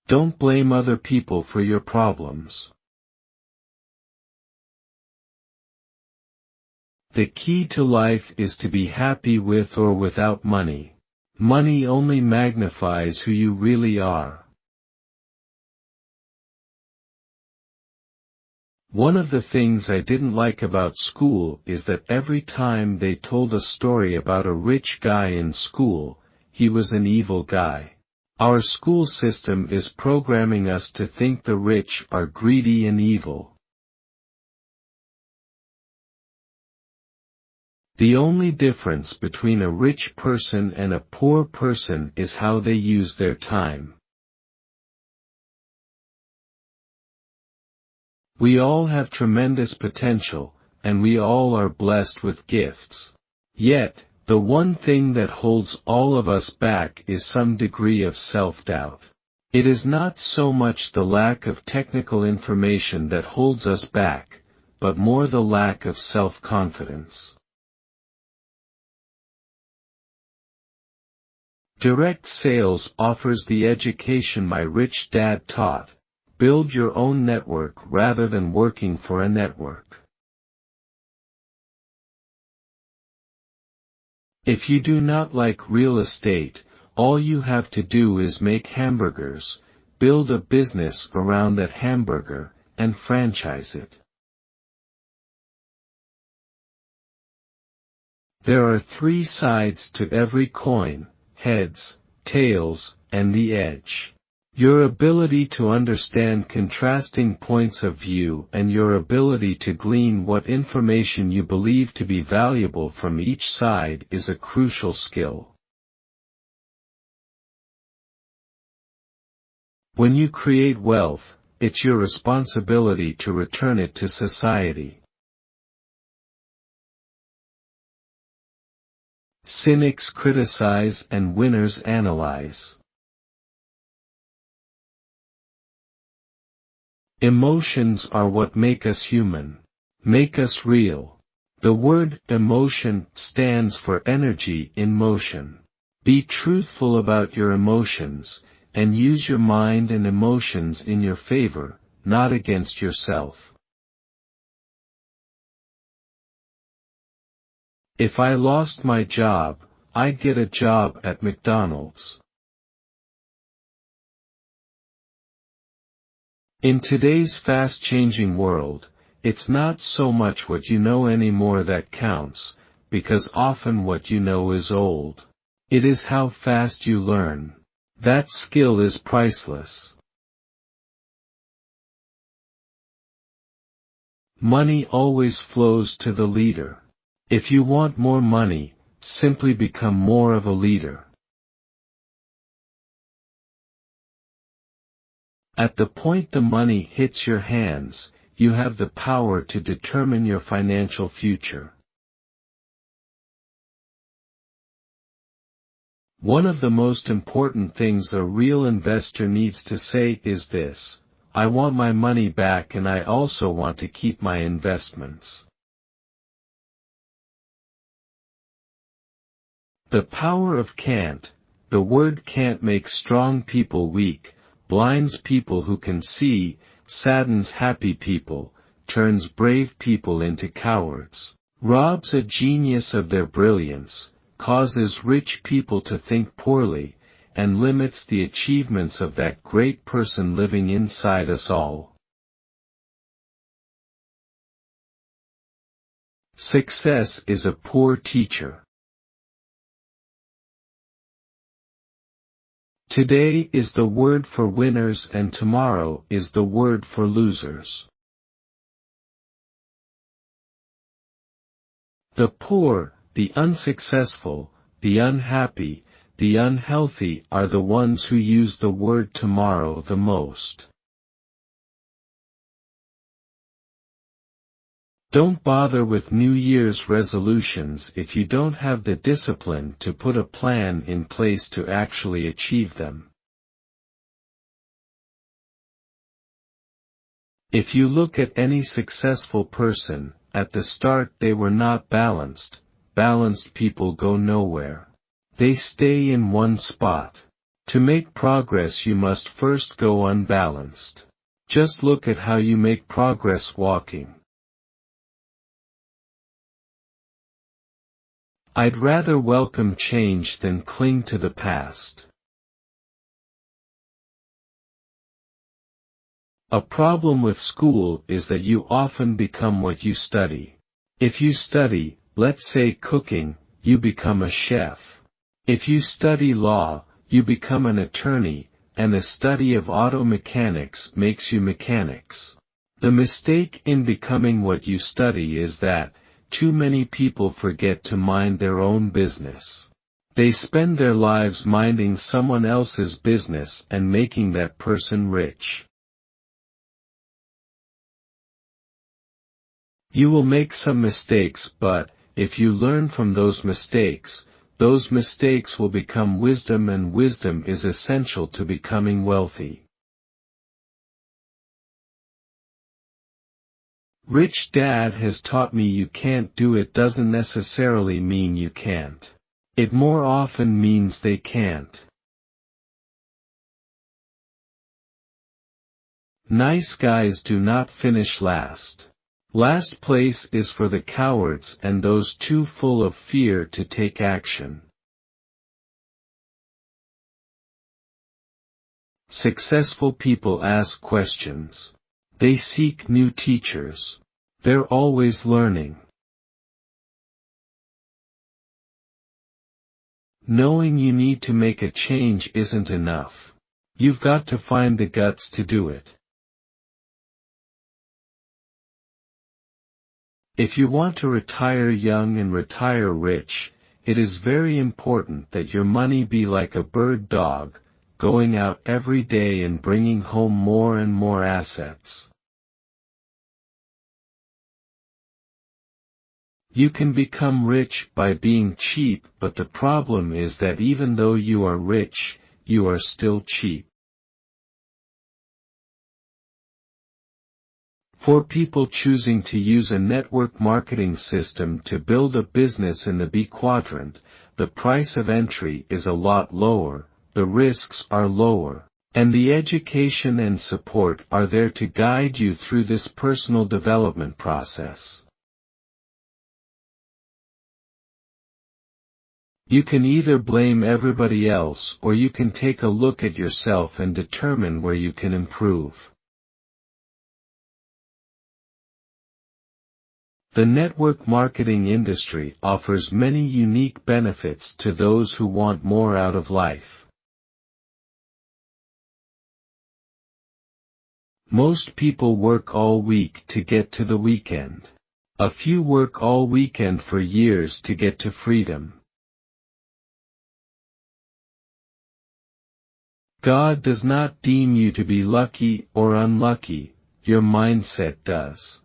Speaker 1: Don't blame other people for your problems. The key to life is to be happy with or without money. Money only magnifies who you really are. One of the things I didn't like about school is that every time they told a story about a rich guy in school, he was an evil guy. Our school system is programming us to think the rich are greedy and evil. The only difference between a rich person and a poor person is how they use their time. We all have tremendous potential, and we all are blessed with gifts. Yet, the one thing that holds all of us back is some degree of self-doubt. It is not so much the lack of technical information that holds us back, but more the lack of self-confidence. Direct sales offers the education my rich dad taught. Build your own network rather than working for a network. If you do not like real estate, all you have to do is make hamburgers, build a business around that hamburger, and franchise it. There are three sides to every coin: heads, tails, and the edge. Your ability to understand contrasting points of view and your ability to glean what information you believe to be valuable from each side is a crucial skill. When you create wealth, it's your responsibility to return it to society. Cynics criticize and winners analyze. Emotions are what make us human, make us real. The word emotion stands for energy in motion. Be truthful about your emotions, and use your mind and emotions in your favor, not against yourself. If I lost my job, I'd get a job at McDonald's. In today's fast-changing world, it's not so much what you know anymore that counts, because often what you know is old. It is how fast you learn. That skill is priceless. Money always flows to the leader. If you want more money, simply become more of a leader. At the point the money hits your hands, you have the power to determine your financial future. One of the most important things a real investor needs to say is this: I want my money back and I also want to keep my investments. The power of can't. The word can't makes strong people weak, blinds people who can see, saddens happy people, turns brave people into cowards, robs a genius of their brilliance, causes rich people to think poorly, and limits the achievements of that great person living inside us all. Success is a poor teacher. Today is the word for winners and tomorrow is the word for losers. The poor, the unsuccessful, the unhappy, the unhealthy are the ones who use the word tomorrow the most. Don't bother with New Year's resolutions if you don't have the discipline to put a plan in place to actually achieve them. If you look at any successful person, at the start they were not balanced. Balanced people go nowhere. They stay in one spot. To make progress you must first go unbalanced. Just look at how you make progress walking. I'd rather welcome change than cling to the past. A problem with school is that you often become what you study. If you study, let's say cooking, you become a chef. If you study law, you become an attorney, and the study of auto mechanics makes you mechanics. The mistake in becoming what you study is that too many people forget to mind their own business. They spend their lives minding someone else's business and making that person rich. You will make some mistakes, but if you learn from those mistakes will become wisdom, and wisdom is essential to becoming wealthy. Rich Dad has taught me you can't do it doesn't necessarily mean you can't. It more often means they can't. Nice guys do not finish last. Last place is for the cowards and those too full of fear to take action. Successful people ask questions. They seek new teachers. They're always learning. Knowing you need to make a change isn't enough. You've got to find the guts to do it. If you want to retire young and retire rich, it is very important that your money be like a bird dog, going out every day and bringing home more and more assets. You can become rich by being cheap, but the problem is that even though you are rich, you are still cheap. For people choosing to use a network marketing system to build a business in the B quadrant, the price of entry is a lot lower, the risks are lower, and the education and support are there to guide you through this personal development process. You can either blame everybody else or you can take a look at yourself and determine where you can improve. The network marketing industry offers many unique benefits to those who want more out of life. Most people work all week to get to the weekend. A few work all weekend for years to get to freedom. God does not deem you to be lucky or unlucky, your mindset does.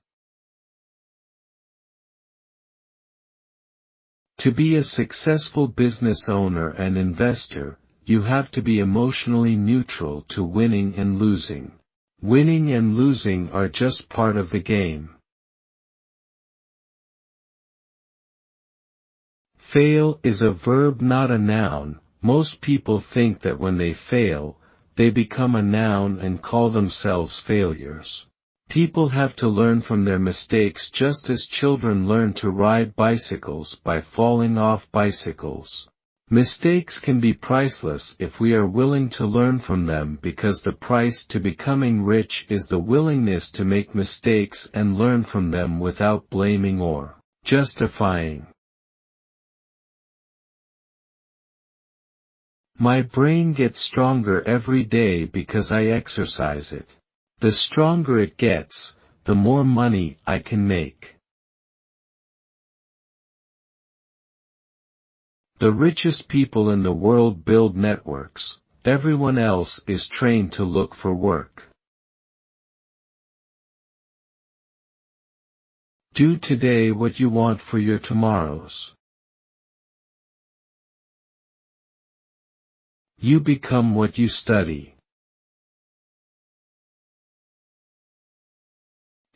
Speaker 1: To be a successful business owner and investor, you have to be emotionally neutral to winning and losing. Winning and losing are just part of the game. Fail is a verb, not a noun. Most people think that when they fail, they become a noun and call themselves failures. People have to learn from their mistakes just as children learn to ride bicycles by falling off bicycles. Mistakes can be priceless if we are willing to learn from them, because the price to becoming rich is the willingness to make mistakes and learn from them without blaming or justifying. My brain gets stronger every day because I exercise it. The stronger it gets, the more money I can make. The richest people in the world build networks. Everyone else is trained to look for work. Do today what you want for your tomorrows. You become what you study.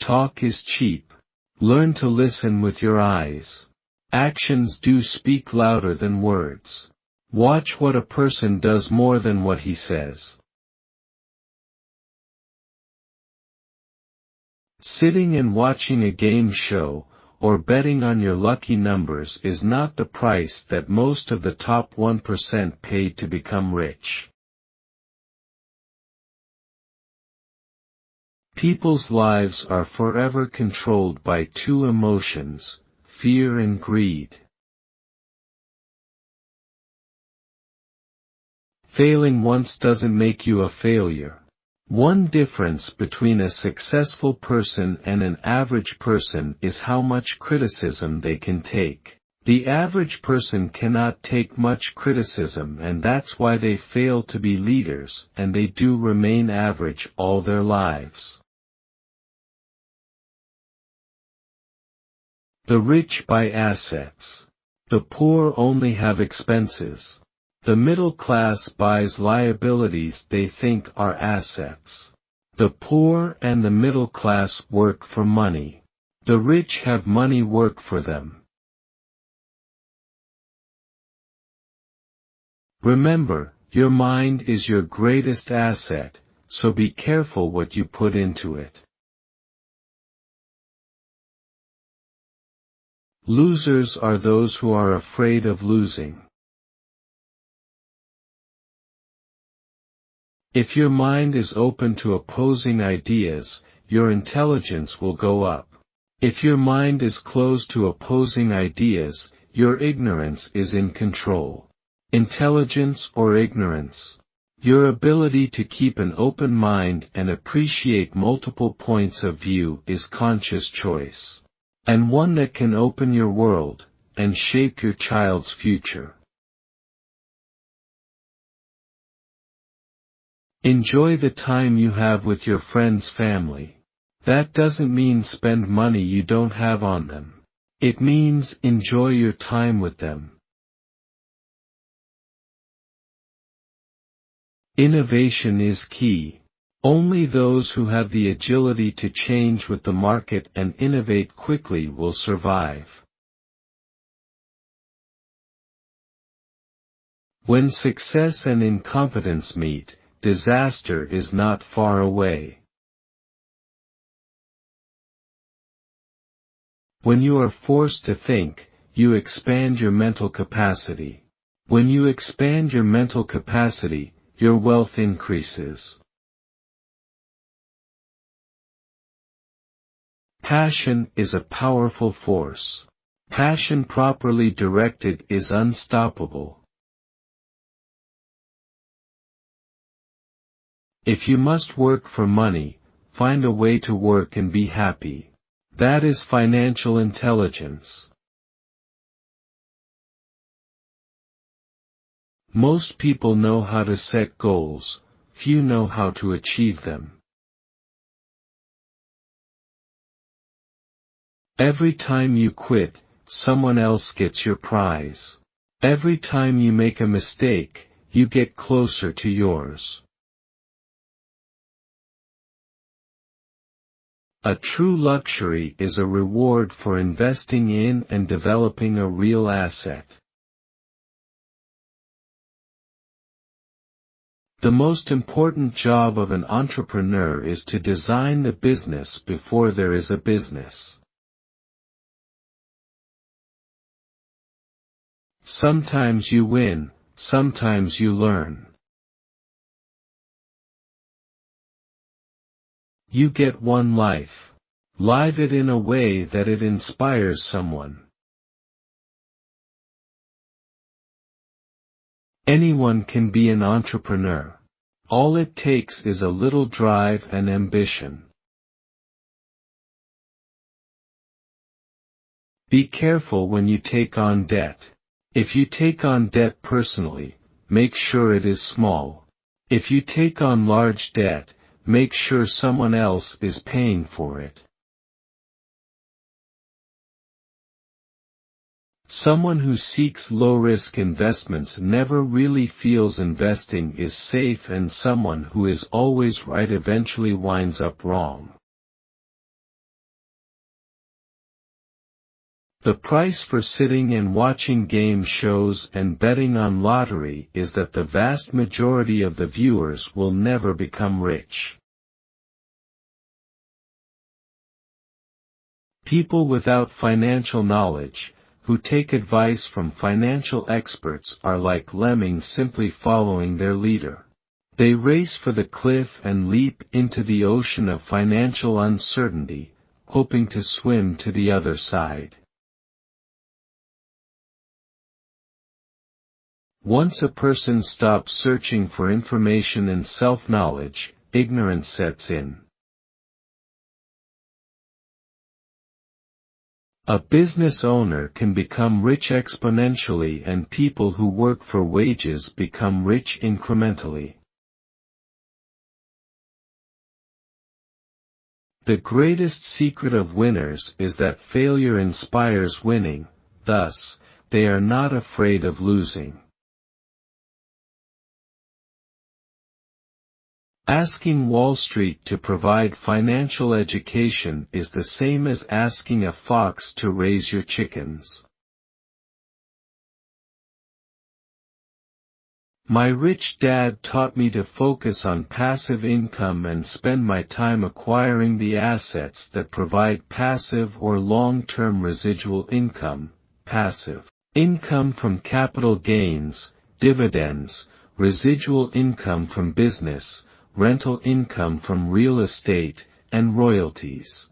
Speaker 1: Talk is cheap. Learn to listen with your eyes. Actions do speak louder than words. Watch what a person does more than what he says. Sitting and watching a game show, or betting on your lucky numbers is not the price that most of the top 1% paid to become rich. People's lives are forever controlled by two emotions, fear and greed. Failing once doesn't make you a failure. One difference between a successful person and an average person is how much criticism they can take. The average person cannot take much criticism, and that's why they fail to be leaders, and they do remain average all their lives. The rich buy assets. The poor only have expenses. The middle class buys liabilities they think are assets. The poor and the middle class work for money. The rich have money work for them. Remember, your mind is your greatest asset, so be careful what you put into it. Losers are those who are afraid of losing. If your mind is open to opposing ideas, your intelligence will go up. If your mind is closed to opposing ideas, your ignorance is in control. Intelligence or ignorance. Your ability to keep an open mind and appreciate multiple points of view is conscious choice. And one that can open your world, and shape your child's future. Enjoy the time you have with your friends' family. That doesn't mean spend money you don't have on them. It means enjoy your time with them. Innovation is key. Only those who have the agility to change with the market and innovate quickly will survive. When success and incompetence meet, disaster is not far away. When you are forced to think, you expand your mental capacity. When you expand your mental capacity, your wealth increases. Passion is a powerful force. Passion properly directed is unstoppable. If you must work for money, find a way to work and be happy. That is financial intelligence. Most people know how to set goals, few know how to achieve them. Every time you quit, someone else gets your prize. Every time you make a mistake, you get closer to yours. A true luxury is a reward for investing in and developing a real asset. The most important job of an entrepreneur is to design the business before there is a business. Sometimes you win, sometimes you learn. You get one life. Live it in a way that it inspires someone. Anyone can be an entrepreneur. All it takes is a little drive and ambition. Be careful when you take on debt. If you take on debt personally, make sure it is small. If you take on large debt, make sure someone else is paying for it. Someone who seeks low-risk investments never really feels investing is safe, and someone who is always right eventually winds up wrong. The price for sitting and watching game shows and betting on lottery is that the vast majority of the viewers will never become rich. People without financial knowledge, who take advice from financial experts, are like lemmings simply following their leader. They race for the cliff and leap into the ocean of financial uncertainty, hoping to swim to the other side. Once a person stops searching for information and self-knowledge, ignorance sets in. A business owner can become rich exponentially, and people who work for wages become rich incrementally. The greatest secret of winners is that failure inspires winning, thus, they are not afraid of losing. Asking Wall Street to provide financial education is the same as asking a fox to raise your chickens. My rich dad taught me to focus on passive income and spend my time acquiring the assets that provide passive or long-term residual income. Passive income from capital gains, dividends, residual income from business, rental income from real estate, and royalties.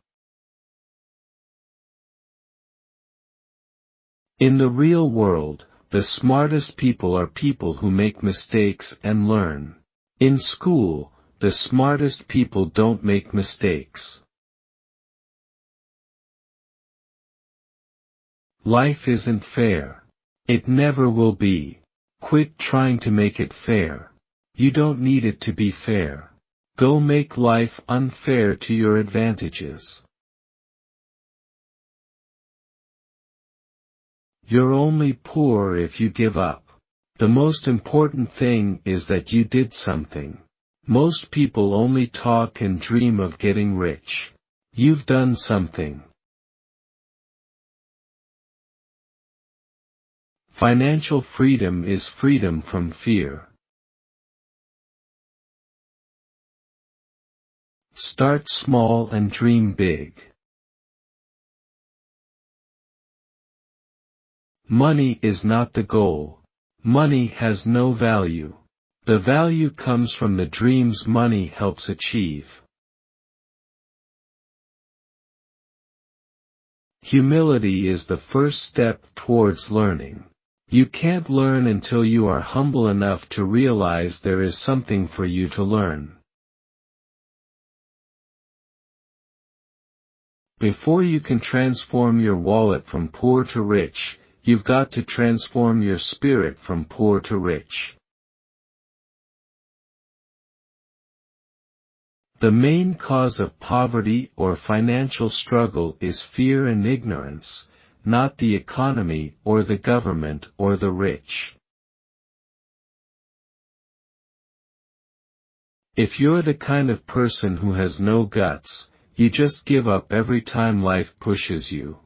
Speaker 1: In the real world, the smartest people are people who make mistakes and learn. In school, the smartest people don't make mistakes. Life isn't fair. It never will be. Quit trying to make it fair. You don't need it to be fair. Go make life unfair to your advantages. You're only poor if you give up. The most important thing is that you did something. Most people only talk and dream of getting rich. You've done something. Financial freedom is freedom from fear. Start small and dream big. Money is not the goal. Money has no value. The value comes from the dreams money helps achieve. Humility is the first step towards learning. You can't learn until you are humble enough to realize there is something for you to learn. Before you can transform your wallet from poor to rich, you've got to transform your spirit from poor to rich. The main cause of poverty or financial struggle is fear and ignorance, not the economy or the government or the rich. If you're the kind of person who has no guts, you just give up every time life pushes you.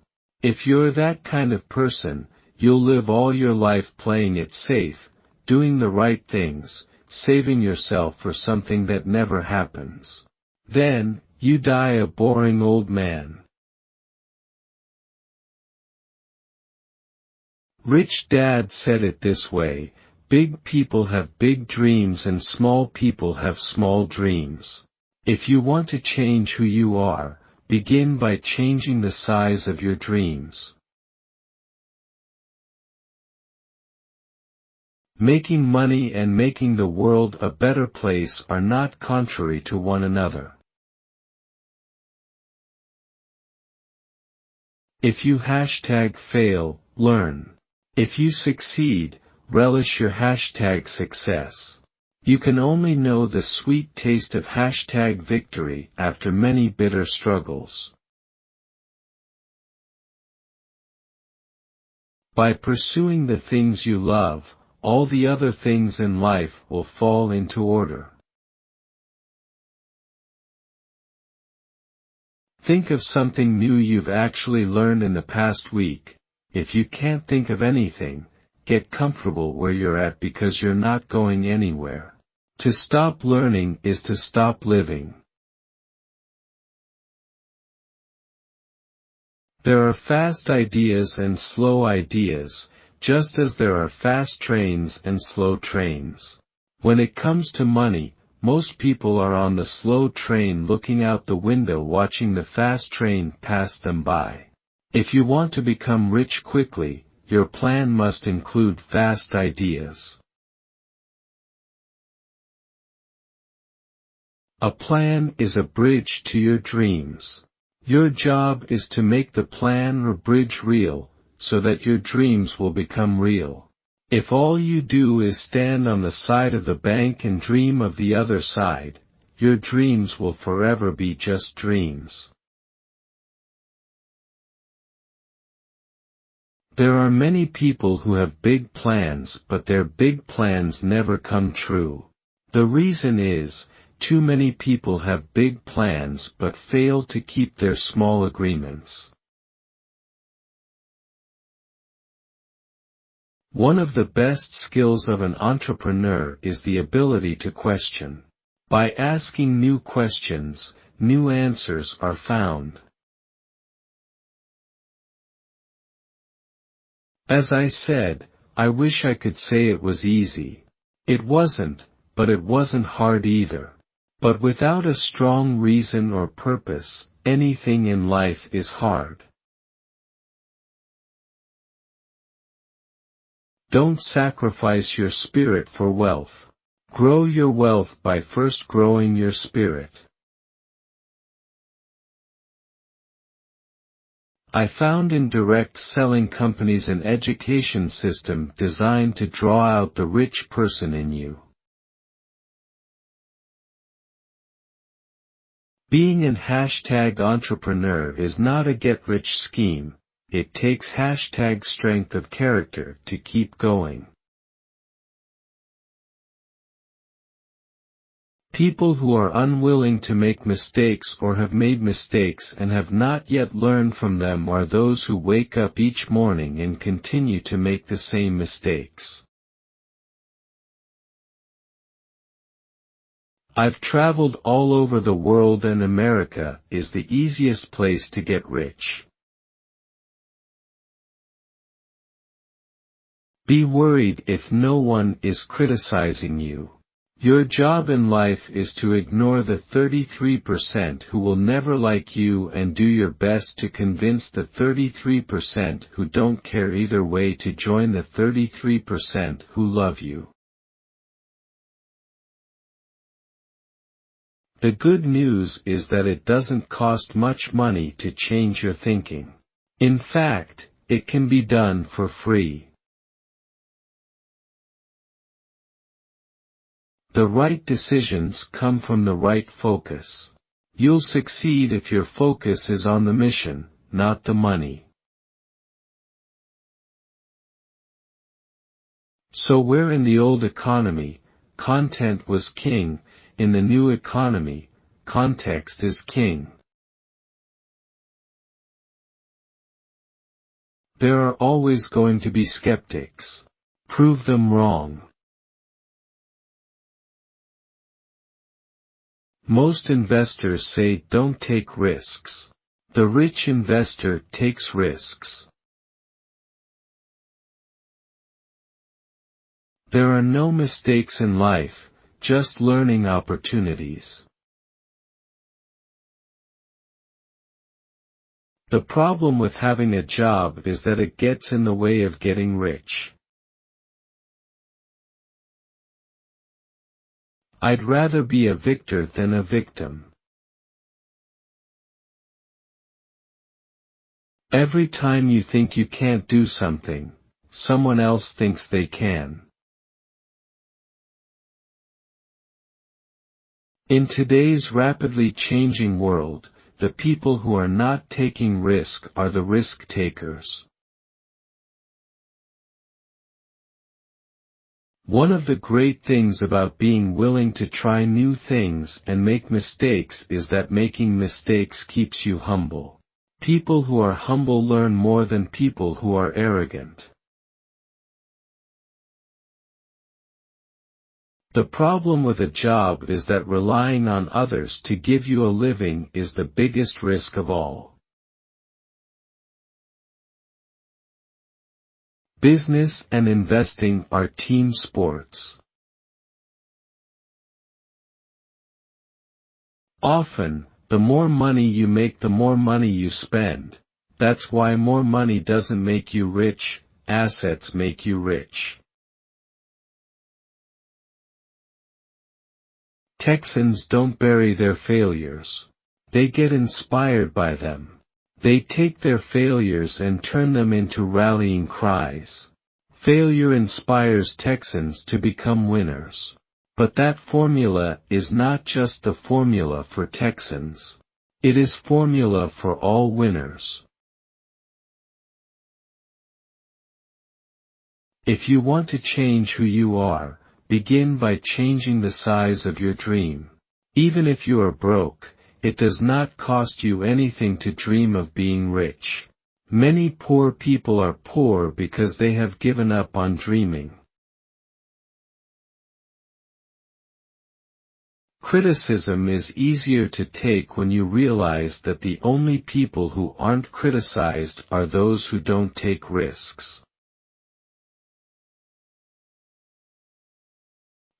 Speaker 1: If you're that kind of person, you'll live all your life playing it safe, doing the right things, saving yourself for something that never happens. Then, you die a boring old man. Rich Dad said it this way: big people have big dreams and small people have small dreams. If you want to change who you are, begin by changing the size of your dreams. Making money and making the world a better place are not contrary to one another. If you #fail, learn. If you succeed, relish your #success. You can only know the sweet taste of #victory after many bitter struggles. By pursuing the things you love, all the other things in life will fall into order. Think of something new you've actually learned in the past week. If you can't think of anything, get comfortable where you're at because you're not going anywhere. To stop learning is to stop living. There are fast ideas and slow ideas, just as there are fast trains and slow trains. When it comes to money, most people are on the slow train looking out the window watching the fast train pass them by. If you want to become rich quickly, your plan must include fast ideas. A plan is a bridge to your dreams. Your job is to make the plan or bridge real, so that your dreams will become real. If all you do is stand on the side of the bank and dream of the other side, your dreams will forever be just dreams. There are many people who have big plans, but their big plans never come true. The reason is, too many people have big plans but fail to keep their small agreements. One of the best skills of an entrepreneur is the ability to question. By asking new questions, new answers are found. As I said, I wish I could say it was easy. It wasn't, but it wasn't hard either. But without a strong reason or purpose, anything in life is hard. Don't sacrifice your spirit for wealth. Grow your wealth by first growing your spirit. I found in direct selling companies an education system designed to draw out the rich person in you. Being an #entrepreneur is not a get-rich scheme. It takes #strength of character to keep going. People who are unwilling to make mistakes or have made mistakes and have not yet learned from them are those who wake up each morning and continue to make the same mistakes. I've traveled all over the world and America is the easiest place to get rich. Be worried if no one is criticizing you. Your job in life is to ignore the 33% who will never like you and do your best to convince the 33% who don't care either way to join the 33% who love you. The good news is that it doesn't cost much money to change your thinking. In fact, it can be done for free. The right decisions come from the right focus. You'll succeed if your focus is on the mission, not the money. So where in the old economy, content was king, in the new economy, context is king. There are always going to be skeptics. Prove them wrong. Most investors say don't take risks. The rich investor takes risks. There are no mistakes in life, just learning opportunities. The problem with having a job is that it gets in the way of getting rich. I'd rather be a victor than a victim. Every time you think you can't do something, someone else thinks they can. In today's rapidly changing world, the people who are not taking risk are the risk takers. One of the great things about being willing to try new things and make mistakes is that making mistakes keeps you humble. People who are humble learn more than people who are arrogant. The problem with a job is that relying on others to give you a living is the biggest risk of all. Business and investing are team sports. Often, the more money you make, the more money you spend. That's why more money doesn't make you rich, assets make you rich. Texans don't bury their failures. They get inspired by them. They take their failures and turn them into rallying cries. Failure inspires Texans to become winners. But that formula is not just the formula for Texans. It is formula for all winners. If you want to change who you are, begin by changing the size of your dream. Even if you are broke, it does not cost you anything to dream of being rich. Many poor people are poor because they have given up on dreaming. Criticism is easier to take when you realize that the only people who aren't criticized are those who don't take risks.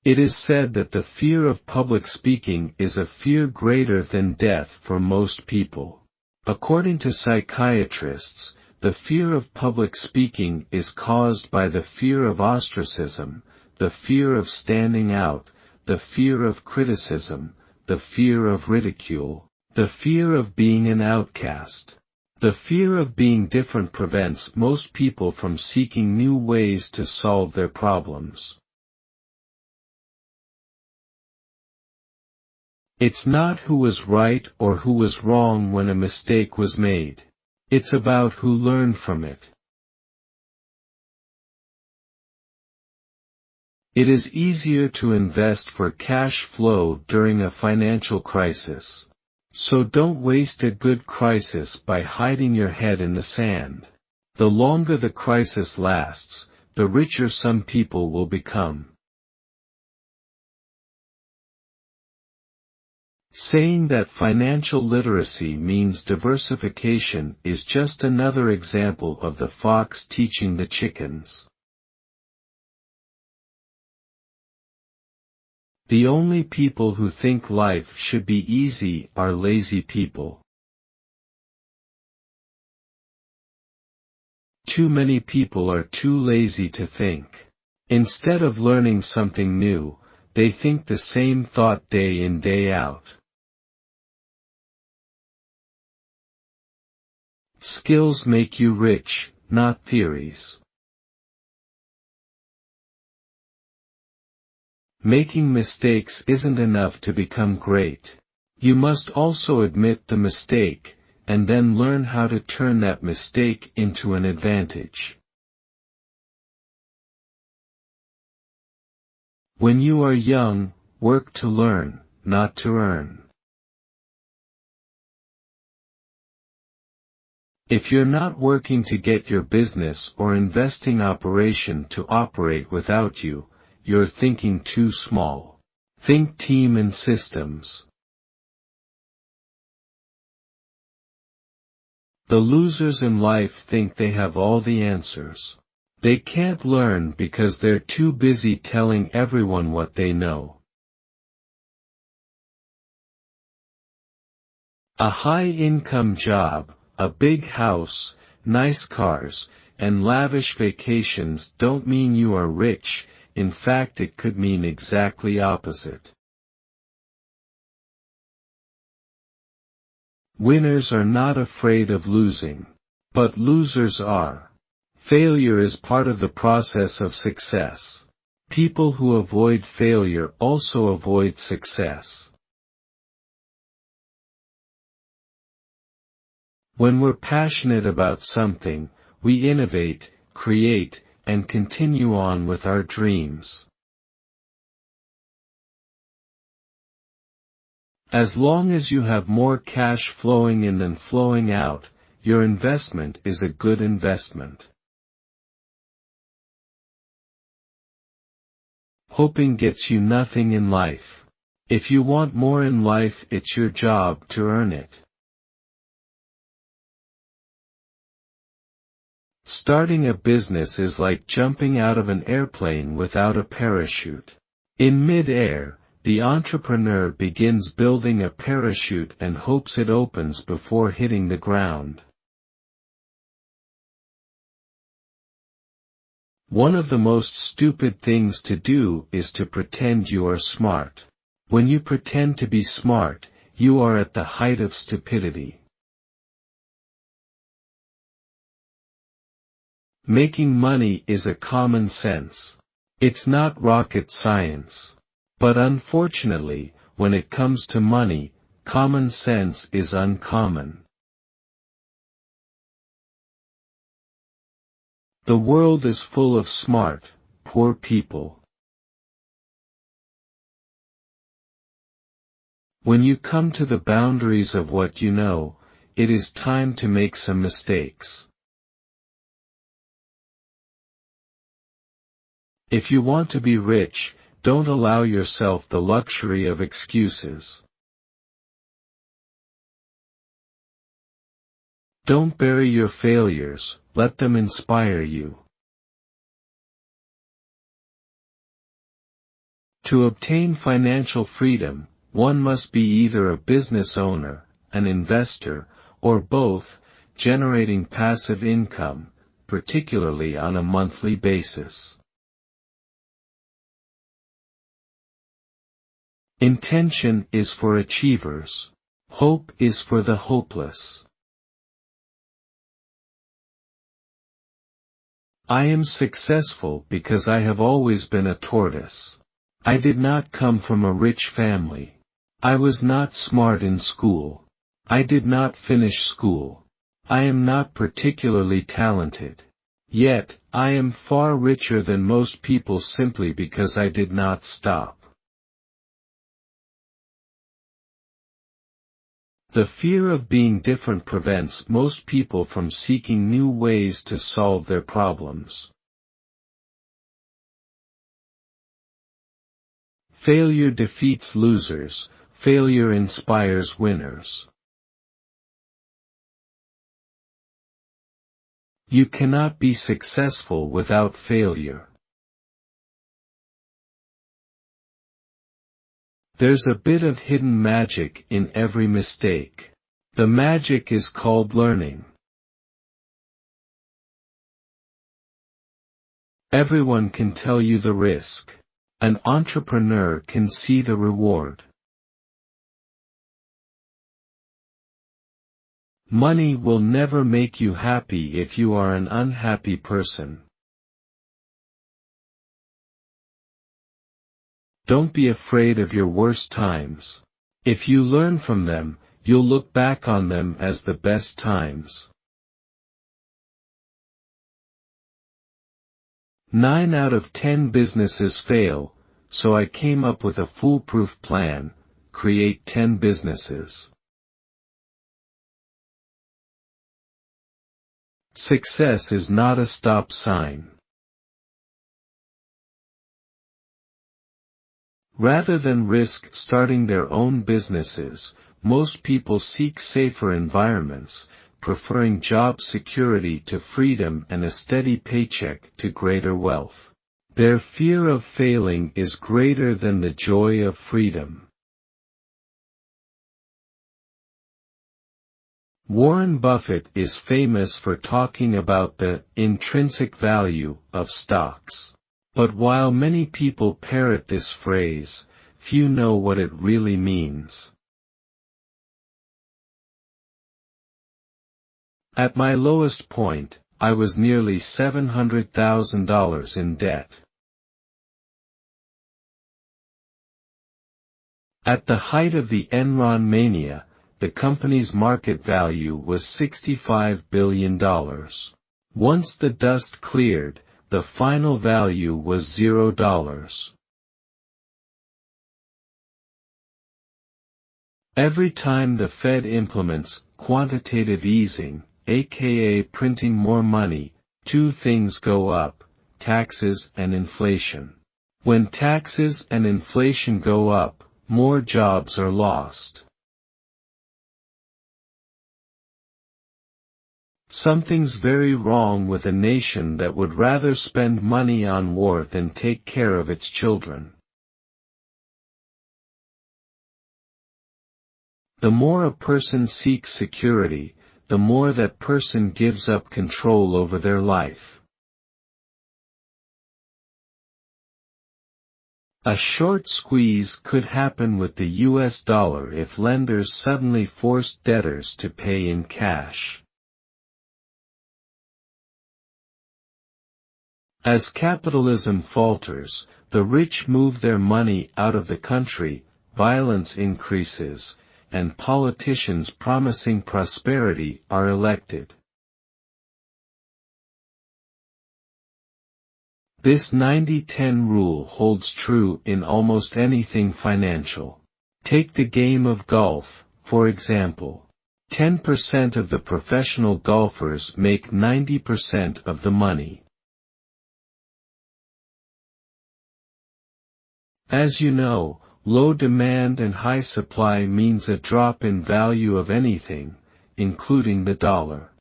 Speaker 1: It is said that the fear of public speaking is a fear greater than death for most people. According to psychiatrists, the fear of public speaking is caused by the fear of ostracism, the fear of standing out, the fear of criticism, the fear of ridicule, the fear of being an outcast. The fear of being different prevents most people from seeking new ways to solve their problems. It's not who was right or who was wrong when a mistake was made. It's about who learned from it. It is easier to invest for cash flow during a financial crisis. So don't waste a good crisis by hiding your head in the sand. The longer the crisis lasts, the richer some people will become. Saying that financial literacy means diversification is just another example of the fox teaching the chickens. The only people who think life should be easy are lazy people. Too many people are too lazy to think. Instead of learning something new, they think the same thought day in day out. Skills make you rich, not theories. Making mistakes isn't enough to become great. You must also admit the mistake, and then learn how to turn that mistake into an advantage. When you are young, work to learn, not to earn. If you're not working to get your business or investing operation to operate without you, you're thinking too small. Think team and systems. The losers in life think they have all the answers. They can't learn because they're too busy telling everyone what they know. A high-income job, a big house, nice cars, and lavish vacations don't mean you are rich. In fact, it could mean exactly opposite. Winners are not afraid of losing. But losers are. Failure is part of the process of success. People who avoid failure also avoid success. When we're passionate about something, we innovate, create, and continue on with our dreams. As long as you have more cash flowing in than flowing out, your investment is a good investment. Hoping gets you nothing in life. If you want more in life, it's your job to earn it. Starting a business is like jumping out of an airplane without a parachute. In mid-air, the entrepreneur begins building a parachute and hopes it opens before hitting the ground. One of the most stupid things to do is to pretend you are smart. When you pretend to be smart, you are at the height of stupidity. Making money is a common sense. It's not rocket science. But unfortunately, when it comes to money, common sense is uncommon. The world is full of smart, poor people. When you come to the boundaries of what you know, it is time to make some mistakes. If you want to be rich, don't allow yourself the luxury of excuses. Don't bury your failures, let them inspire you. To obtain financial freedom, one must be either a business owner, an investor, or both, generating passive income, particularly on a monthly basis. Intention is for achievers. Hope is for the hopeless. I am successful because I have always been a tortoise. I did not come from a rich family. I was not smart in school. I did not finish school. I am not particularly talented. Yet, I am far richer than most people simply because I did not stop. The fear of being different prevents most people from seeking new ways to solve their problems. Failure defeats losers, failure inspires winners. You cannot be successful without failure. There's a bit of hidden magic in every mistake. The magic is called learning. Everyone can tell you the risk. An entrepreneur can see the reward. Money will never make you happy if you are an unhappy person. Don't be afraid of your worst times. If you learn from them, you'll look back on them as the best times. 9 out of 10 businesses fail, so I came up with a foolproof plan: create 10 businesses. Success is not a stop sign. Rather than risk starting their own businesses, most people seek safer environments, preferring job security to freedom and a steady paycheck to greater wealth. Their fear of failing is greater than the joy of freedom. Warren Buffett is famous for talking about the intrinsic value of stocks. But while many people parrot this phrase, few know what it really means. At my lowest point, I was nearly $700,000 in debt. At the height of the Enron mania, the company's market value was $65 billion. Once the dust cleared, the final value was $0. Every time the Fed implements quantitative easing, aka printing more money, two things go up: taxes and inflation. When taxes and inflation go up, more jobs are lost. Something's very wrong with a nation that would rather spend money on war than take care of its children. The more a person seeks security, the more that person gives up control over their life. A short squeeze could happen with the US dollar if lenders suddenly forced debtors to pay in cash. As capitalism falters, the rich move their money out of the country, violence increases, and politicians promising prosperity are elected. This 90-10 rule holds true in almost anything financial. Take the game of golf, for example. 10% of the professional golfers make 90% of the money. As you know, low demand and high supply means a drop in value of anything, including the dollar.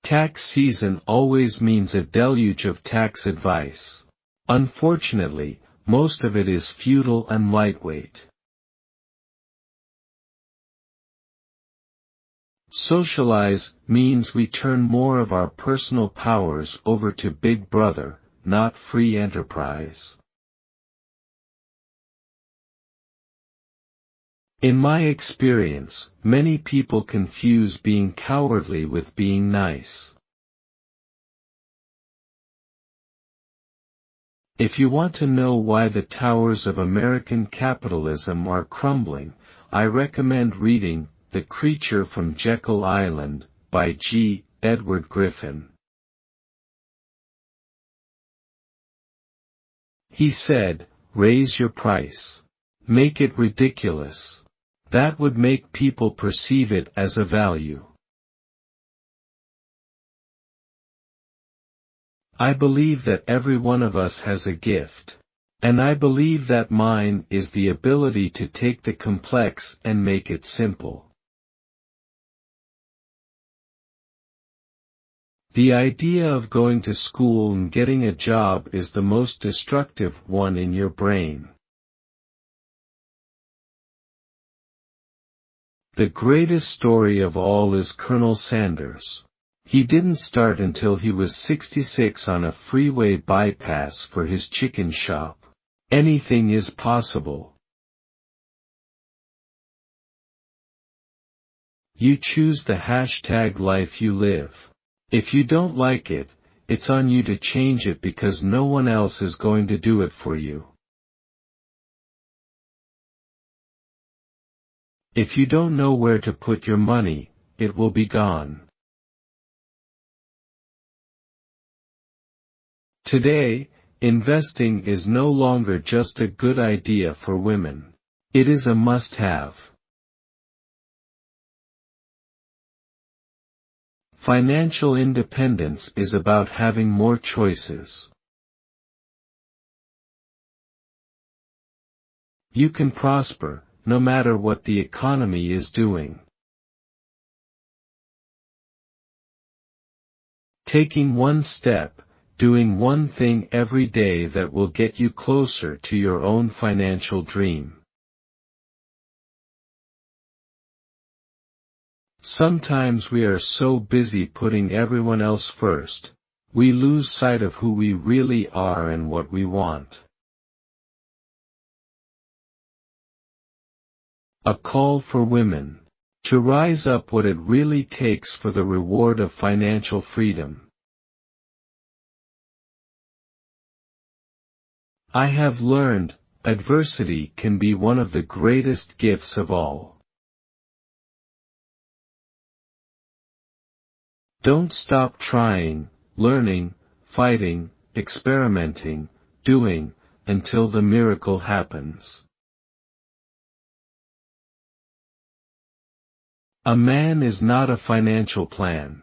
Speaker 1: Tax season always means a deluge of tax advice. Unfortunately, most of it is futile and lightweight. Socialize means we turn more of our personal powers over to Big Brother, not free enterprise. In my experience, many people confuse being cowardly with being nice. If you want to know why the towers of American capitalism are crumbling, I recommend reading The Creature from Jekyll Island, by G. Edward Griffin. He said, "Raise your price. Make it ridiculous. That would make people perceive it as a value." I believe that every one of us has a gift. And I believe that mine is the ability to take the complex and make it simple. The idea of going to school and getting a job is the most destructive one in your brain. The greatest story of all is Colonel Sanders. He didn't start until he was 66 on a freeway bypass for his chicken shop. Anything is possible. You choose the hashtag life you live. If you don't like it, it's on you to change it because no one else is going to do it for you. If you don't know where to put your money, it will be gone. Today, investing is no longer just a good idea for women. It is a must-have. Financial independence is about having more choices. You can prosper, no matter what the economy is doing. Taking one step, doing one thing every day that will get you closer to your own financial dream. Sometimes we are so busy putting everyone else first, we lose sight of who we really are and what we want. A call for women to rise up what it really takes for the reward of financial freedom. I have learned, adversity can be one of the greatest gifts of all. Don't stop trying, learning, fighting, experimenting, doing, until the miracle happens. A man is not a financial plan.